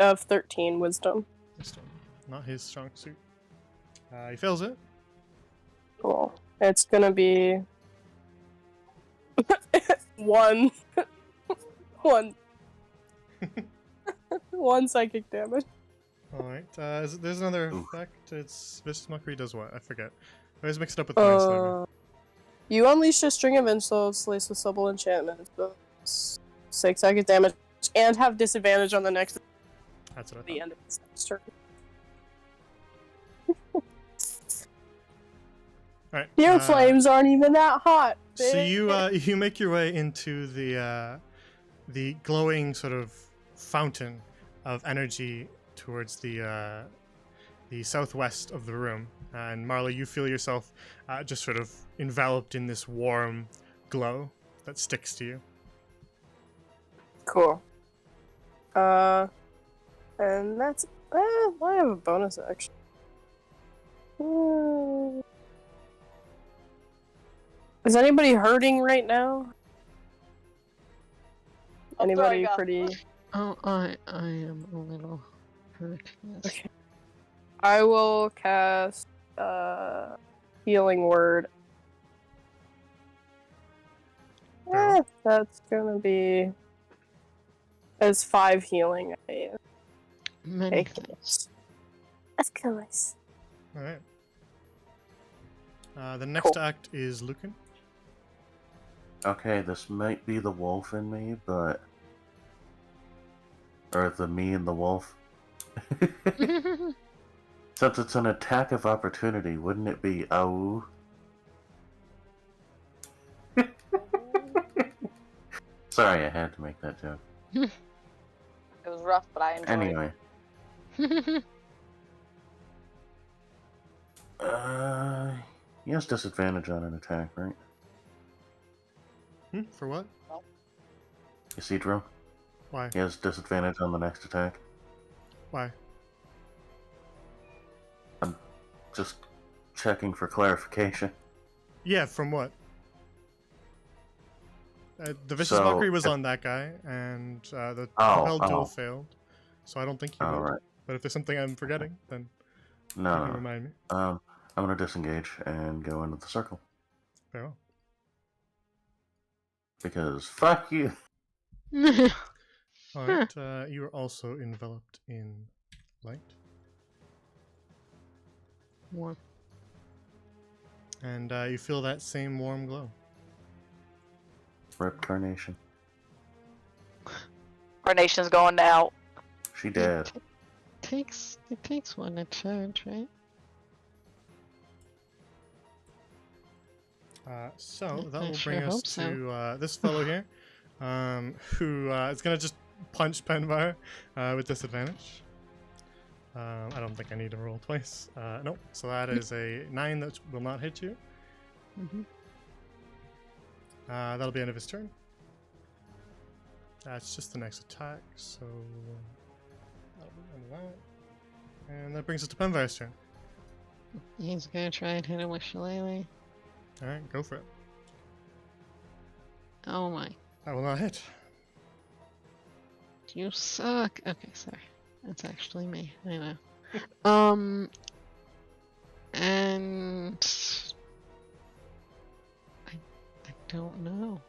S2: of 13 Wisdom.
S3: Wisdom. Not his strong suit. He fails it.
S2: Cool. It's gonna be one, one psychic damage.
S3: All right. There's another
S6: Oof.
S3: effect. It's Vicious Mockery does what? I forget. I always mix it up with Mind Sliver.
S2: You unleash a string of insults laced with subtle enchantments. 6 psychic damage, and have disadvantage on the next
S3: That's what I
S2: the
S3: thought.
S2: end of this next turn.
S3: All right.
S2: Your flames aren't even that hot.
S3: So you make your way into the glowing sort of fountain of energy towards the southwest of the room, and Marla, you feel yourself just sort of enveloped in this warm glow that sticks to you.
S2: Cool. And that's I have a bonus action. Is anybody hurting right now?
S7: I'm
S2: Anybody
S7: throwing up.
S2: pretty...
S5: Oh, I am a little hurt. Yes.
S2: Okay. I will cast Healing Word.
S3: Go.
S2: That's gonna be as 5 healing.
S5: Many
S2: Take
S5: thanks.
S2: That's nice.
S3: All right. The next
S2: Cool.
S3: act is Lucan.
S6: Okay, this might be the wolf in me, but... Or the me and the wolf. Since it's an attack of opportunity, wouldn't it be ow? Sorry, I had to make that joke.
S7: It was rough, but I enjoyed it.
S6: Anyway. He has disadvantage on an attack, right?
S3: For what?
S6: Isidro?
S3: Why?
S6: He has disadvantage on the next attack.
S3: Why?
S6: Just checking for clarification.
S3: Yeah, from what? The Vicious
S6: So,
S3: Mockery was
S6: if-
S3: on that guy, and the
S6: Oh,
S3: Compelled Duel
S6: oh.
S3: failed. So I don't think he would.
S6: Alright.
S3: But if there's something I'm forgetting, then you
S6: No,
S3: can
S6: no.
S3: remind me.
S6: I'm gonna disengage and go into the circle.
S3: Very well.
S6: Because fuck you!
S3: Alright, you are also enveloped in light.
S5: Warm.
S3: And you feel that same warm glow.
S6: Rip Carnation.
S7: Carnation's going out.
S6: She dead.
S5: It takes one to charge, right?
S3: So that
S5: I
S3: will
S5: sure
S3: bring us
S5: hope so.
S3: to this fellow here, who is gonna just punch Penvar with disadvantage. I don't think I need to roll twice. Nope. So that is a 9 that will not hit you.
S5: Mm-hmm.
S3: That'll be the end of his turn. That's just the next attack, so that'll be the end of that. And that brings us to Penvar's turn.
S5: He's gonna try and hit him with Shillelagh.
S3: Alright, go for it.
S5: Oh my.
S3: That will not hit.
S5: You suck. Okay, sorry. That's actually me. I know. And I don't know.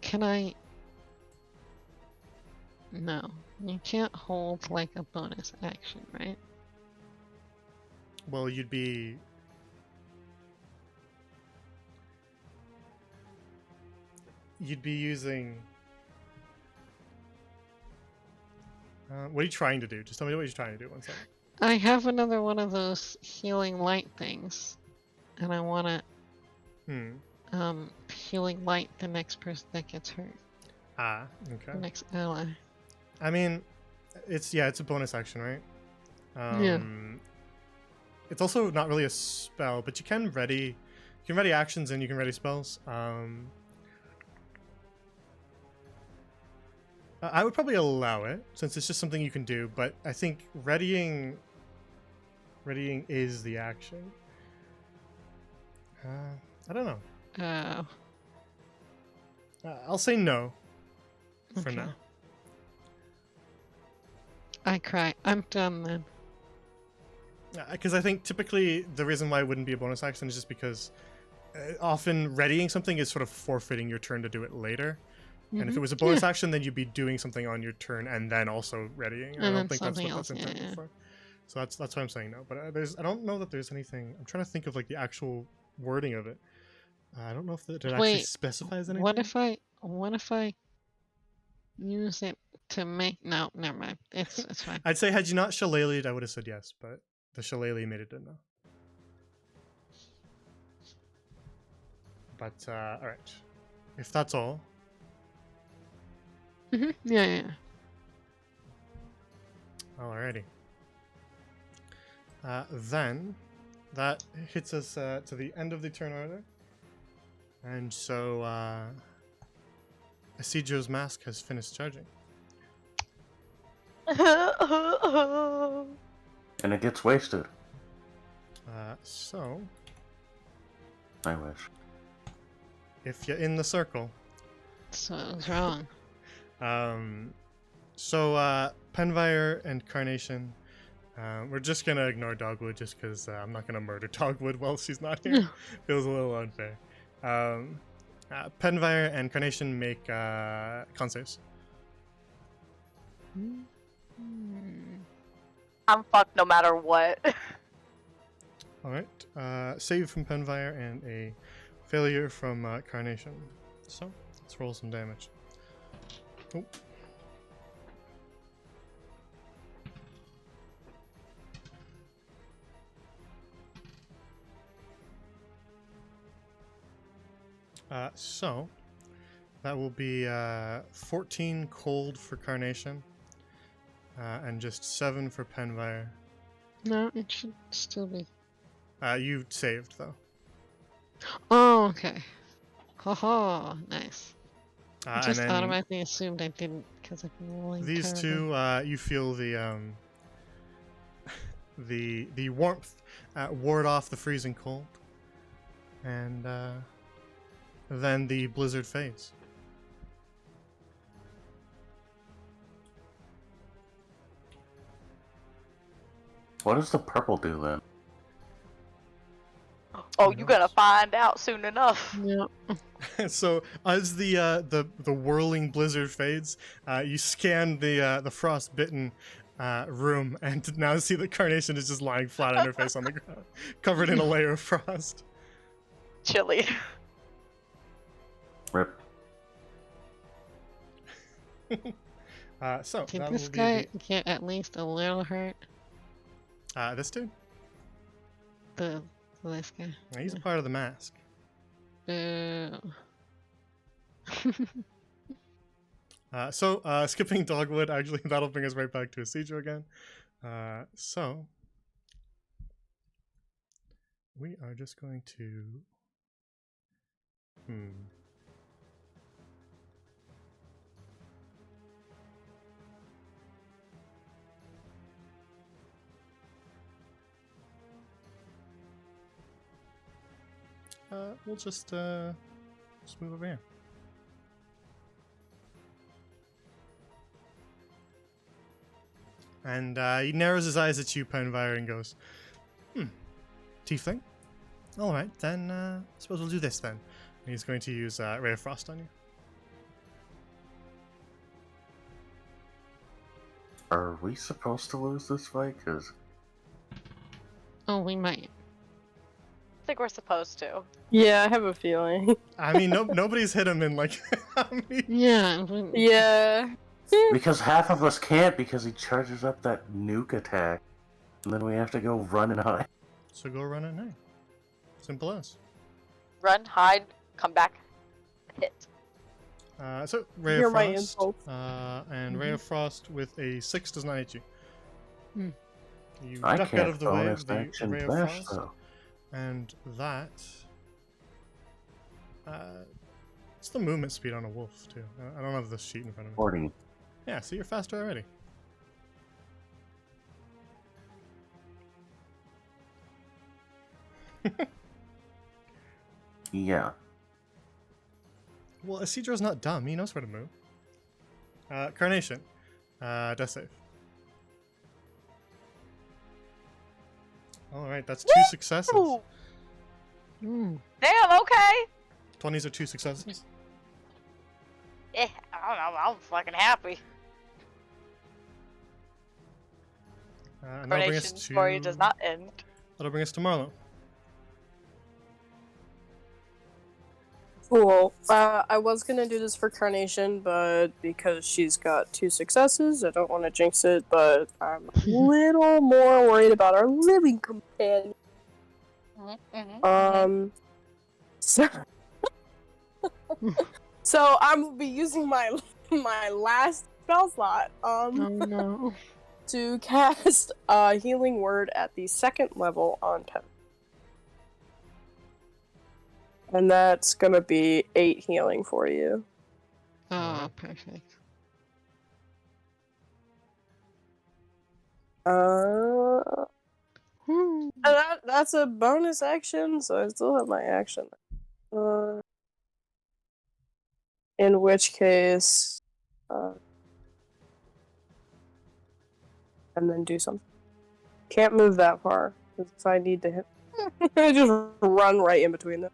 S5: Can I? No, you can't hold like a bonus action, right?
S3: Well, you'd be using. What are you trying to do? Just tell me what you're trying to do. One second.
S5: I have another one of those healing light things, and I want to healing light the next person that gets hurt,
S3: Ah, okay.
S5: the next ally.
S3: I mean, it's a bonus action, right?
S5: Yeah.
S3: It's also not really a spell, but you can ready actions and you can ready spells. I would probably allow it since it's just something you can do, but I think readying is the action. I don't know. I'll say no for
S5: Okay.
S3: now.
S5: I cry. I'm done then.
S3: Because I think typically the reason why it wouldn't be a bonus action is just because often readying something is sort of forfeiting your turn to do it later. And if it was a bonus action, then you'd be doing something on your turn and then also readying.
S5: And
S3: I
S5: then
S3: don't think that's
S5: something
S3: what that's
S5: else, yeah,
S3: intended
S5: yeah.
S3: for. So that's why I'm saying no. But I don't know that there's anything. I'm trying to think of like the actual wording of it. I don't know if it actually
S5: Wait,
S3: specifies anything.
S5: What if I use it to make? No, never mind. It's fine.
S3: I'd say had you not shillelagh'd, I would have said yes, but the shillelagh made it a no. But all right, if that's all.
S5: Yeah.
S3: Alrighty. Then that hits us to the end of the turn order, and so Isidro's mask has finished charging.
S6: And it gets wasted.
S3: So
S6: I wish.
S3: If you're in the circle.
S5: So I was wrong.
S3: Penvire and Carnation. We're just gonna ignore Dogwood just because I'm not gonna murder Dogwood while she's not here. Feels a little unfair. Penvire and Carnation make con saves.
S4: I'm fucked no matter what.
S3: Alright. Save from Penvire and a failure from Carnation. So, let's roll some damage. Oh. So, that will be 14 cold for Carnation, and just 7 for Penvire.
S5: No, it should still be.
S3: You saved, though.
S5: Oh, okay. Haha, nice. I
S3: And
S5: just
S3: then
S5: automatically assumed I didn't because I've been rolling
S3: these
S5: terribly.
S3: two, you feel the warmth ward off the freezing cold, and then the blizzard fades.
S6: What does the purple do then?
S4: Oh, you're gonna find out soon enough.
S5: Yep.
S3: So as the whirling blizzard fades, you scan the frostbitten room, and now see that Carnation is just lying flat on her face on the ground, covered in a layer of frost.
S4: Chilly.
S6: Rip.
S3: So
S5: Did
S3: that
S5: this
S3: will
S5: guy get at least a little hurt?
S3: be this dude.
S5: This guy.
S3: He's a part of the mask.
S5: Boo.
S3: Skipping Dogwood, actually, that'll bring us right back to Isidro again. So we are just going to. We'll just move over here. And he narrows his eyes at you, Penvire, and goes, Tiefling? Alright, then I suppose we'll do this then. And he's going to use Ray of Frost on you.
S6: Are we supposed to lose this fight? Because
S5: Oh, we might.
S4: I think we're supposed to.
S2: Yeah, I have a feeling.
S3: I mean, nobody's hit him in like.
S5: Yeah.
S2: Yeah.
S6: because half of us can't because he charges up that nuke attack, and then we have to go run and hide.
S3: So go run at night. Simple as.
S4: Run, hide, come back, hit.
S3: So Ray
S2: Hear
S3: of
S2: my
S3: Frost,
S2: impulse.
S3: and Ray of Frost with a 6 does not hit you. You
S6: I
S3: duck
S6: can't
S3: out of the way
S6: bonus
S3: of the
S6: action
S3: Ray of
S6: flash
S3: Frost,
S6: though.
S3: and that. It's the movement speed on a wolf too. I don't have the sheet in front of me.
S6: 40.
S3: Yeah, so you're faster already.
S6: Yeah.
S3: Well, Isidro's not dumb. He knows where to move. Carnation. Death save. Alright, that's 2 successes.
S4: Ooh,
S5: Mm.
S4: damn, okay.
S3: 20s are 2 successes.
S4: I don't know, I'm fucking happy.
S3: And that'll bring us
S4: Carnation's
S3: to...
S4: story does not end.
S3: That'll bring us to Marlo.
S2: Cool. I was gonna do this for Carnation, but because she's got 2 successes, I don't want to jinx it, but I'm a little more worried about our living companion. So, so I'm gonna be using my last spell slot
S5: Oh no.
S2: to cast a healing word at the 2nd level on Pen. And that's gonna be 8 healing for you.
S5: Oh, perfect.
S2: And That's a bonus action, so I still have my action. In which case, and then do something. Can't move that far, because if I need to hit, I just run right in between them.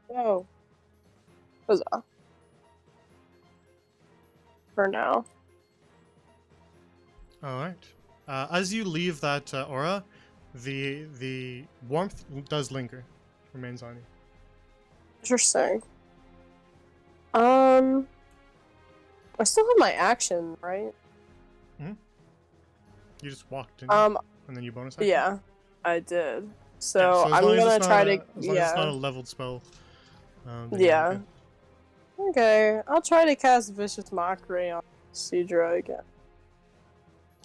S2: So, huzzah. For now.
S3: All right. As you leave that aura, the warmth does linger, remains on you.
S2: Interesting. I still have my action, right?
S3: You just walked in,
S2: Um,
S3: and then you bonus action?
S2: yeah, I did.
S3: Yeah,
S2: So,
S3: as
S2: I'm
S3: long as
S2: gonna
S3: it's
S2: try
S3: not
S2: to,
S3: as long as it's not a leveled spell. Then you're
S2: yeah.
S3: okay.
S2: Okay, I'll try to cast Vicious Mockery on Cedra again.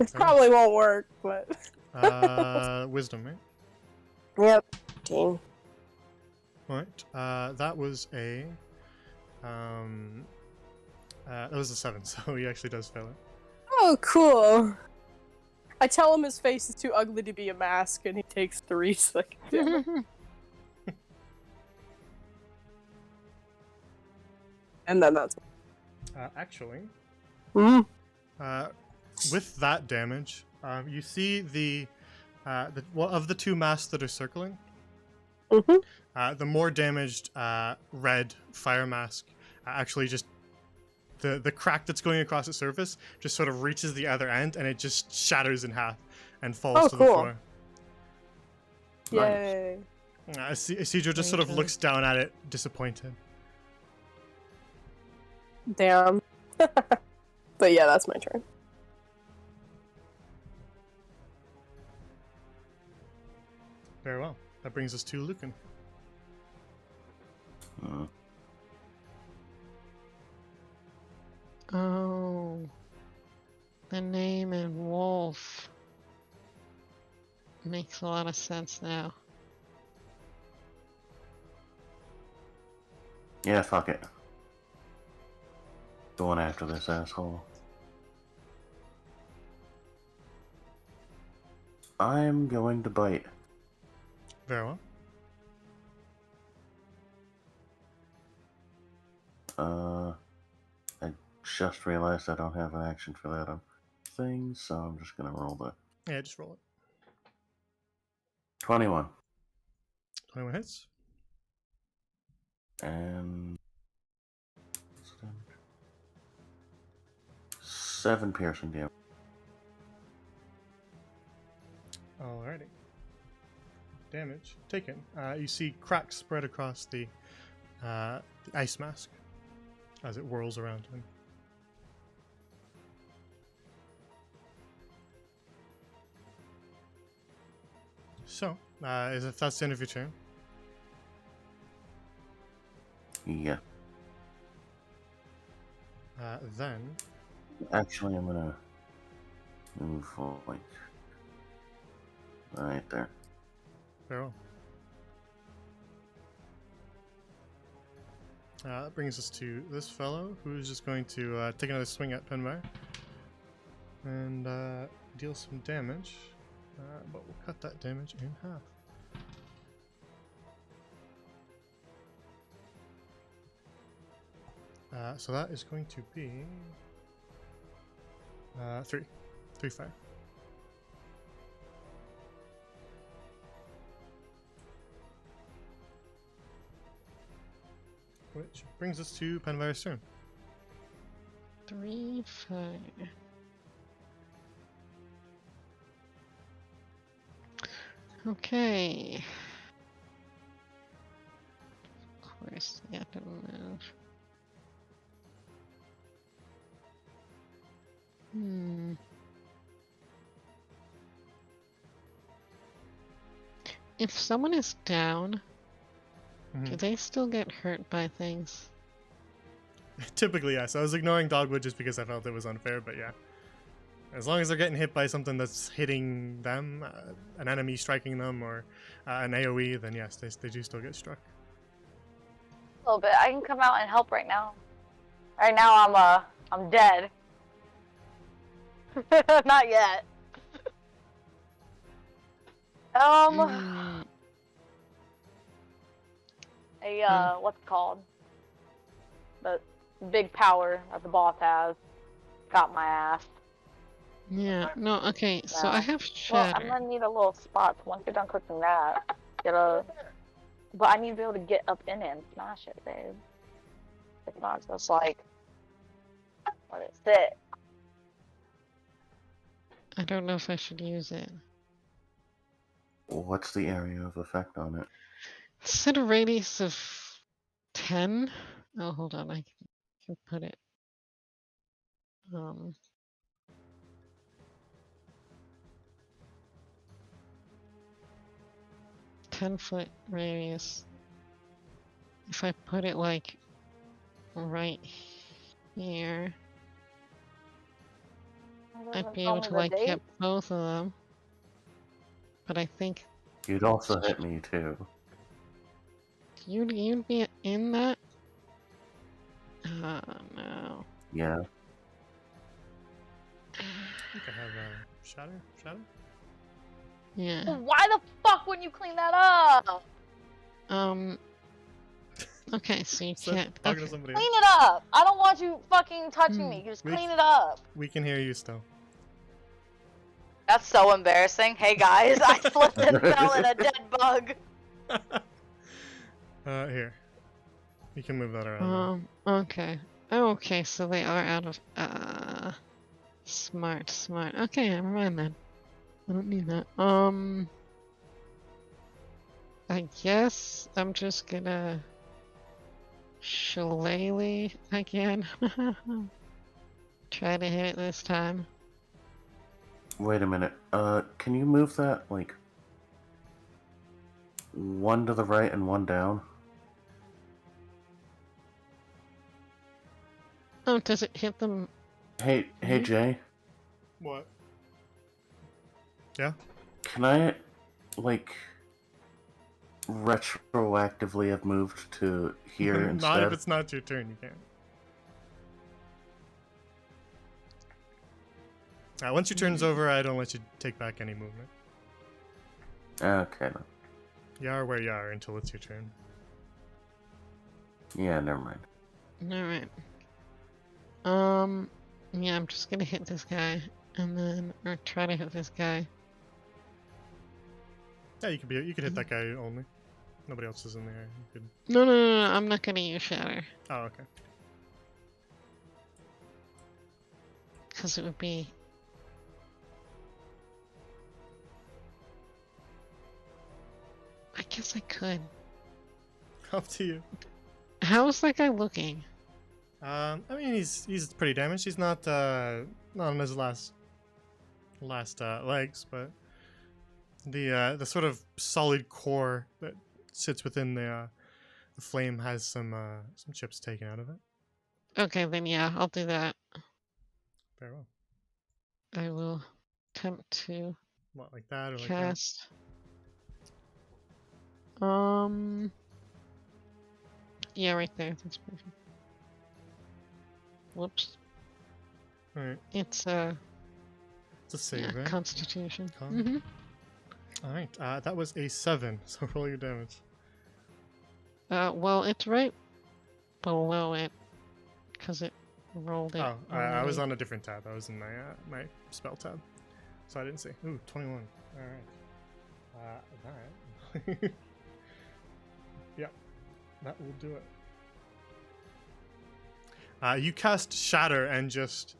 S2: It
S3: Okay.
S2: probably won't work, but...
S3: Wisdom, right?
S2: Yep. 15.
S3: Alright. That was a... that was a 7, so he actually does fail it.
S2: Oh, cool. I tell him his face is too ugly to be a mask, and he takes 3 psychic damage. And then that's...
S3: Actually,
S2: Mm.
S3: with that damage, you see well, of the 2 masks that are circling, the more damaged red fire mask actually just the crack that's going across the surface just sort of reaches the other end and it just shatters in half and falls to the
S2: cool.
S3: floor.
S2: Yay.
S3: Isidro just sort of looks down at it, disappointed.
S2: Damn. But yeah, that's my turn.
S3: Very well. That brings us to Lucan.
S5: Oh, the name in Wolf makes a lot of sense now.
S6: Yeah, fuck it. Going after this asshole. I'm going to bite.
S3: Very well.
S6: I just realized I don't have an action for that thing, so I'm just gonna roll the
S3: Yeah, just roll it.
S6: 21.
S3: 21 hits.
S6: And 7 piercing damage.
S3: Alrighty. Damage taken. You see cracks spread across the ice mask as it whirls around him. So, as if that's the end of your turn.
S6: Yeah.
S3: Then,
S6: Actually, I'm gonna move like right there.
S3: very well. That brings us to this fellow, who's just going to take another swing at Penmire and deal some damage, but we'll cut that damage in half. So that is going to be 3 fire. Which brings us to Penvire's turn.
S5: 3 fire. Okay. Of course, they have to move. If someone is down, do they still get hurt by things?
S3: Typically, yes. I was ignoring Dogwood just because I felt it was unfair, but yeah. As long as they're getting hit by something that's hitting them, an enemy striking them, or an AoE, then yes, they do still get struck.
S7: A little bit. I can come out and help right now. Right now, I'm dead. Not yet.
S5: Mm,
S7: What's it called? The big power that the boss has. Got my ass.
S5: yeah, no, okay, so I
S7: No.
S5: have
S7: Well, I'm
S5: shatter.
S7: gonna need a little spot once you're done cooking that. But I need to be able to get up in it and smash it, babe. It's not just like, let it sit.
S5: I don't know if I should use it.
S6: What's the area of effect on it?
S5: Set a radius of 10. Oh, hold on, I can put it. 10-foot radius. If I put it like right here, I'd be able to like hit both of them. But I think
S6: You'd also hit me too.
S5: you'd be in that. Oh no.
S6: Yeah.
S3: I think I have shatter. Shatter.
S5: Yeah.
S7: Why the fuck wouldn't you clean that up?
S5: Okay, so you
S3: So
S5: can't.
S3: talking
S5: Okay.
S3: to somebody
S7: Clean
S3: else.
S7: it up. I don't want you fucking touching me. Just clean it up.
S3: We can hear you still.
S7: That's so embarrassing. Hey guys, I slipped and fell in a dead bug.
S3: Here. You can move that around.
S5: Okay. Okay, so they are out of smart. Okay, never mind then. I don't need that. I guess I'm just gonna shillelagh again. Try to hit it this time.
S6: Wait a minute. Can you move that, like, one to the right and one down?
S5: Oh, does it hit them?
S6: Hey, Jay.
S3: What? Yeah?
S6: Can I, like, retroactively have moved to here
S3: Not
S6: instead?
S3: if it's not your turn, you can't. Once your turn's over, I don't let you take back any movement.
S6: Okay, then.
S3: You are where you are until it's your turn.
S6: Yeah, never mind.
S5: Alright. Yeah, I'm just gonna hit this guy, and then, or try to hit this guy.
S3: Yeah, you could hit that guy only. Nobody else is in there. You could...
S5: No, I'm not gonna use shatter.
S3: Oh, okay.
S5: Because it would be... I guess I could.
S3: Up to you.
S5: How's that guy looking?
S3: I mean, he's pretty damaged. He's not on his last legs, but the sort of solid core that sits within the flame has some chips taken out of it.
S5: Okay, then yeah, I'll do that.
S3: Very well.
S5: I will attempt to
S3: What, like that or like
S5: cast. Yeah, right there. That's perfect. Whoops.
S3: that? All right.
S5: It's
S3: It's a save,
S5: yeah,
S3: right?
S5: Constitution.
S3: Con. All right. That was a 7. So roll your damage.
S5: Well, it's right below it, because it rolled it.
S3: Oh, I was
S5: already.
S3: on a different tab. I was in my spell tab, so I didn't see. Ooh, 21. All right. That. Yep, that will do it. You cast Shatter, and just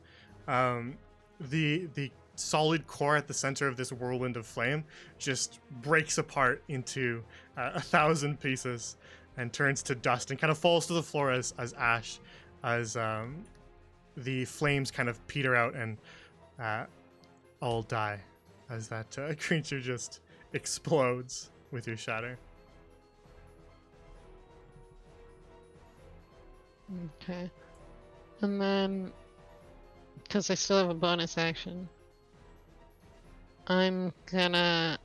S3: the solid core at the center of this whirlwind of flame just breaks apart into 1,000 pieces and turns to dust and kind of falls to the floor as ash, as the flames kind of peter out and all die as that creature just explodes with your shatter.
S5: Okay. And then, because I still have a bonus action, I'm gonna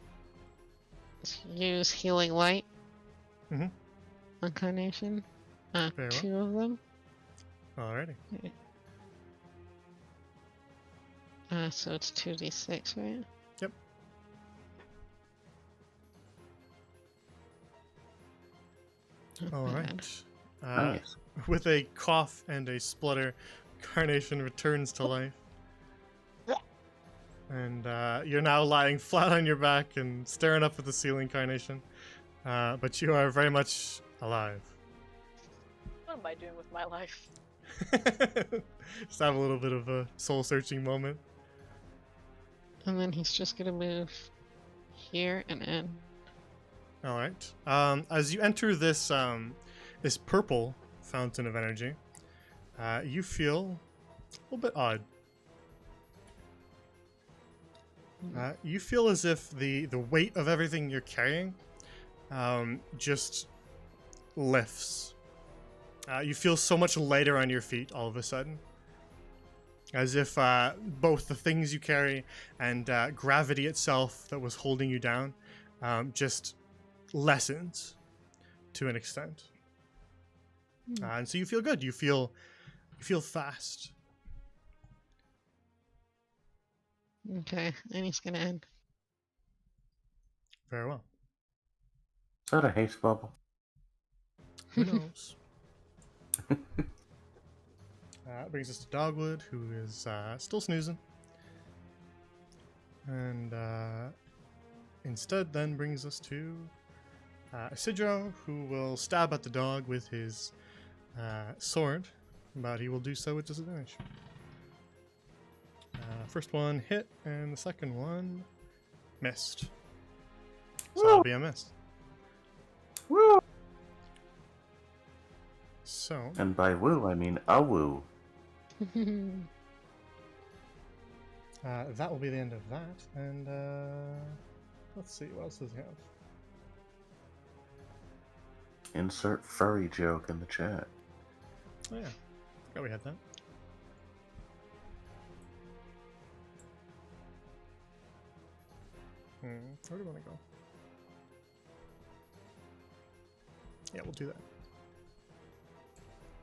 S5: use Healing Light
S3: Mhm.
S5: on Carnation.
S3: Very well.
S5: 2 of them.
S3: Alrighty.
S5: So it's 2d6, right?
S3: Yep.
S5: Not
S3: All
S5: bad.
S3: right.
S6: Nice.
S3: With a cough and a splutter, Carnation returns to life. And you're now lying flat on your back and staring up at the ceiling, Carnation. But you are very much alive.
S4: What am I doing with my life?
S3: Just have a little bit of a soul-searching moment.
S5: And then he's just gonna move here and in.
S3: All right. As you enter this this purple fountain of energy, you feel a little bit odd. You feel as if the weight of everything you're carrying just lifts. You feel so much lighter on your feet all of a sudden. As if both the things you carry and gravity itself that was holding you down just lessens to an extent. And so you feel good. You feel fast.
S5: Okay, and he's gonna end.
S3: Very well.
S6: Is that a haste bubble?
S3: Who knows? Brings us to Dogwood, who is still snoozing. And instead then brings us to Isidro, who will stab at the dog with his sword, but he will do so with disadvantage. First one hit, and the second one missed. So that'll be a miss.
S6: Woo!
S3: So,
S6: And by woo, I mean a woo.
S3: that will be the end of that. And let's see, what else does he have?
S6: Insert furry joke in the chat.
S3: Oh yeah, forgot we had that. Where do we want to go? Yeah, we'll do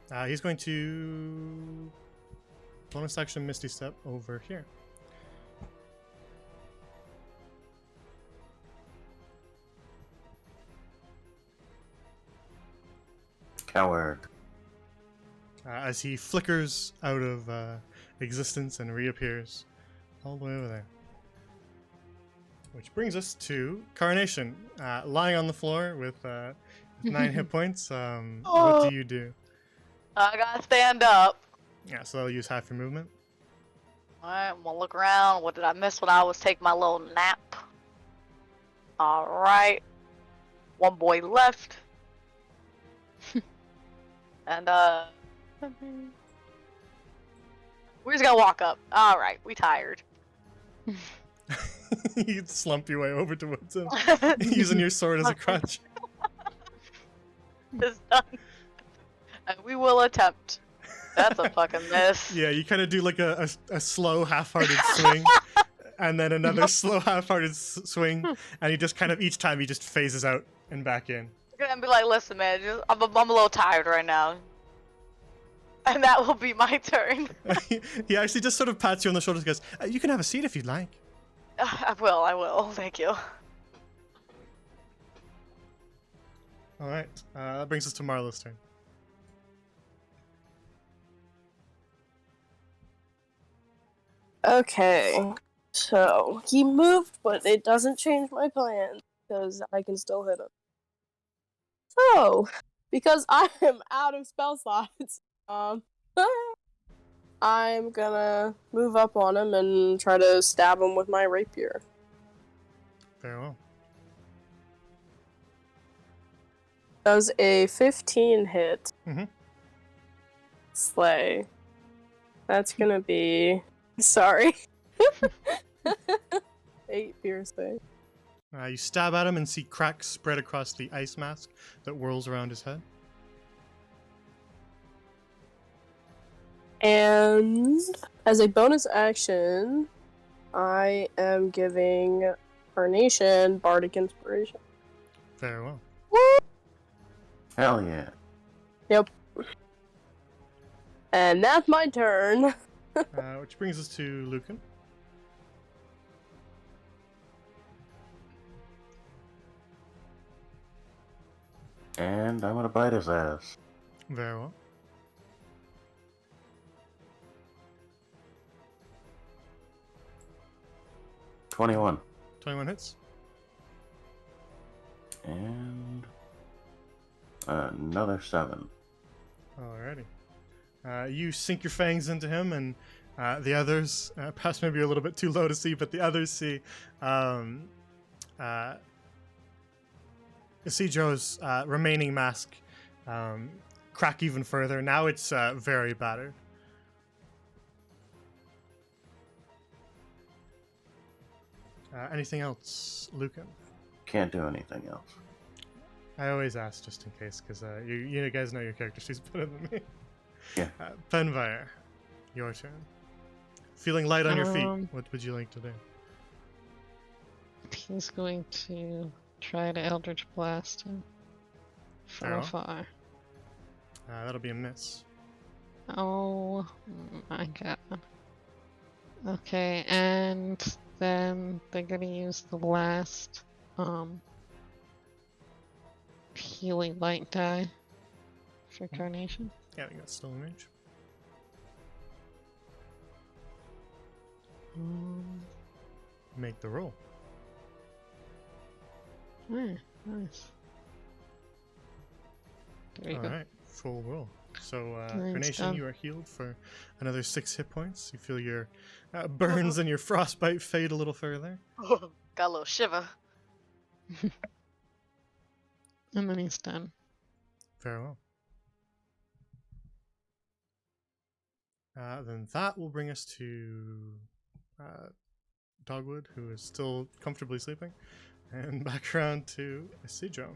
S3: that. He's going to bonus action Misty Step over here.
S6: Coward.
S3: As he flickers out of existence and reappears all the way over there. Which brings us to Carnation, lying on the floor with 9 hit points. What do you do?
S4: I gotta stand up.
S3: Yeah, so I'll use half your movement.
S4: Alright, I'm gonna look around. What did I miss when I was taking my little nap? Alright. One boy left. And we're just gonna walk up. Alright, we tired.
S3: You slump your way over towards him, using your sword as a crutch.
S4: It's done. And we will attempt. That's a fucking miss.
S3: Yeah, you kind of do like a slow, half-hearted swing, and then another slow, half-hearted swing, and he just kind of, each time he just phases out and back in.
S4: You're gonna be like, listen, man, I'm a little tired right now. And that will be my turn.
S3: He actually just sort of pats you on the shoulder and goes, you can have a seat if you'd like.
S4: I will. Thank you.
S3: Alright, that brings us to Marlo's turn.
S2: Okay, so he moved, but it doesn't change my plan because I can still hit him. So, because I am out of spell slots, I'm gonna move up on him and try to stab him with my rapier.
S3: Very well.
S2: Does a 15 hit.
S3: Mhm.
S2: Slay. That's gonna be... Sorry. 8 piercing.
S3: You stab at him and see cracks spread across the ice mask that whirls around his head.
S2: And as a bonus action, I am giving Carnation Bardic Inspiration.
S3: Very well.
S6: Hell yeah.
S2: Yep. And that's my turn.
S3: Which brings us to Lucan.
S6: And I'm gonna bite his ass.
S3: Very well.
S6: $21.
S3: 21 hits.
S6: And another 7.
S3: Alrighty. You sink your fangs into him, and the others, perhaps maybe you're a little bit too low to see, but the others see Isidro's remaining mask crack even further. Now it's very battered. Anything else, Lucan?
S6: Can't do anything else.
S3: I always ask just in case, because you guys know your character she's better than me.
S6: Yeah.
S3: Penvire, your turn. Feeling light on your feet,
S5: Um,
S3: what would you like to do?
S5: He's going to try to Eldritch Blast him from
S3: Arrow?
S5: afar.
S3: That'll be a miss.
S5: Oh my god. Okay, and then they're gonna use the last healing light die for Carnation.
S3: Yeah, I think that's still in range. Make the roll.
S5: Nice. There you go.
S3: Alright, full roll. So,
S5: Nice
S3: Carnation,
S5: done.
S3: you are healed for another 6 hit points. You feel your burns and your frostbite fade a little further.
S4: Got a little shiver.
S5: And then he's done.
S3: Very well. Then that will bring us to Dogwood, who is still comfortably sleeping, and back around to Isidro,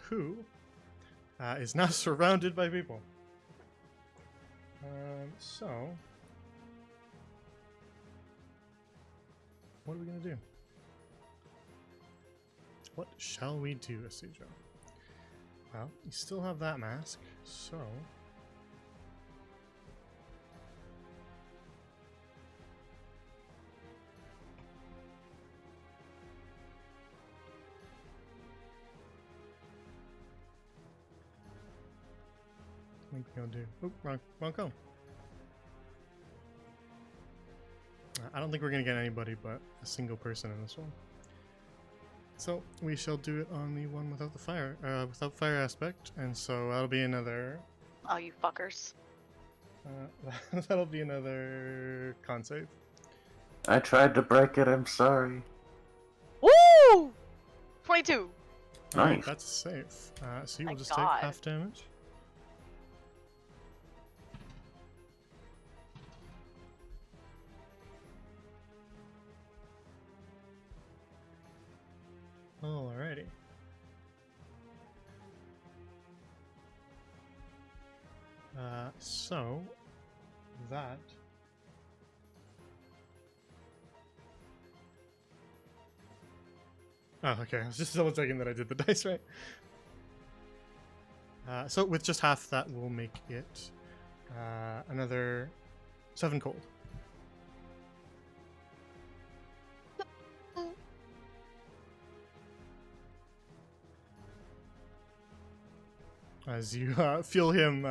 S3: who is now surrounded by people. So, what are we going to do? What shall we do, Isidro? Well, you still have that mask, so... I think we'll do... Oh, wrong cone. I don't think we're going to get anybody but a single person in this one. So we shall do it on the one without the fire aspect, and so that'll be another.
S4: Oh, you fuckers.
S3: That'll be another con save.
S6: I tried to break it, I'm sorry.
S4: Woo! 22.
S3: Alright,
S6: Nice.
S3: that's a save. So you will
S4: Thank
S3: just
S4: God.
S3: take half damage. Alrighty. So that okay. I was just double checking that I did the dice right. So with just half that, we'll make it another 7 cold. As you feel him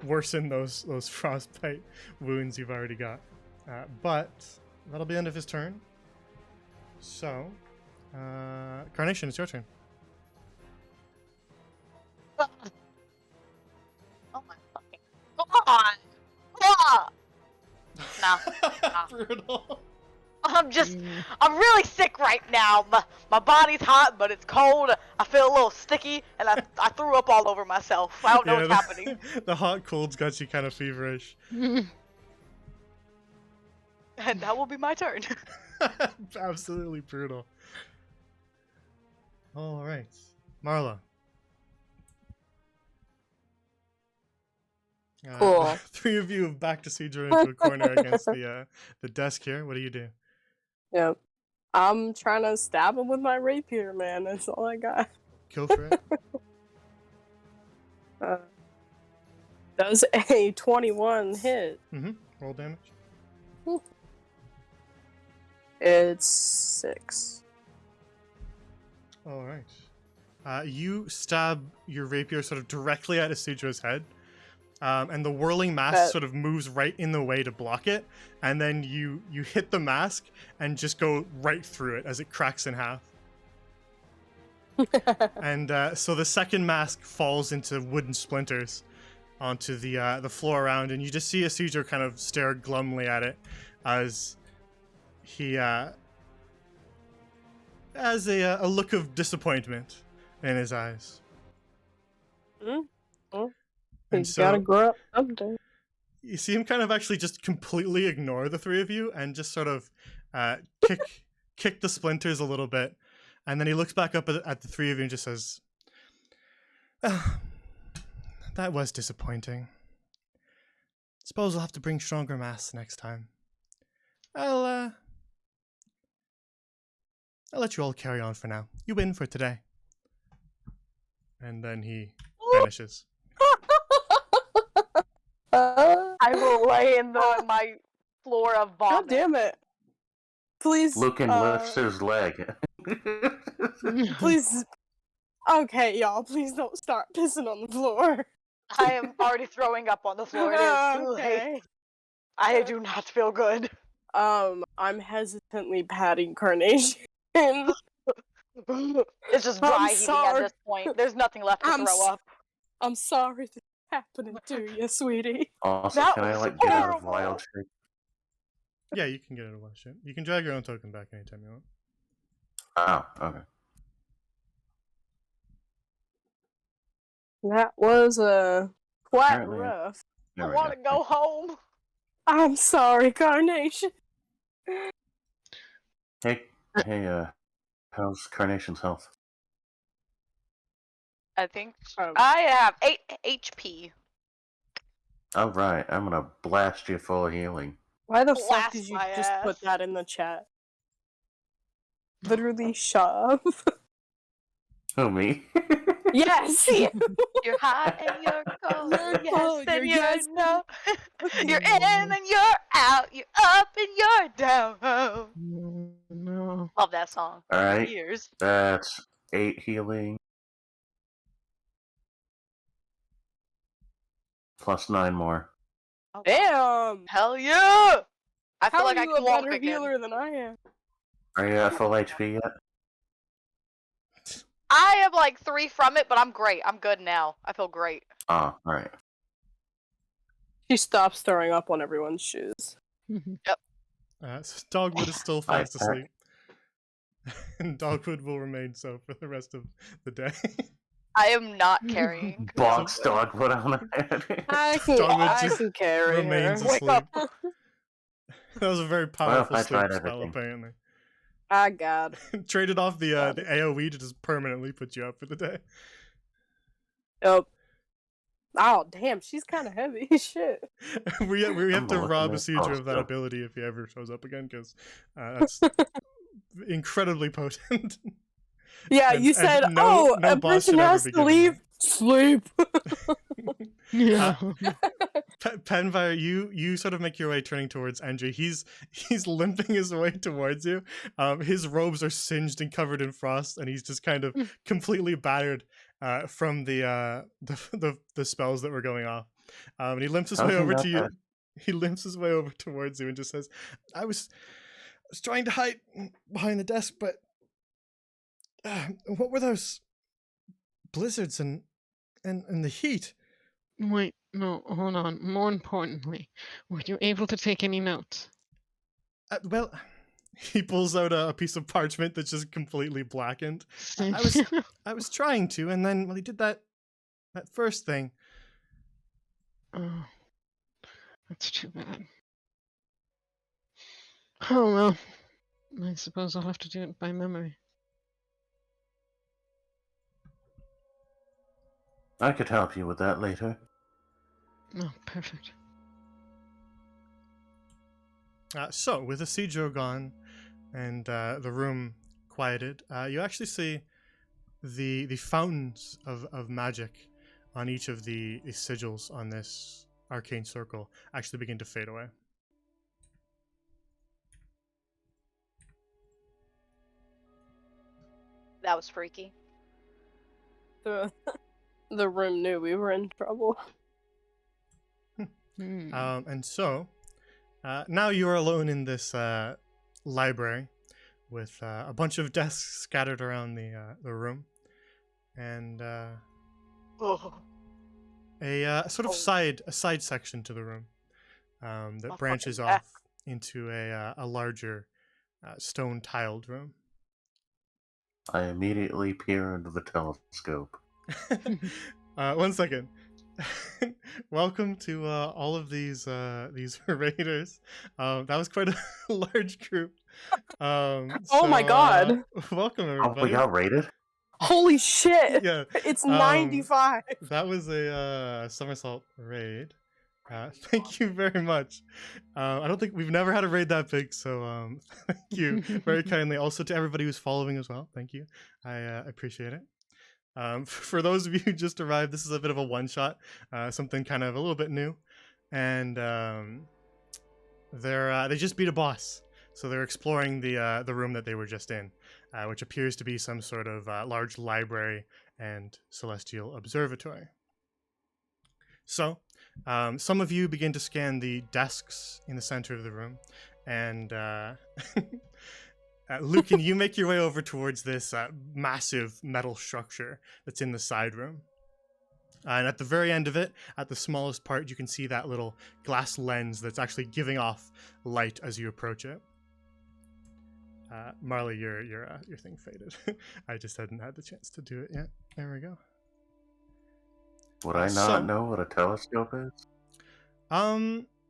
S3: worsen those frostbite wounds you've already got. But that'll be the end of his turn. So, Carnation, it's your turn.
S4: Oh my fucking god! Ah! Nah.
S3: Brutal.
S4: I'm really sick right now. My body's hot, but it's cold. I feel a little sticky, and I threw up all over myself. I don't know what's happening.
S3: The hot cold's got you kind of feverish.
S4: And that will be my turn.
S3: Absolutely brutal. All right, Marla.
S2: Cool.
S3: 3 of you have backed Isidro into a corner against the desk here. What do you do?
S2: Yep. I'm trying to stab him with my rapier, man. That's all I got.
S3: Go for it.
S2: Does a 21 hit?
S3: Roll damage.
S2: It's 6.
S3: All right. You stab your rapier sort of directly at Isidra's head, and the whirling mask sort of moves right in the way to block it, and then you hit the mask and just go right through it as it cracks in half. And so the second mask falls into wooden splinters onto the floor around, and you just see Isidro kind of stare glumly at it as he has a look of disappointment in his eyes. And
S2: He's
S3: so
S2: gotta grow up someday.
S3: you see him kind of actually just completely ignore the three of you and just sort of kick the splinters a little bit, and then he looks back up at the three of you and just says, that was disappointing. Suppose we'll have to bring stronger masks next time. I'll let you all carry on for now. You win for today. And then he vanishes.
S4: I will lay in my floor of vomit.
S2: God damn it. Please.
S6: Lucan lifts his leg.
S2: Please. Okay, y'all, please don't start pissing on the floor.
S4: I am already throwing up on the floor. It is too late. I do not feel good.
S2: I'm hesitantly patting Carnation.
S4: It's just dry heaving at this point. There's nothing left to throw up.
S2: I'm sorry this is happening to you, sweetie.
S6: Also,
S4: That
S6: can I
S4: was
S6: get out of
S4: horrible.
S6: wild shape?
S3: Yeah, you can get out of wild shape. You can drag your own token back anytime you want.
S6: Oh, okay.
S2: That was quite
S6: Apparently-
S2: rough.
S4: I
S6: There we
S4: want to go home.
S2: I'm sorry, Carnation.
S6: Hey, how's Carnation's health?
S4: I think
S2: Um,
S4: I have 8 HP.
S6: Alright, I'm gonna blast you full of healing.
S2: Why the fuck
S4: Blast
S2: did you
S4: my
S2: just
S4: ass.
S2: put that in the chat? Literally shove.
S6: Who, me?
S2: Yes!
S4: You're hot and you're cold.
S2: You're
S4: Yes,
S2: cold,
S4: and
S2: you're
S4: you're
S2: yes.
S4: no. You're in and you're out. You're up and you're down.
S5: No.
S4: Love that song.
S6: Alright,
S4: Years.
S6: that's 8 healing. Plus 9 more.
S2: Damn!
S4: Hell yeah! I feel
S2: How
S4: like
S2: are
S4: I
S2: you
S4: can
S2: a
S4: walk
S2: better
S4: again.
S2: healer than I am?
S6: Are you at full HP yet?
S4: I have like 3 from it, but I'm great. I'm good now. I feel great.
S6: Oh, alright.
S2: She stops throwing up on everyone's shoes.
S3: So Dogwood is still fast
S6: Alright.
S3: asleep. And Dogwood will remain so for the rest of the day.
S4: I am not carrying.
S6: Box Dogwood on the head.
S2: I
S3: Dogwood just
S2: can carry her.
S3: remains
S4: Wake
S3: asleep.
S4: up.
S3: That was a very powerful
S6: I
S3: sleep
S6: tried
S3: spell,
S6: everything.
S3: apparently.
S2: I got it.
S3: Traded off the AoE to just permanently put you up for the day.
S2: Yep. Oh, damn, she's kind of heavy. Shit.
S3: we have
S6: I'm
S3: to
S6: looking
S3: rob
S6: at
S3: Isidro of that
S6: Fausto.
S3: ability if he ever shows up again, because that's incredibly potent.
S2: Yeah,
S3: And-
S2: you
S3: and
S2: said,
S3: no
S2: a
S3: boss should
S2: person
S3: ever
S2: has
S3: be
S2: to
S3: given
S2: leave. Sleep.
S5: Yeah.
S3: Penfire, you sort of make your way turning towards Andre. He's limping his way towards you. His robes are singed and covered in frost, and he's just kind of completely battered from the spells that were going off. And he limps his
S6: How's
S3: way
S6: he
S3: over
S6: not
S3: to you.
S6: dead?
S3: He limps his way over towards you and just says, "I was trying to hide behind the desk, but what were those blizzards and the heat?"
S5: Wait, no, hold on. More importantly, were you able to take any notes?
S3: Well, he pulls out a piece of parchment that's just completely blackened. I was trying to, and then he did that first thing.
S5: Oh, that's too bad. Oh well, I suppose I'll have to do it by memory.
S6: I could help you with that later.
S5: Oh, perfect.
S3: So, with Isidro gone and the room quieted, you actually see the fountains of magic on each of the sigils on this arcane circle actually begin to fade away.
S4: That was freaky.
S2: The room knew we were in trouble.
S3: And so, now you are alone in this library with a bunch of desks scattered around the room, and
S4: Oh.
S3: a sort of
S4: Oh.
S3: side section to the room that
S4: My
S3: branches
S4: fucking back.
S3: off into a larger stone tiled room.
S6: I immediately peer into the telescope.
S3: 1 second. Welcome to all of these raiders. That was quite a large group.
S2: Oh my god!
S3: Welcome
S6: Oh,
S3: everybody.
S6: we got raided?
S2: Holy shit!
S3: Yeah,
S2: It's 95!
S3: that was a somersault raid. Thank you very much. I don't think we've never had a raid that big, so thank you very kindly. Also to everybody who's following as well, thank you. I appreciate it. For those of you who just arrived, this is a bit of a one-shot, something kind of a little bit new, and they just beat a boss, so they're exploring the room that they were just in, which appears to be some sort of large library and celestial observatory. So, some of you begin to scan the desks in the center of the room, and Lucan, you make your way over towards this massive metal structure that's in the side room. And at the very end of it, at the smallest part, you can see that little glass lens that's actually giving off light as you approach it. Marley, your thing faded. I just hadn't had the chance to do it yet. There we go.
S6: Would I not know what a telescope is?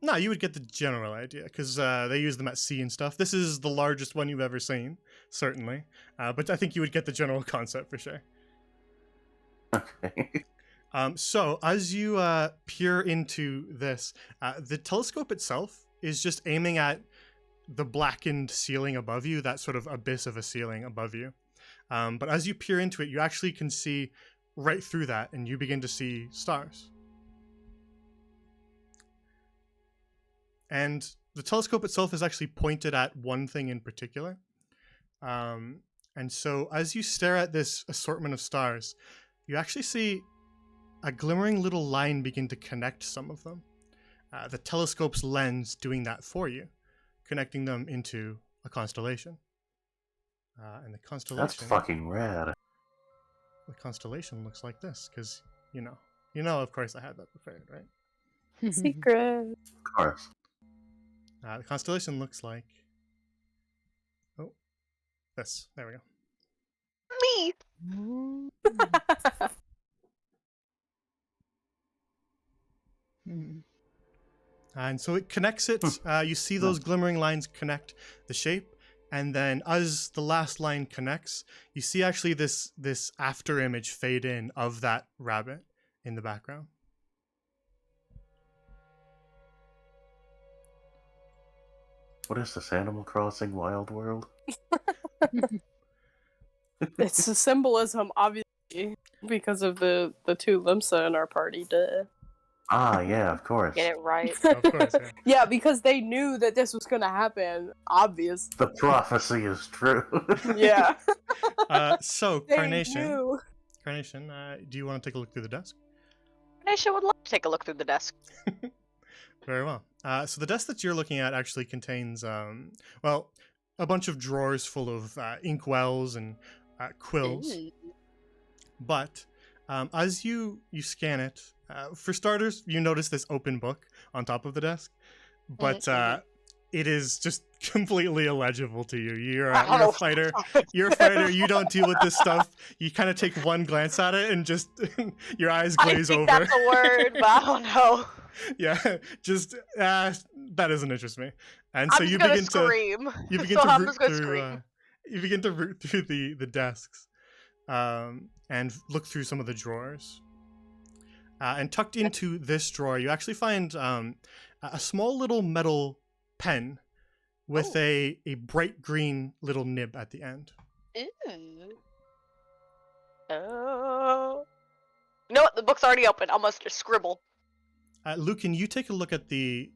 S3: No, you would get the general idea, because they use them at sea and stuff. This is the largest one you've ever seen, certainly. But I think you would get the general concept for sure.
S6: Okay.
S3: So, as you peer into this, the telescope itself is just aiming at the blackened ceiling above you, that sort of abyss of a ceiling above you. But as you peer into it, you actually can see right through that, and you begin to see stars. And the telescope itself is actually pointed at one thing in particular. And so as you stare at this assortment of stars, you actually see a glimmering little line begin to connect some of them. The telescope's lens doing that for you, connecting them into a constellation. And the constellation...
S6: That's fucking rad.
S3: The constellation looks like this, because, you know, of course I had that prepared, right?
S2: Secret!
S6: Of course.
S3: The constellation looks like... Oh, this. There we go.
S4: Me!
S3: And so it connects it. You see those glimmering lines connect the shape. And then as the last line connects, you see actually this after image fade in of that rabbit in the background.
S6: What is this, Animal Crossing Wild World?
S2: It's a symbolism, obviously, because of the two Limsa in our party. Duh.
S6: Ah, yeah, of course.
S7: Get it right.
S3: Of course, yeah.
S2: Yeah, because they knew that this was gonna happen. Obvious.
S6: The prophecy is true.
S2: Yeah.
S3: So,
S2: They
S3: Carnation,
S2: knew.
S3: do you want to take a look through the desk?
S4: Nisha would love to take a look through the desk.
S3: Very well. So the desk that you're looking at actually contains, well, a bunch of drawers full of inkwells and quills.
S7: Ooh.
S3: But as you scan it, for starters, you notice this open book on top of the desk, but it is just completely illegible to you. You're a fighter. You're a fighter. You don't deal with this stuff. You kind of take one glance at it and just your eyes glaze
S4: I think
S3: over.
S4: that's a word, but I don't know.
S3: Yeah, just that doesn't interest me. And so
S4: I'm
S3: you
S4: just gonna
S3: begin
S4: scream.
S3: to
S4: So I'm
S3: root
S4: just gonna
S3: through
S4: scream.
S3: you begin to root through the desks and look through some of the drawers. And tucked into this drawer, you actually find a small little metal pen with a bright green little nib at the end.
S7: Ooh.
S4: Oh. You know what? The book's already open. I must just scribble.
S3: Lucan, you take a look at the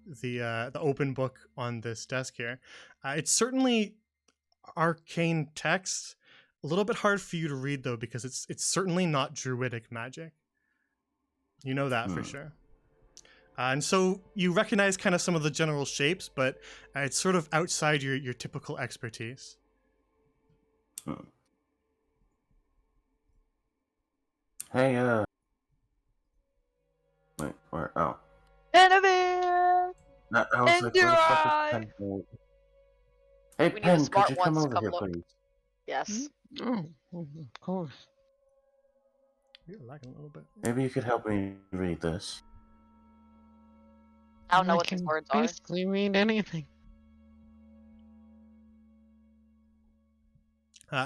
S3: open book on this desk here. It's certainly arcane text, a little bit hard for you to read though, because it's certainly not druidic magic. You know that for sure. And so you recognize kind of some of the general shapes, but it's sort of outside your typical expertise.
S6: Hey, wait, where? Oh.
S4: Genevieve!
S6: No, I was
S4: And
S6: like,
S4: your
S6: where the fuck
S4: eye!
S6: is Pen? Hey,
S7: We need a
S6: Pen, could
S7: smart
S6: you
S7: one
S6: come
S7: to
S6: over
S7: come
S6: here,
S7: look.
S6: please?
S4: Yes.
S5: Oh, of course.
S3: You're lagging a little bit.
S6: Maybe you could help me read this.
S7: I don't know what
S5: can
S7: these words are.
S5: basically read anything.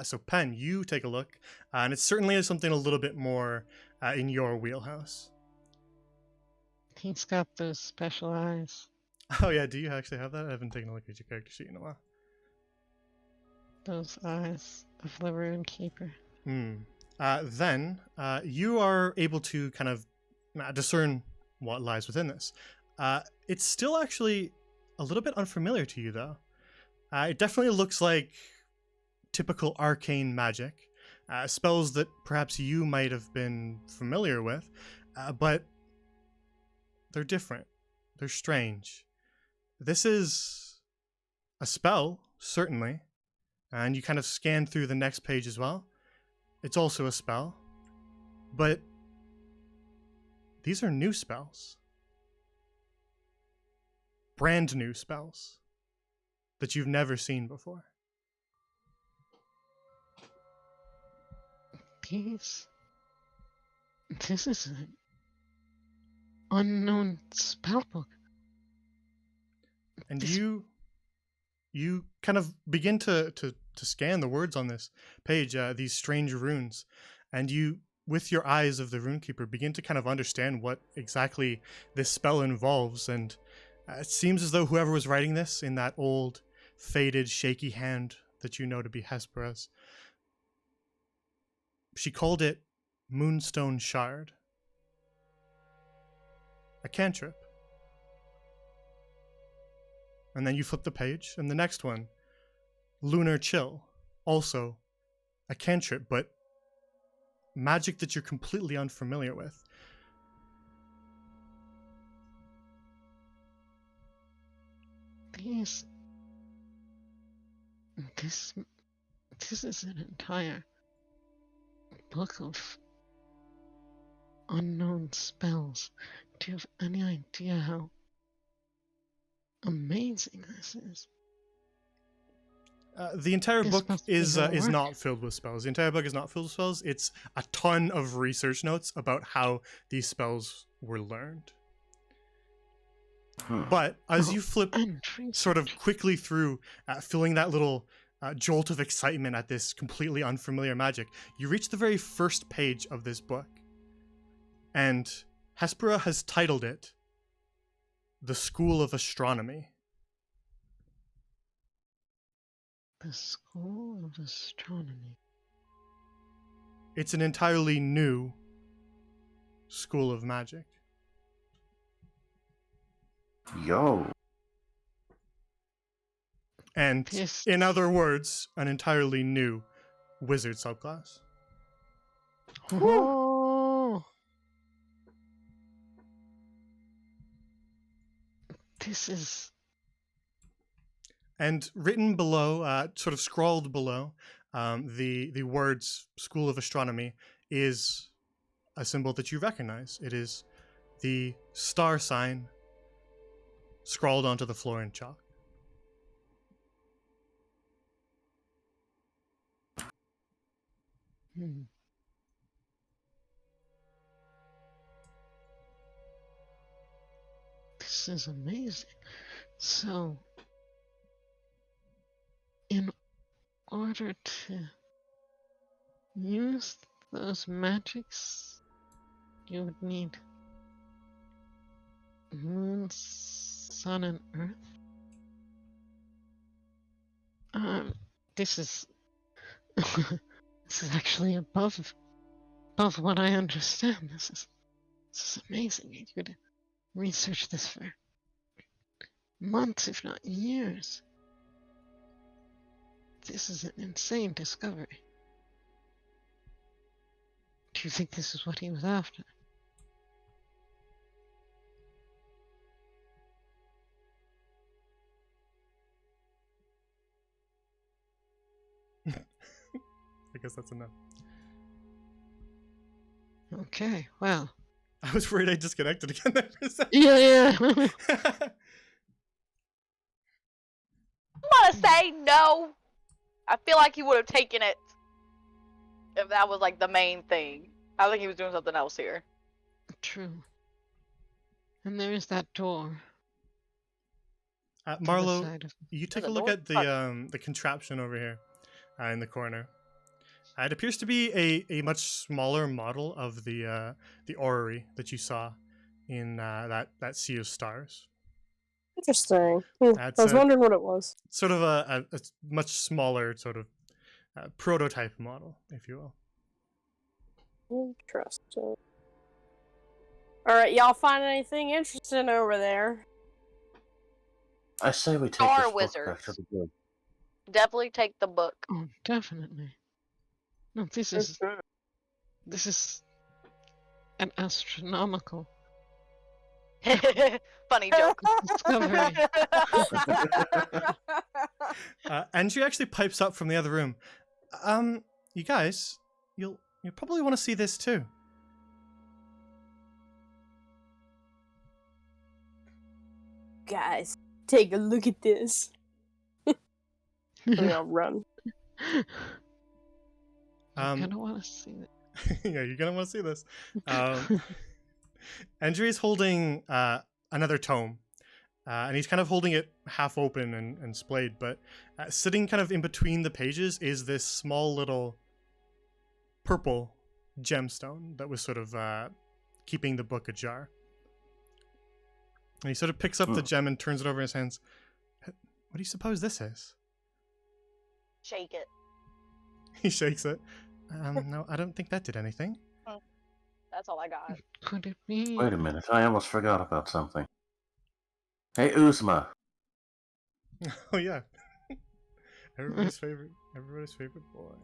S3: So Pen, you take a look, and it certainly is something a little bit more in your wheelhouse.
S5: He's got those special eyes.
S3: Oh yeah, do you actually have that? I haven't taken a look at your character sheet in a while.
S5: Those eyes of the Rune Keeper.
S3: Then you are able to kind of discern what lies within this. It's still actually a little bit unfamiliar to you, though. It definitely looks like typical arcane magic, spells that perhaps you might have been familiar with, but they're different. They're strange. This is a spell, certainly, and you kind of scan through the next page as well. It's also a spell, but these are new spells. Brand new spells that you've never seen before.
S5: This is an unknown spellbook.
S3: And you kind of begin to scan the words on this page, these strange runes, and you, with your eyes of the Runekeeper, begin to kind of understand what exactly this spell involves. And it seems as though whoever was writing this in that old, faded, shaky hand that you know to be Hespera's, she called it Moonstone Shard. A cantrip. And then you flip the page, and the next one, Lunar Chill, also a cantrip, but magic that you're completely unfamiliar with.
S5: This is an entire book of unknown spells. Do you have any idea how amazing this is?
S3: The entire
S5: This
S3: book
S5: must be
S3: is
S5: your work.
S3: not filled with spells. The entire book is not filled with spells. It's a ton of research notes about how these spells were learned. But as you flip sort of quickly through, feeling that little jolt of excitement at this completely unfamiliar magic, you reach the very first page of this book. And Hespera has titled it The School of Astronomy.
S5: The School of Astronomy.
S3: It's an entirely new school of magic.
S6: Yo.
S3: And in other words, an entirely new wizard subclass.
S5: Oh! This is...
S3: And written below, sort of scrawled below, the words School of Astronomy is a symbol that you recognize. It is the star sign scrawled onto the floor in chalk.
S5: This is amazing. So, in order to use those magics, you would need moon, sun, and earth. This is this is actually above what I understand. This is amazing. You could research this for months, if not years. This is an insane discovery. Do you think this is what he was after?
S3: I guess that's enough.
S5: Okay, well.
S3: I was worried I disconnected again there for a second.
S5: Yeah.
S4: I'm gonna say no. I feel like he would have taken it if that was like the main thing. I think he was doing something else here.
S5: True. And there is that door. to the
S3: Marlo,
S5: side of-
S3: you take
S4: There's
S3: a
S4: a
S3: look
S4: door?
S3: at the contraption over here in the corner. It appears to be a much smaller model of the orrery that you saw in that sea of stars.
S2: Interesting.
S3: That's
S2: I was wondering what it was.
S3: Sort of a much smaller sort of prototype model, if you will.
S2: Interesting. Alright, y'all find anything interesting over there?
S6: I say we take
S4: Star
S6: this book back
S4: Wizards.
S6: to the good.
S4: Definitely take the book.
S5: Oh, definitely. No, this is an astronomical
S4: Funny joke.
S5: discovery.
S3: And she actually pipes up from the other room. You guys, you'll probably want to see this too.
S2: Guys, take a look at this. I'll run.
S5: I kind of want to see it.
S3: Yeah, you're gonna want to see this. Andre's holding another tome, and he's kind of holding it half open and splayed, but sitting kind of in between the pages is this small little purple gemstone that was sort of keeping the book ajar. And he sort of picks up the gem and turns it over in his hands. What do you suppose this is?
S4: Shake it.
S3: He shakes it. No, I don't think that did anything.
S4: That's all I got.
S5: Could it be?
S6: Wait a minute, I almost forgot about something. Hey, Uzma.
S3: Oh yeah. Everybody's favorite boy.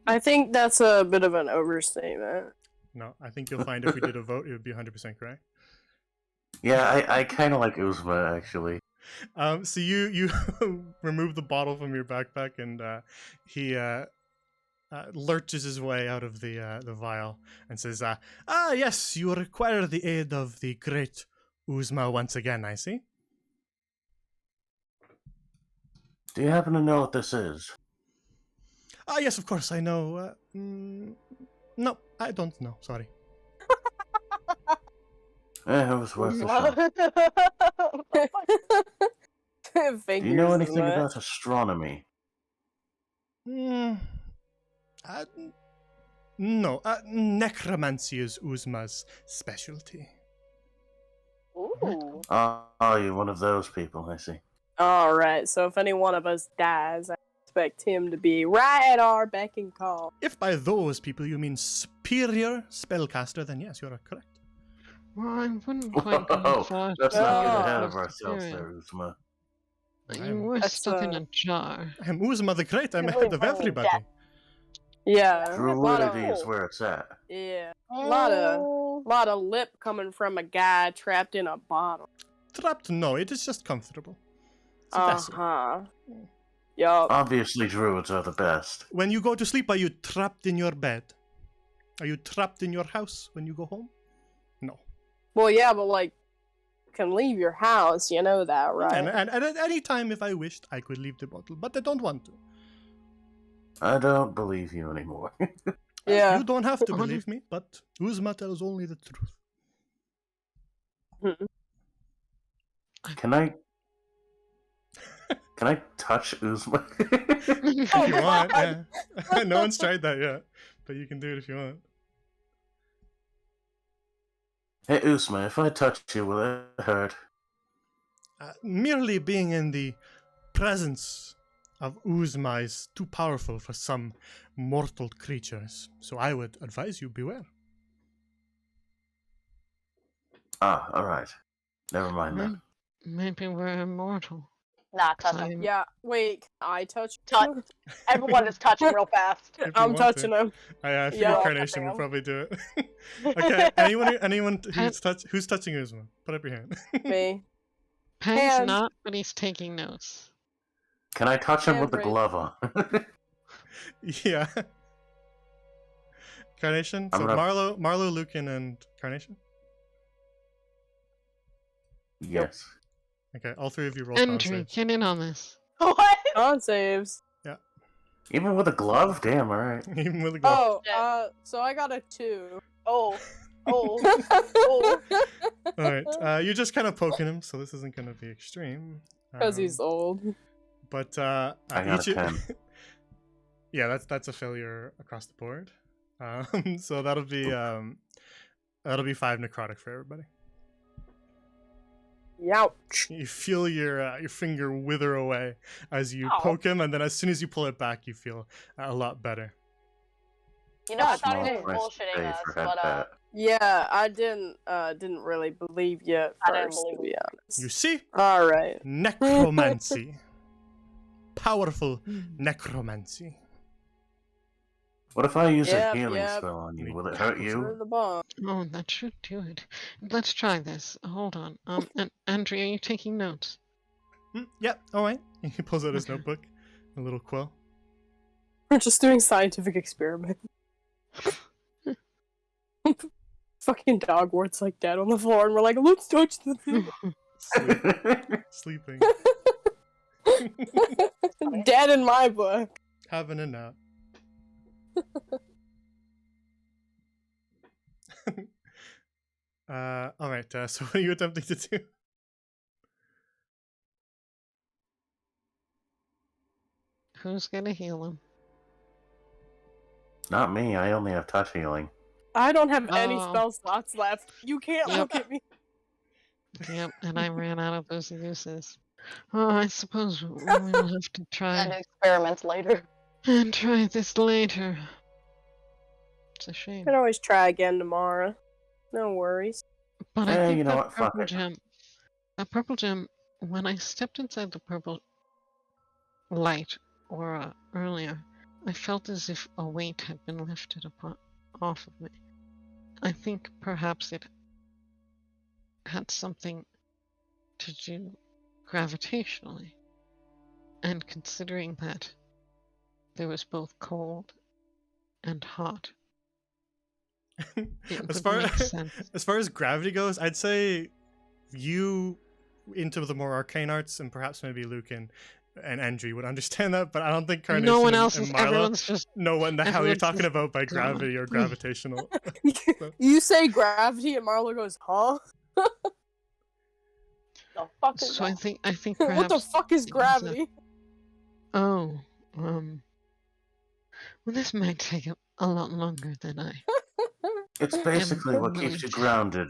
S2: I think that's a bit of an overstatement.
S3: No, I think you'll find if we did a vote, it would be 100% correct.
S6: Yeah, I kind of like Uzma, actually.
S3: So you remove the bottle from your backpack, and he lurches his way out of the vial and says, yes, you require the aid of the great Uzma once again, I see.
S6: Do you happen to know what this is?
S3: Yes, of course, I know. No, I don't know, sorry.
S6: It was worth a shot. Do you know anything about astronomy?
S3: No, necromancy is Uzma's specialty.
S4: Ooh.
S6: Oh, you're one of those people, I see.
S2: Alright, so if any one of us dies, I expect him to be right at our beck and call.
S3: If by those people you mean superior spellcaster, then yes, you're correct.
S5: Well, I wouldn't quite go
S6: Whoa,
S5: as far
S6: let's
S5: as
S6: not get
S2: Oh.
S6: ahead of ourselves there, Uzma.
S5: You were
S2: That's,
S5: stuck in a jar.
S3: I'm Uzma the Great, I'm
S4: Really
S3: ahead of
S4: funny,
S3: everybody.
S4: Jack.
S2: Yeah.
S6: Druidity is where it's at.
S2: Yeah. A lot of lip coming from a guy trapped in a bottle.
S3: Trapped? No, it is just comfortable. It's a vessel.
S2: Yup.
S6: Obviously, druids are the best.
S3: When you go to sleep, are you trapped in your bed? Are you trapped in your house when you go home? No.
S2: Well, yeah, but like, you can leave your house, you know that, right?
S3: And at any time, if I wished, I could leave the bottle, but I don't want to.
S6: I don't believe you anymore.
S2: Yeah.
S3: You don't have to believe me, but Uzma tells only the truth.
S6: Can I touch Uzma?
S3: If you want, yeah. No one's tried that yet, but you can do it if you want.
S6: Hey, Uzma, if I touch you, will it hurt?
S3: Merely being in the presence of Uzma is too powerful for some mortal creatures, so I would advise you beware.
S6: Ah, alright. Never mind then.
S5: Maybe we're immortal.
S7: Nah, touch him.
S5: I'm-
S2: Yeah, wait, can I touch
S7: Touch.
S2: him?
S7: Everyone is touching real fast.
S3: If you
S2: I'm
S3: want
S2: touching
S3: to.
S2: him.
S3: I figure
S2: Yeah.
S3: Carnation will
S7: Damn.
S3: probably do it. Okay, anyone who's touching Uzma, put up your hand.
S2: Me.
S5: Pen's
S2: Hand.
S5: not, but he's taking notes.
S6: Can I touch him
S2: Yeah,
S6: with the
S2: great.
S6: glove on?
S3: Yeah. Carnation. So
S6: I'm gonna-
S3: Marlo, Lucan, and Carnation.
S6: Yes.
S3: Okay, all three of you roll con
S5: Andrew,
S3: saves.
S5: get in on this.
S7: What?
S2: Con saves.
S6: Even with a glove? Damn, alright.
S3: Even with a glove.
S2: Oh, so I got a 2.
S7: Oh. Oh.
S3: All right. You're just kind of poking him, so this isn't going to be extreme.
S2: Because he's old.
S3: But
S6: I got a 10.
S3: Yeah, that's a failure across the board. So that'll be 5 necrotic for everybody.
S2: Youch.
S3: You feel your finger wither away as you
S7: Ow.
S3: poke him, and then as soon as you pull it back, you feel a lot better.
S7: You know, I thought he
S6: Small
S7: was
S6: price to
S7: bullshitting
S6: pay
S7: us,
S6: for
S7: but
S6: headbat.
S2: Yeah, I didn't really believe you at
S7: I didn't
S2: first,
S7: believe
S2: to be honest.
S3: You see,
S2: Alright.
S3: necromancy, powerful necromancy.
S6: What if I use
S2: Yep,
S6: a healing
S2: yep.
S6: spell on you? Will it hurt
S2: For
S6: you?
S2: the bomb.
S5: Oh, that should do it. Let's try this. Hold on. And Andrew, are you taking notes?
S3: Yep. All right. He pulls out his
S5: Okay.
S3: notebook, a little quill.
S2: We're just doing scientific experiment. Fucking Dogwart's like dead on the floor, and we're like, let's touch the thing.
S3: Sleeping,
S2: Dead in my book.
S3: having a nap. All right. So what are you attempting to do?
S5: Who's gonna heal him?
S6: Not me, I only have touch healing.
S2: I don't have any
S5: Oh.
S2: spell slots left. You can't
S5: Yep.
S2: look at me.
S5: Yep, and I ran out of those uses. Oh, I suppose we'll have to
S7: and
S5: try
S7: experiments later.
S5: and try this later. It's a shame.
S2: Can always try again tomorrow. No worries.
S5: But I
S6: Eh,
S5: think
S6: you know
S5: that
S6: what, fuck
S5: purple
S6: it.
S5: gem, when I stepped inside the purple light aura earlier, I felt as if a weight had been lifted off of me. I think perhaps it had something to do gravitationally. And considering that there was both cold and hot, it
S3: As
S5: would
S3: far
S5: make sense.
S3: as far as gravity goes, I'd say you into the more arcane arts, and perhaps maybe Lucan and Andrew would understand that, but I don't think Carnation
S5: No one
S3: and,
S5: else
S3: and
S5: is.
S3: Marlo
S5: Everyone's just.
S3: know what the hell you're
S5: everyone's
S3: talking
S5: just
S3: about by
S5: gone.
S3: gravity or gravitational.
S2: You say gravity, and Marlo goes, huh?
S7: The fuck is
S5: So I
S7: that?
S5: think perhaps.
S2: What the fuck is
S5: it was a-
S2: gravity?
S5: Oh, well, this might take a lot longer than I.
S6: It's basically what
S5: really-
S6: keeps you grounded.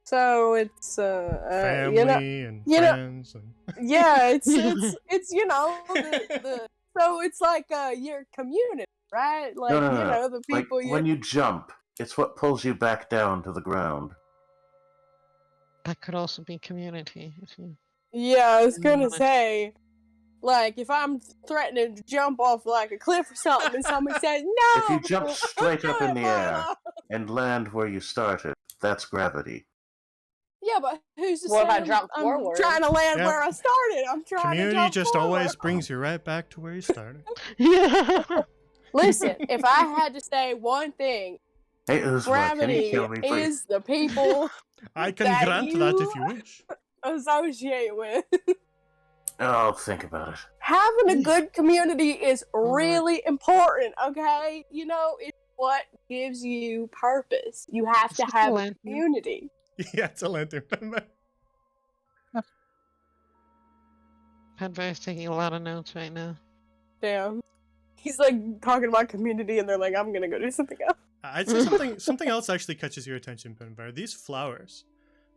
S2: So it's
S3: Family
S2: you know,
S3: and
S2: you know-
S3: friends and
S2: yeah, it's you know the so it's like your community, right? Like
S6: No, no,
S2: you
S6: no.
S2: know the
S6: Like,
S2: people
S6: when you jump, it's what pulls you back down to the ground.
S5: That could also be community. If you.
S2: Yeah, I was gonna
S5: Mm.
S2: say, like, if I'm threatening to jump off like a cliff or something, and somebody says no,
S6: If you jump straight up in the air
S2: Marlo."
S6: and land where you started, that's gravity.
S2: Yeah, but who's to
S7: What if
S2: say
S7: I jump
S2: I'm
S7: forward?
S2: trying to land
S3: Yeah.
S2: where I started? I'm trying to
S3: community
S2: jump
S3: just
S2: forward.
S3: always brings you right back to where you started.
S5: Yeah.
S2: Listen, if I had to say one thing,
S6: Hey, Uzma, can
S2: gravity
S6: you kill me, please?
S2: is the people
S3: I can
S2: That
S3: grant that
S2: you-
S3: if you wish.
S2: associate with.
S6: Oh, think about it.
S2: Having a good community is really important, okay? You know, it's what gives you purpose. You have to
S5: Just
S2: have a
S5: lantern.
S2: community.
S3: Yeah, it's a lantern.
S5: Padva's taking a lot of notes right now.
S2: Damn. He's like talking about community and they're like, I'm gonna go do something else.
S3: I'd say something else actually catches your attention, Pinbar. These flowers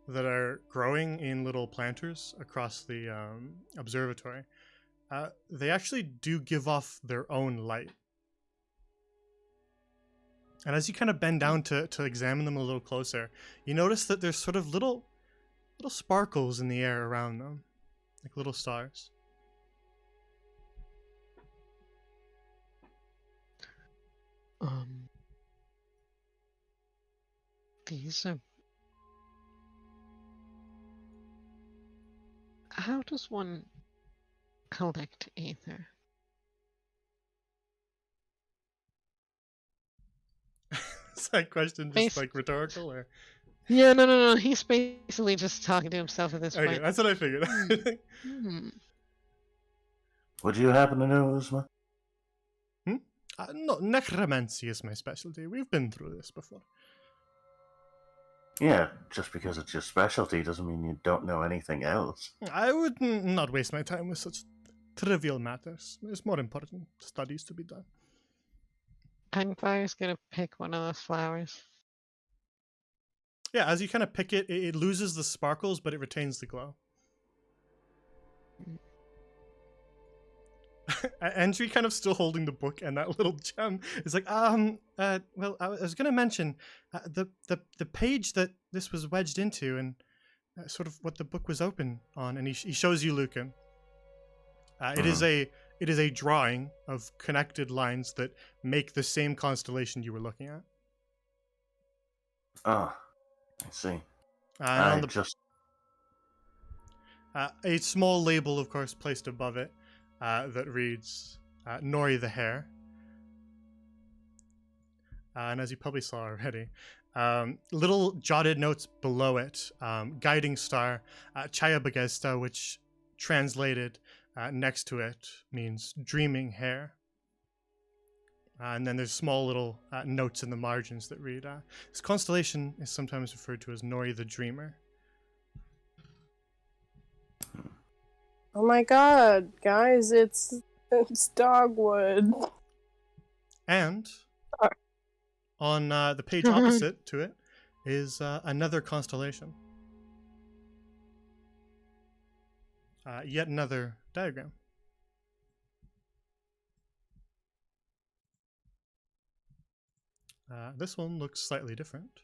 S3: that are growing in little planters across the observatory, they actually do give off their own light. And as you kind of bend down to examine them a little closer, you notice that there's sort of little little sparkles in the air around them, like little stars.
S5: These are. How does one collect ether?
S3: Is that question just like rhetorical, or?
S5: Yeah, no. He's basically just talking to himself at this
S3: Okay,
S5: point.
S3: that's what I figured.
S6: Would you happen to know, Uzma?
S3: No, necromancy is my specialty. We've been through this before.
S6: Yeah, just because it's your specialty doesn't mean you don't know anything else.
S3: I would not waste my time with such trivial matters. There's more important studies to be done.
S5: Pinefire's gonna pick one of the flowers.
S3: Yeah, as you kind of pick it, it loses the sparkles, but it retains the glow. Andrew kind of still holding the book, and that little gem is like, well, I was going to mention the page that this was wedged into, and sort of what the book was open on, and he shows you Lucan. It is a drawing of connected lines that make the same constellation you were looking at.
S6: Oh, I see.
S3: A small label, of course, placed above it that reads Nori the Hare. And as you probably saw already, little jotted notes below it, guiding star, Chaya Bagesta, which translated next to it means dreaming hare. And then there's small little notes in the margins that read, this constellation is sometimes referred to as Nori the Dreamer.
S2: Oh my god, guys, it's dogwood.
S3: And on the page opposite to it is another constellation. Yet another diagram. This one looks slightly different.